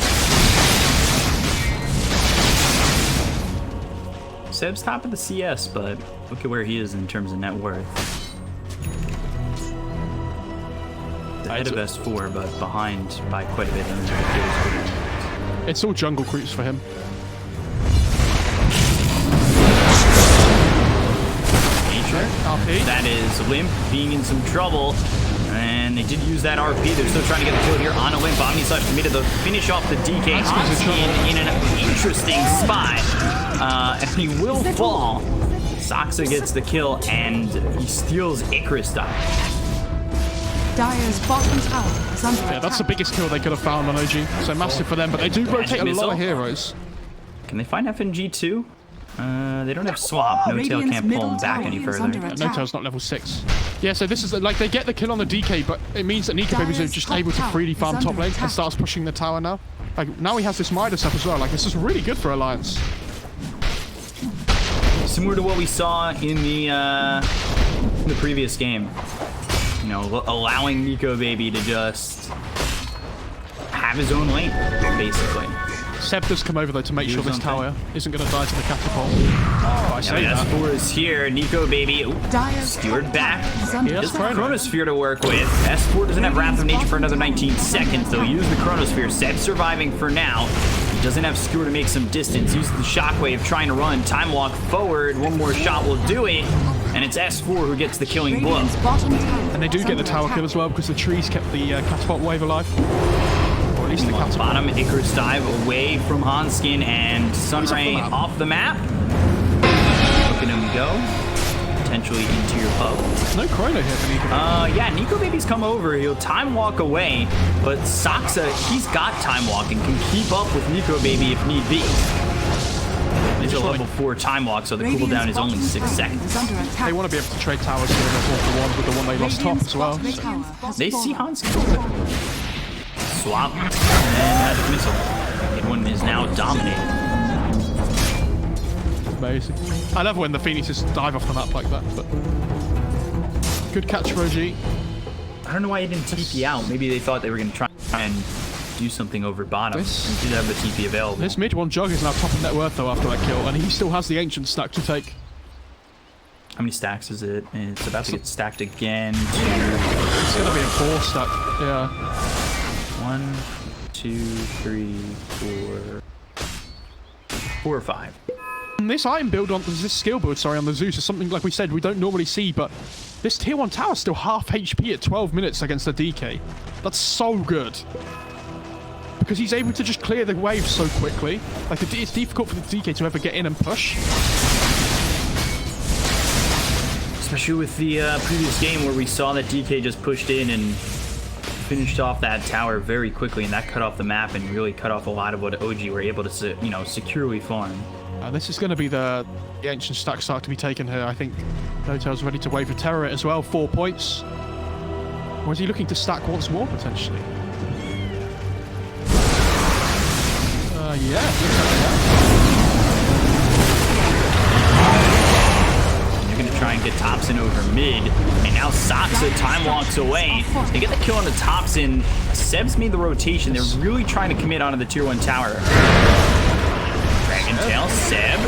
Seb's top of the CS, but look at where he is in terms of net worth. Ahead of S4, but behind by quite a bit. It's all jungle creeps for him. Nature. RP. That is Limp being in some trouble. And they did use that RP. They're still trying to get the kill here on a Limp. Omnislash committed to finish off the DK. Hanskin in an interesting spot. And he will fall. Saksa gets the kill, and he steals Icarus die. Dire's bottom tower is under attack. Yeah, that's the biggest kill they could have found on OG. So massive for them, but they do rotate a lot of heroes. Can they find FNG too? They don't have swap. No tail can't pull them back any further. No tail's not level 6. Yeah, so this is like they get the kill on the DK, but it means that Nigma Babies are just able to freely farm top lane and starts pushing the tower now. Like now he has this Midas up as well. Like this is really good for Alliance. Similar to what we saw in the previous game. You know, allowing Nigma Baby to just have his own lane, basically. Seb does come over though to make sure this tower isn't going to die to the catapult. I say that. S4 is here. Nigma Baby skewered back. Just the Chronosphere to work with. S4 doesn't have Wrath of Nature for another 19 seconds. They'll use the Chronosphere. Seb surviving for now. He doesn't have Skewer to make some distance. Uses the Shockwave trying to run. Time walk forward. One more shot will do it. And it's S4 who gets the killing blow. And they do get the tower kill as well because the trees kept the catapult wave alive. Or at least the catapult. Bottom, Icarus dive away from Hanskin and Sunray off the map. Look at him go. Potentially into your pub. No chrono here for Nigma Baby. Yeah, Nigma Baby's come over. He'll time walk away, but Saksa, he's got time walk and can keep up with Nigma Baby if need be. It's a level 4 time walk, so the cooldown is only 6 seconds. They want to be able to trade towers here in a 4-for-1 with the one they lost top as well. So. They see Hanskin. Swap and magic missile. One is now dominated. Amazing. I love when the Phoenixes dive off the map like that, but good catch for OG. I don't know why he didn't TP out. Maybe they thought they were going to try and do something over bottom. He did have the TP available. This mid one Jug is now top of net worth though after that kill, and he still has the Ancient stack to take. How many stacks is it? It's about to get stacked again. It's going to be a 4 stack. Yeah. 1, 2, 3, 4 or 5. And this item build on this skill build, sorry, on the Zeus is something like we said we don't normally see, but this tier 1 tower is still half HP at 12 minutes against the DK. That's so good. Because he's able to just clear the waves so quickly. Like it's difficult for the DK to ever get in and push. Especially with the previous game where we saw that DK just pushed in and finished off that tower very quickly, and that cut off the map and really cut off a lot of what OG were able to, you know, securely farm. This is going to be the ancient stack start to be taken here. I think NOTAL's ready to wave a terror as well. 4 points. Or is he looking to stack once more, potentially? Yeah. They're going to try and get Thompson over mid. And now Saksa time walks away. They get the kill on the Thompson. Seb's made the rotation. They're really trying to commit onto the tier 1 tower. Dragon Tail, Seb.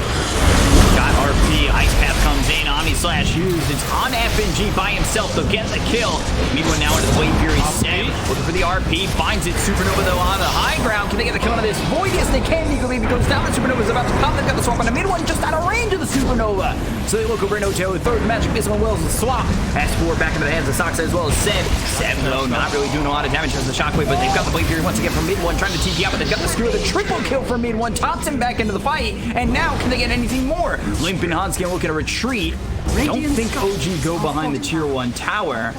Got RP. Ice Path comes in. Omni slash used. It's on FNG by himself. They'll get the kill. Meanwhile, now into the Blade Fury. Seb looking for the RP. Finds it. Supernova, though, on the high ground. Can they get the kill on this? Void? Yes, they can. Bkop goes down. The Supernova is about to pop. They've got the swap on the mid one. Just out of range of the Supernova. So they look over at NOTAL. Third magic missile on Wells. The swap. S4 back into the hands of Saksa as well as Seb. Seb, though, not really doing a lot of damage as the shockwave, but they've got the Blade Fury once again from mid one. Trying to TP out, but they've got the screw. The triple kill from mid one. Thompson back into the fight. And now, can they get anything more? Limp and Hanskin looking to retreat. I don't think OG go behind the tier 1 tower,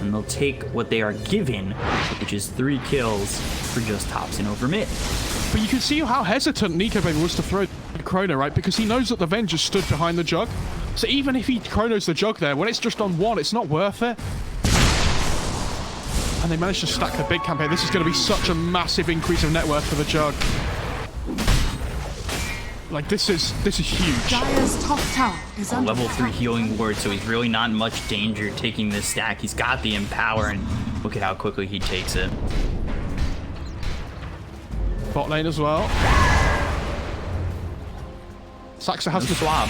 and they'll take what they are given, which is 3 kills for just Thompson over mid. But you can see how hesitant Bkop was to throw Chrono, right? Because he knows that the Ven just stood behind the jug. So even if he chronos the jug there, when it's just on 1, it's not worth it. And they managed to stack the big campaign. This is going to be such a massive increase of net worth for the jug. Like, this is huge. Dire's top tower is under Level 3 attack. healing ward, so he's really not in much danger taking this stack. He's got the empower, and look at how quickly he takes it. Bot lane as well. Saksa has the swap.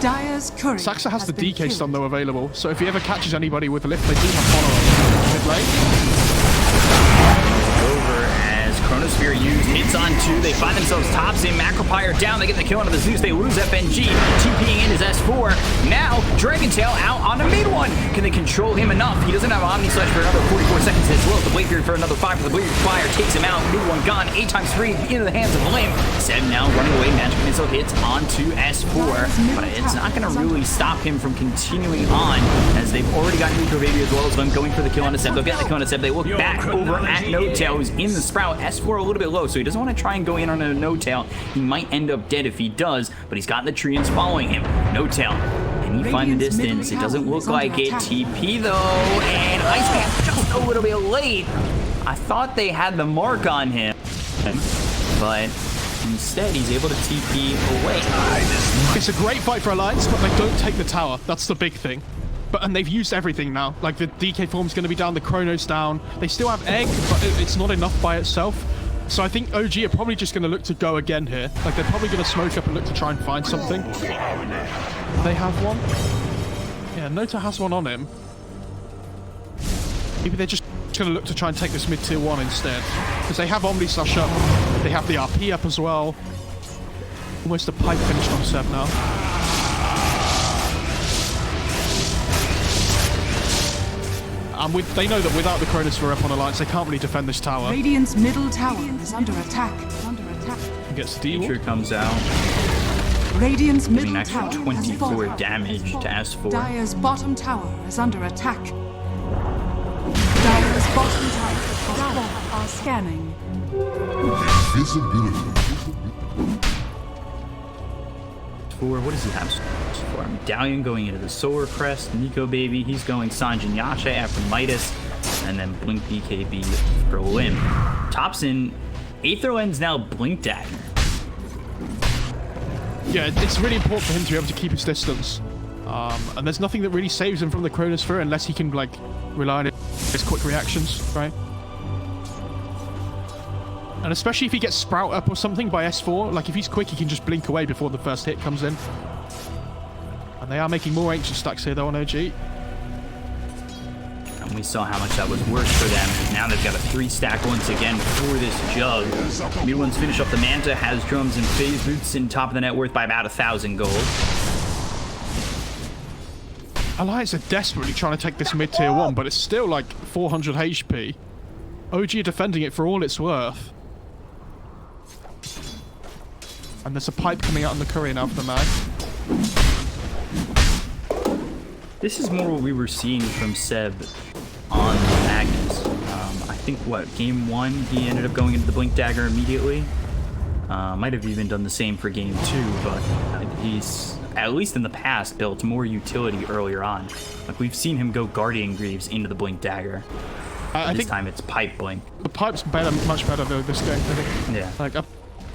Dire's courier Saksa has the been DK stun killed. though available, so if he ever catches anybody with the lift, they do have follow-up mid lane. Over as Chronosphere used, hits on 2. They find themselves tops in. Macropire down. They get the kill onto the Zeus. They lose FNG. TPing in his S4. Now, Dragontail out on a mid one. Can they control him enough? He doesn't have Omni Slash for another 44 seconds as well. The Blade Fury for another 5 for the Blade Fire takes him out. Mid one gone. 8 times 3 into the hands of Limp. Seb now running away. Magic Missile hits onto S4. But it's not going to really stop him from continuing on as they've already got Nico Baby as well as Limp going for the kill on Seb. They'll get the kill on Seb. They look back over at NOTAL, who's in the Sprout. S4 a little bit low, so he doesn't want to try and go in on a NOTAL. He might end up dead if he does, but he's got the Treants following him. NOTAL, and he find the distance. It doesn't look like it. TP though, and Ice Path just a little bit late. I thought they had the mark on him, but instead he's able to TP away. It's a great fight for Alliance, but they don't take the tower. That's the big thing. And they've used everything now. Like, the DK form's going to be down, the Chrono's down. They still have Egg, but it's not enough by itself. So I think OG are probably just going to look to go again here. Like, they're probably going to smoke up and look to try and find something. They have one. Yeah, Nota has one on him. Maybe they're just going to look to try and take this mid tier 1 instead. Because they have Omni Slash up. They have the RP up as well. Almost a pipe finished on Seb now. And they know that without the Chronosphere up on Alliance, they can't really defend this tower. Radiant's middle tower is under attack. He gets the Nature comes out, Radiant's giving middle an extra tower 24 damage to S4. Dire's bottom tower is under attack. Dire's bottom tower are scanning. Visibility. What does he have for? Medallion going into the Solar Crest. Nico Baby, he's going Sanjin Yasha after Midas, and then Blink BKB for Limp. Thompson, Aether Lens now Blink Dagger. Yeah, it's really important for him to be able to keep his distance. And there's nothing that really saves him from the Chronosphere unless he can, like, rely on his quick reactions, right? And especially if he gets Sprout up or something by S4, like if he's quick, he can just blink away before the first hit comes in. And they are making more ancient stacks here though on OG. And we saw how much that was worth for them. Now they've got a 3-stack once again for this jug. Mid one's finish up the Manta, has drums and phase boots in top of the net worth by about 1,000 gold. Alliance are desperately trying to take this mid tier 1, but it's still like 400 HP. OG are defending it for all it's worth. And there's a pipe coming out on the courier now for the mag. This is more what we were seeing from Seb on Magnus. think, what, game 1, he ended up going into the Blink Dagger immediately. Might have even done the same for game 2, but he's, at least in the past, built more utility earlier on. Like, we've seen him go Guardian Greaves into the Blink Dagger. This time it's Pipe Blink. The Pipe's better, much better though this game, I think. Yeah. Like, up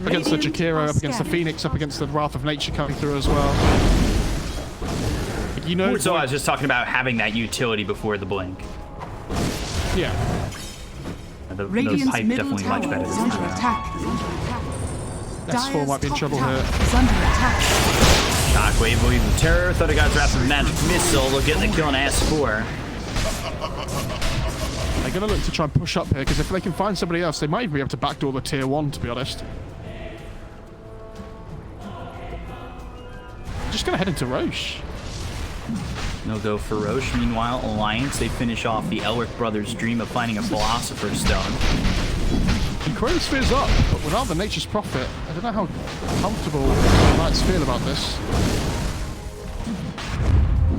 against the Jakiro, up against the Phoenix, up against the Wrath of Nature coming through as well. You know, so I was just talking about having that utility before the Blink. Yeah. The Pipe definitely much better this time. S4 might be in trouble here. Shockwave, Wave of Terror, thought I got Wrath of Magic Missile. They'll get the kill on S4. They're going to look to try and push up here, because if they can find somebody else, they might even be able to backdoor the tier 1, to be honest. Just going to head into Roche. No go for Roche. Meanwhile, Alliance, they finish off the Elric brothers' dream of finding a Philosopher's Stone. And Chronosphere's up, but without the Nature's Prophet, I don't know how comfortable the Knights feel about this.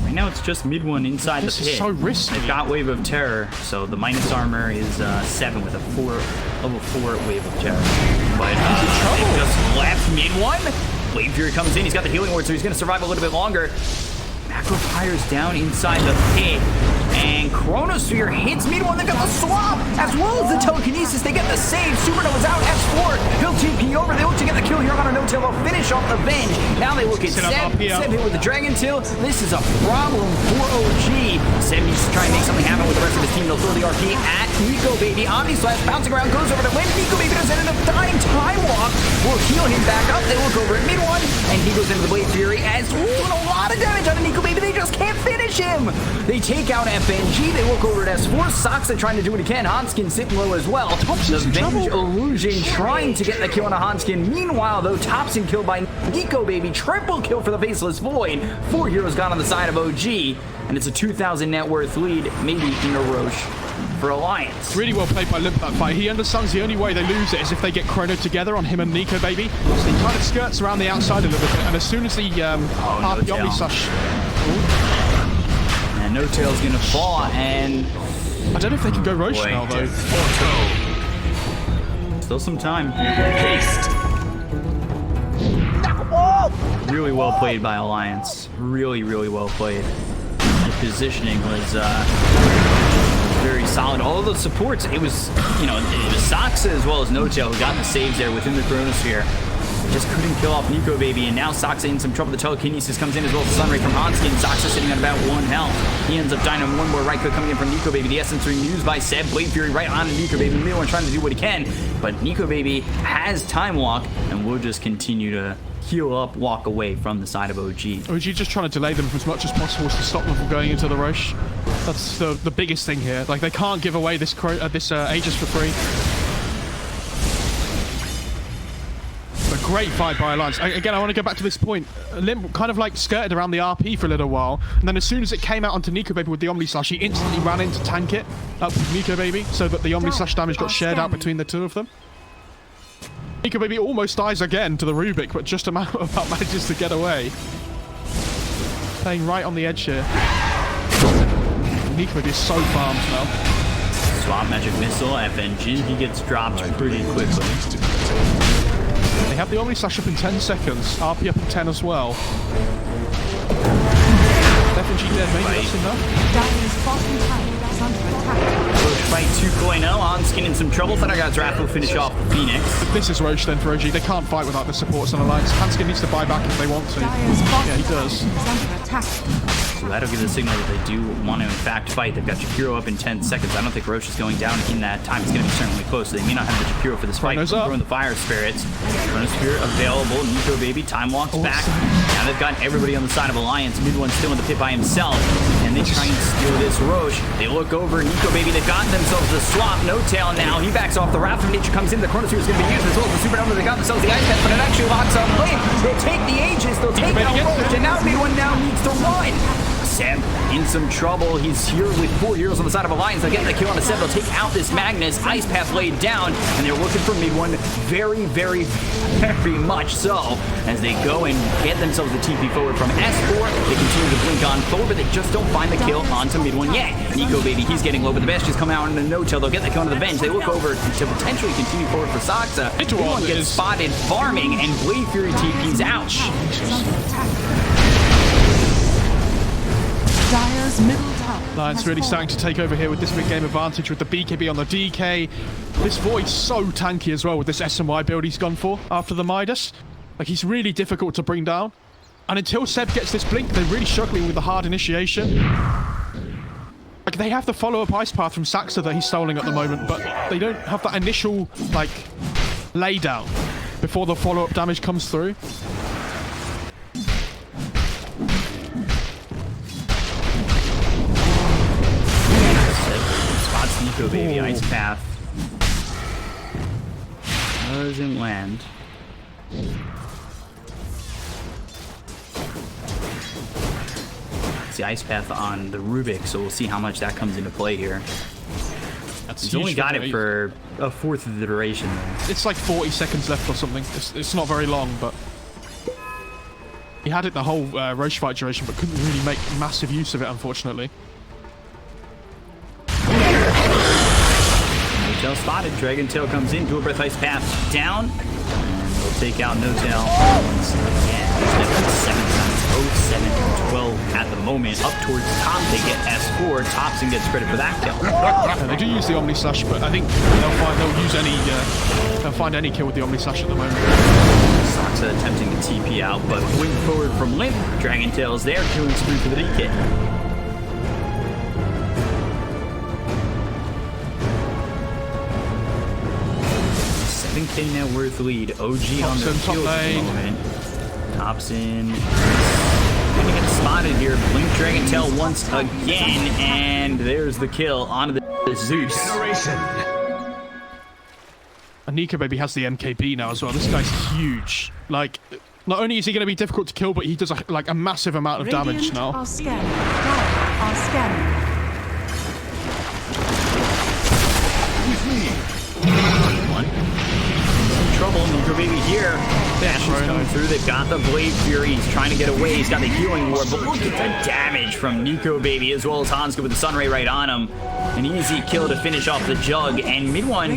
Right now it's just mid one inside the pit. This is so risky. They've got Wave of Terror, so the minus armor is 7 with a level 4 Wave of Terror. But they've just left mid one. Wave Fury comes in, he's got the healing ward, so he's going to survive a little bit longer. Macro Fire's down inside the pit, and Chronosphere hits mid one. They got the swap, as well as the telekinesis. They get the save. Supernova's out. Esport, he'll TP over. They look to get the kill here on a no-tail. They'll finish off the Venge. Now they look at Seb. Seb hit with the Dragon Tail. This is a problem for OG. Seb needs to try and make something happen with the rest of his team. They'll throw the RP at Nico Baby. Omni Slash bouncing around, goes over to win. Nico Baby does end up dying. Time Walk will heal him back up. They look over at mid one, and he goes into the Blade Fury as doing a lot of damage on Nico Baby. They just can't finish him. They take out FNG. They look over at S4. Soxa trying to do it again. Hanskin sitting low as well. The Venge Illusion trying to get the kill on a Hanskin. Meanwhile, though, Thompson killed by Nico Baby. Triple kill for the Faceless Void. 4 heroes gone on the side of OG. And it's a 2,000 net worth lead, maybe in a Roche for Alliance. Really well played by Limp that fight. He understands the only way they lose it is if they get Chrono together on him and Nico Baby. So he kind of skirts around the outside a little bit, and as soon as the Omni Slash... And No Tail's gonna fall, and... I don't know if they can go Roche now, though. Still some time. Really well played by Alliance. Really, really well played. The positioning was very solid. All of those supports, it was, you know, it was Soxa as well as No Tail who got the saves there within the Chronosphere. Just couldn't kill off Nico Baby, and now Soxa in some trouble. The telekinesis comes in as well as the Sunray from Hanskin. Soxa sitting on about 1 health. He ends up dying on one more right click coming in from Nico Baby. The essence ring used by Seb. Blade Fury right on Nico Baby. Midone trying to do what he can, but Nico Baby has Time Walk and will just continue to heal up, walk away from the side of OG. OG just trying to delay them as much as possible to stop them from going into the Roche. That's the biggest thing here. Like, they can't give away this Aegis for free. A great fight by Alliance. Again, I want to go back to this point. Limp kind of like skirted around the RP for a little while, and then as soon as it came out onto Nico Baby with the Omni Slash, he instantly ran in to tank it up with Nico Baby, so that the Omni Slash damage got shared out between the two of them. Nico Baby almost dies again to the Rubik, but just about manages to get away. Playing right on the edge here. Nico Baby is so farmed now. Swap Magic Missile, FNG, he gets dropped pretty quickly. They have the Omni Slash up in 10 seconds. RP up in 10 as well. FNG dead, maybe that's enough. Dire's bottom tower is under attack. Roche fight 2.0, Hanskin in some trouble. Thundergod's Wrath will finish off Phoenix. This is Roche then for OG. They can't fight without the supports on Alliance. Hanskin needs to buy back if they want to. Yeah, he does. Is under attack. So that'll give the signal that they do want to, in fact, fight. They've got Jakiro up in 10 seconds. I don't think Roche is going down in that time. It's going to be certainly close, so they may not have the Jakiro for this fight. Throwing the Fire Spirits. Chronosphere available. Nico Baby, Time Walks back. Now they've got everybody on the side of Alliance. Mid-one still in the pit by himself, and they try and steal this Roche. They look over Nico Baby. They've gotten themselves the swap. No Tail now. He backs off. The Wrath of Nature comes in. The Chronosphere is going to be used as well as the Supernova. They got themselves the Ice Path, but it actually locks on lane. They'll take the Aegis. They'll take out Roche, and now Mid-one now needs to run. Seb in some trouble. He's here with 4 heroes on the side of Alliance. They're getting the kill on a Seb. They'll take out this Magnus. Ice Path laid down, and they're looking for mid one very, very, very much so. As they go and get themselves the TP forward from Esport, they continue to blink on forward, but they just don't find the kill onto mid one yet. Nico Baby, he's getting low, but the Bastions come out in a no-tail. They'll get the kill on the Venge. They look over to potentially continue forward for Saksa. One gets spotted farming, and Blade Fury TP's out. Dire's middle tower. Alliance really starting to take over here with this mid-game advantage with the BKB on the DK. This Void's so tanky as well with this SMY build he's gone for after the Midas. Like, he's really difficult to bring down. And until Seb gets this blink, they're really struggling with the hard initiation. Like, they have the follow-up Ice Path from Saxa that he's stoling at the moment, but they don't have that initial, like, laydown before the follow-up damage comes through. Spots Nico Baby. Ice Path doesn't land. It's the Ice Path on the Rubik, so we'll see how much that comes into play here. He's only got it for a fourth of the duration there. It's like 40 seconds left or something. It's not very long, but he had it the whole Roche fight duration, but couldn't really make massive use of it, unfortunately. No-tail spotted. Dragon Tail comes in. Dual Breath Ice Path down. And we'll take out No-tail once again. 7 times 07 and 12 at the moment. Up towards the top, they get S4. Thompson gets credit for that kill. Yeah, they do use the Omni Slash, but I think they'll find any kill with the Omni Slash at the moment. Saksa attempting to TP out, but wing forward from Limp. Dragon Tail's there, killing spree for the DK. 7K net worth lead. OG on the field at the moment. Thompson gonna get spotted here. Blink Dragon Tail once again, and there's the kill onto the Zeus. And Nico Baby has the MKB now as well. This guy's huge. Like, not only is he going to be difficult to kill, but he does a massive amount of damage now. Are scanning. Are scanning. Trouble. Nico Baby here. Bastion's coming through. They've got the Blade Fury. He's trying to get away. He's got the healing ward, but look at the damage from Nico Baby, as well as Hanska with the Sunray right on him. An easy kill to finish off the Jug. And mid one,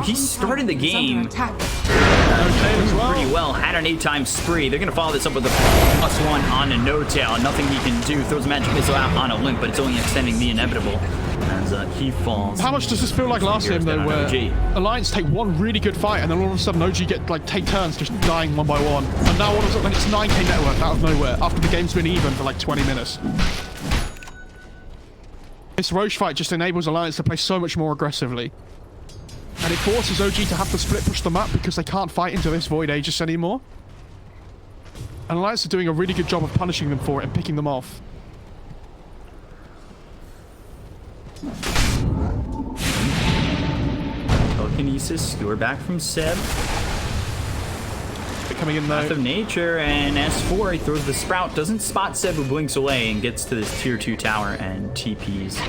he started the game pretty well. Had an 8-time spree. They're going to follow this up with a +1 on a No-tail. Nothing he can do. Throws a magic missile out on a Limp, but it's only extending the inevitable. As he falls. How much does this feel like last game though, where Alliance take one really good fight and then all of a sudden OG take turns just dying one by one, and now all of a sudden it's 9k net worth out of nowhere after the game's been even for like 20 minutes. This Roche fight just enables Alliance to play so much more aggressively, and it forces OG to have to split push the map because they can't fight into this Void Aegis anymore. And Alliance are doing a really good job of punishing them for it and picking them off. Telekinesis, skewer back from Seb. They're coming in though. Path of Nature, and S4, he throws the Sprout, doesn't spot Seb, who blinks away and gets to this tier 2 tower and TPs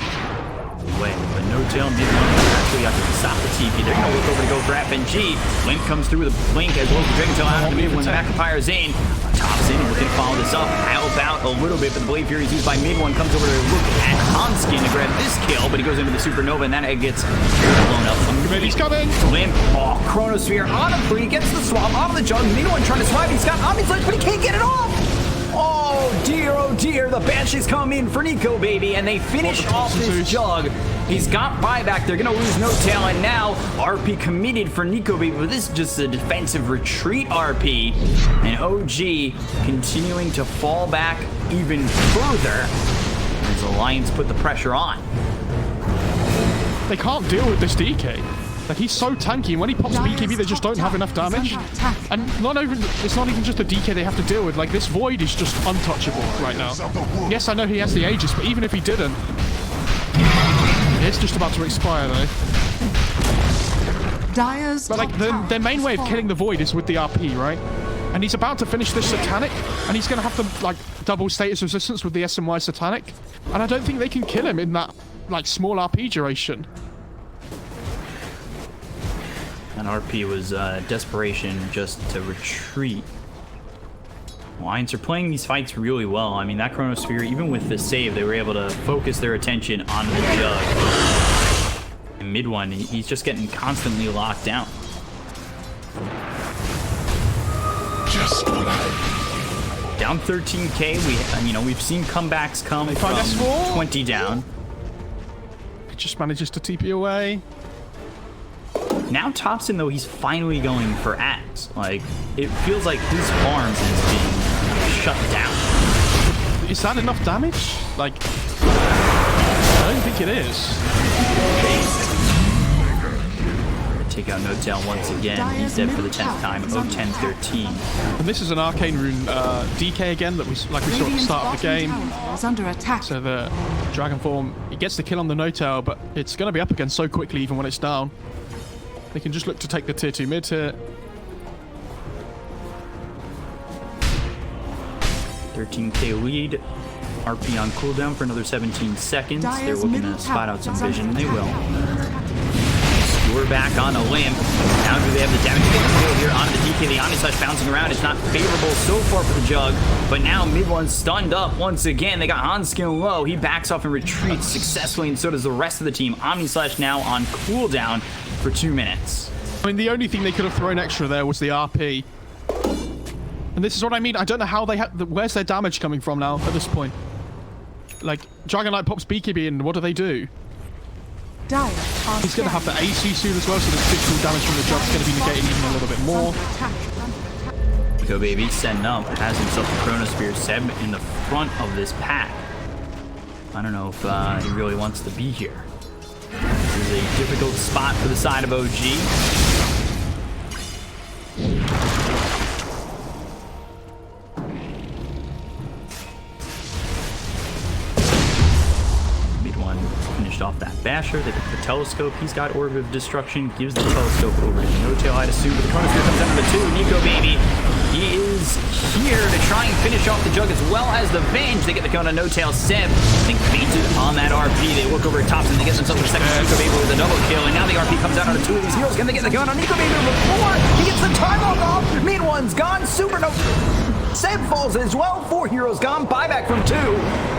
away. But No-tail mid one actually have to stop the TP. They're going to look over to go for FNG. Limp comes through with a blink as well as the Dragon Tail out of the mid one. The back of Pyre Zane. Tops in and looking to follow this up. Help out a little bit, but the Blade Fury is used by mid one. Comes over to look at Hanskin to grab this kill, but he goes into the Supernova and that gets blown up. He's coming! Limp, Chronosphere on him, but he gets the swap out of the Jug. Mid one trying to swipe. He's got Omni Slash, but he can't get it off! Oh dear, the Banshees come in for Nico Baby, and they finish off this Jug. He's got buyback, they're gonna lose No-tail, and now RP committed for Nico Baby, but this is just a defensive retreat RP. And OG continuing to fall back even further as Alliance put the pressure on. They can't deal with this DK. Like, he's so tanky, and when he pops BKB, they just don't have enough damage. And it's not even just the DK they have to deal with. Like, this Void is just untouchable right now. Yes, I know he has the Aegis, but even if he didn't, it's just about to expire, though. But, like, their main way of killing the Void is with the RP, right? And he's about to finish this Satanic, and he's going to have to, like, double status resistance with the SMY Satanic. And I don't think they can kill him in that, like, small RP duration. And RP was desperation just to retreat. Lions are playing these fights really well. I mean, that Chronosphere, even with the save, they were able to focus their attention on the Jug. And mid one, he's just getting constantly locked down. Just what I... Down 13k. We've seen comebacks come from S4? 20 down. He just manages to TP away. Now Thompson, though, he's finally going for Axe. Like, it feels like his farm is being shut down. Is that enough damage? Like, I don't think it is. Take out NOTAL once again. He's dead for the 10th time. 0-10-13. And this is an arcane rune DK again that we saw at the start of the game. Under attack. So the Dragon Form, it gets the kill on the NOTAL, but it's going to be up again so quickly even when it's down. They can just look to take the tier 2 mid here. 13k lead. RP on cooldown for another 17 seconds. They're looking to spot out some vision. They will. We're back on a limb. Now do they have the damage to get the kill here on the DK? The Omnislash bouncing around. It's not favorable so far for the Jug, but now mid one's stunned up once again. They got Hanskin low. He backs off and retreats successfully, and so does the rest of the team. Omnislash now on cooldown for 2 minutes. I mean, the only thing they could have thrown extra there was the RP. And this is what I mean. I don't know how they have... Where's their damage coming from now at this point? Like, Dragon Knight pops BKB in. What do they do? He's going to have the AC soon as well, so the physical damage from the Jug's going to be negating even a little bit more. Go baby, setting up, has himself a Chronosphere. Seb in the front of this pack. I don't know if he really wants to be here. This is a difficult spot for the side of OG. Off that basher. They pick the telescope. He's got Orb of Destruction. Gives the telescope over to NOTAL, I'd assume. But the Chronosphere comes down to the 2. Nico baby. He is here to try and finish off the Jug as well as the Venge. They get the count on NOTAL. Seb, I think, fainted on that RP. They look over at Thompson. They get themselves a second Nico baby with a double kill. And now the RP comes down on the 2 of these heroes. Can they get the count on Nico baby before he gets the time log off? Mid one's gone. Super no. Seb falls as well. 4 heroes gone. Buyback from 2.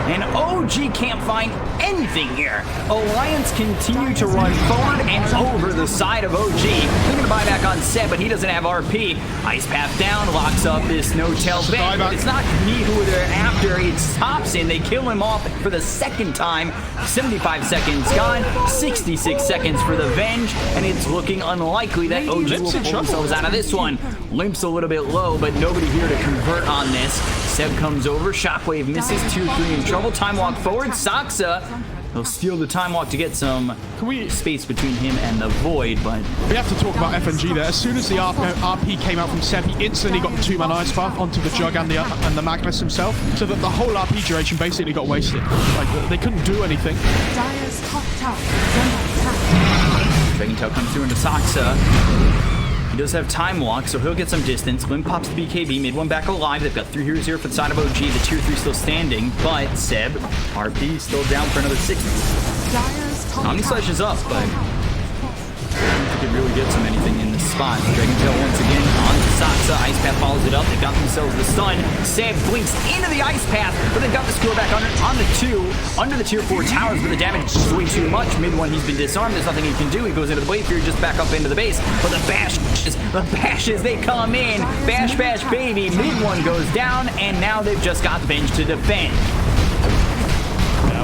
And OG can't find anything here. Alliance continue to run forward and over the side of OG. They're going to buy back on Seb, but he doesn't have RP. Ice Path down, locks up this NOTAL Venge. It's not me who they're after. It's Thompson. They kill him off for the second time. 75 seconds gone. 66 seconds for the Venge. And it's looking unlikely that OG will pull themselves out of this one. Limp's a little bit low, but nobody here to convert on this. Seb comes over. Shockwave misses. Tier 3 in trouble. Time walk forward. Saksa. He'll steal the time walk to get some space between him and the Void, but... We have to talk about FNG there. As soon as the RP came out from Seb, he instantly got the 2-man Ice Path onto the Jug and the Magnus himself, so that the whole RP duration basically got wasted. Like, they couldn't do anything. Dire's top tower is under attack. Dragon Tail comes through into Saksa. He does have time walk, so he'll get some distance. Lim pops the BKB, mid one back alive. They've got 3 heroes here for the side of OG. The tier 3 still standing, but Seb, RP still down for another 60. Omnislash is up, but I don't think it really gets him anything in this spot. Dragon Tail once again on to Saksa. Ice Path follows it up. They got themselves the stun. Seb blinks into the Ice Path, but they've got the score back on the 2. Under the tier 4 towers, but the damage is way too much. Mid one, he's been disarmed. There's nothing he can do. He goes into the Blade Fury, just back up into the base. But the bashes, they come in. Bash, bash, baby. Mid one goes down, and now they've just got Venge to defend.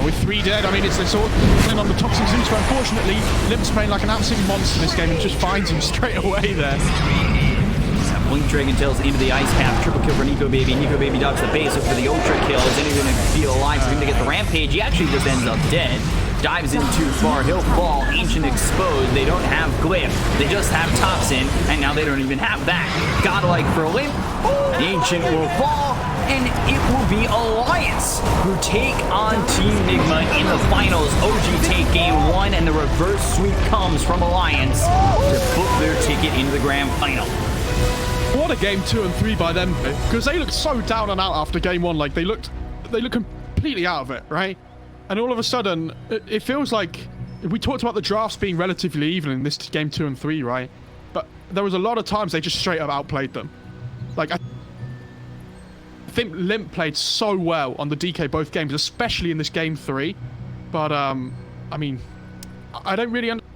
With 3 dead, I mean, it's this all playing on the toxic zones, but unfortunately, Limp's playing like an absolute monster this game and just finds him straight away there. Blink Dragon Tails into the Ice Path. Triple kill for Nico Baby. Nico Baby dodges the base up for the Ultra kill. Is anyone going to be alive? He's going to get the Rampage. He actually just ends up dead. Dives in too far. He'll fall. Ancient exposed. They don't have Glyph. They just have Thompson, and now they don't even have that. Godlike for Limp. Ancient will fall, and it will be Alliance who take on Team Nigma in the finals. OG take game 1, and the reverse sweep comes from Alliance to book their ticket into the grand final. What a game 2 and 3 by them, because they looked so down and out after game 1. Like they looked completely out of it, right? And all of a sudden, it feels like we talked about the drafts being relatively even in this game 2 and 3, right? But there was a lot of times they just straight up outplayed them. Like I think Limp played so well on the DK both games, especially in this game 3. But I mean, I don't really understand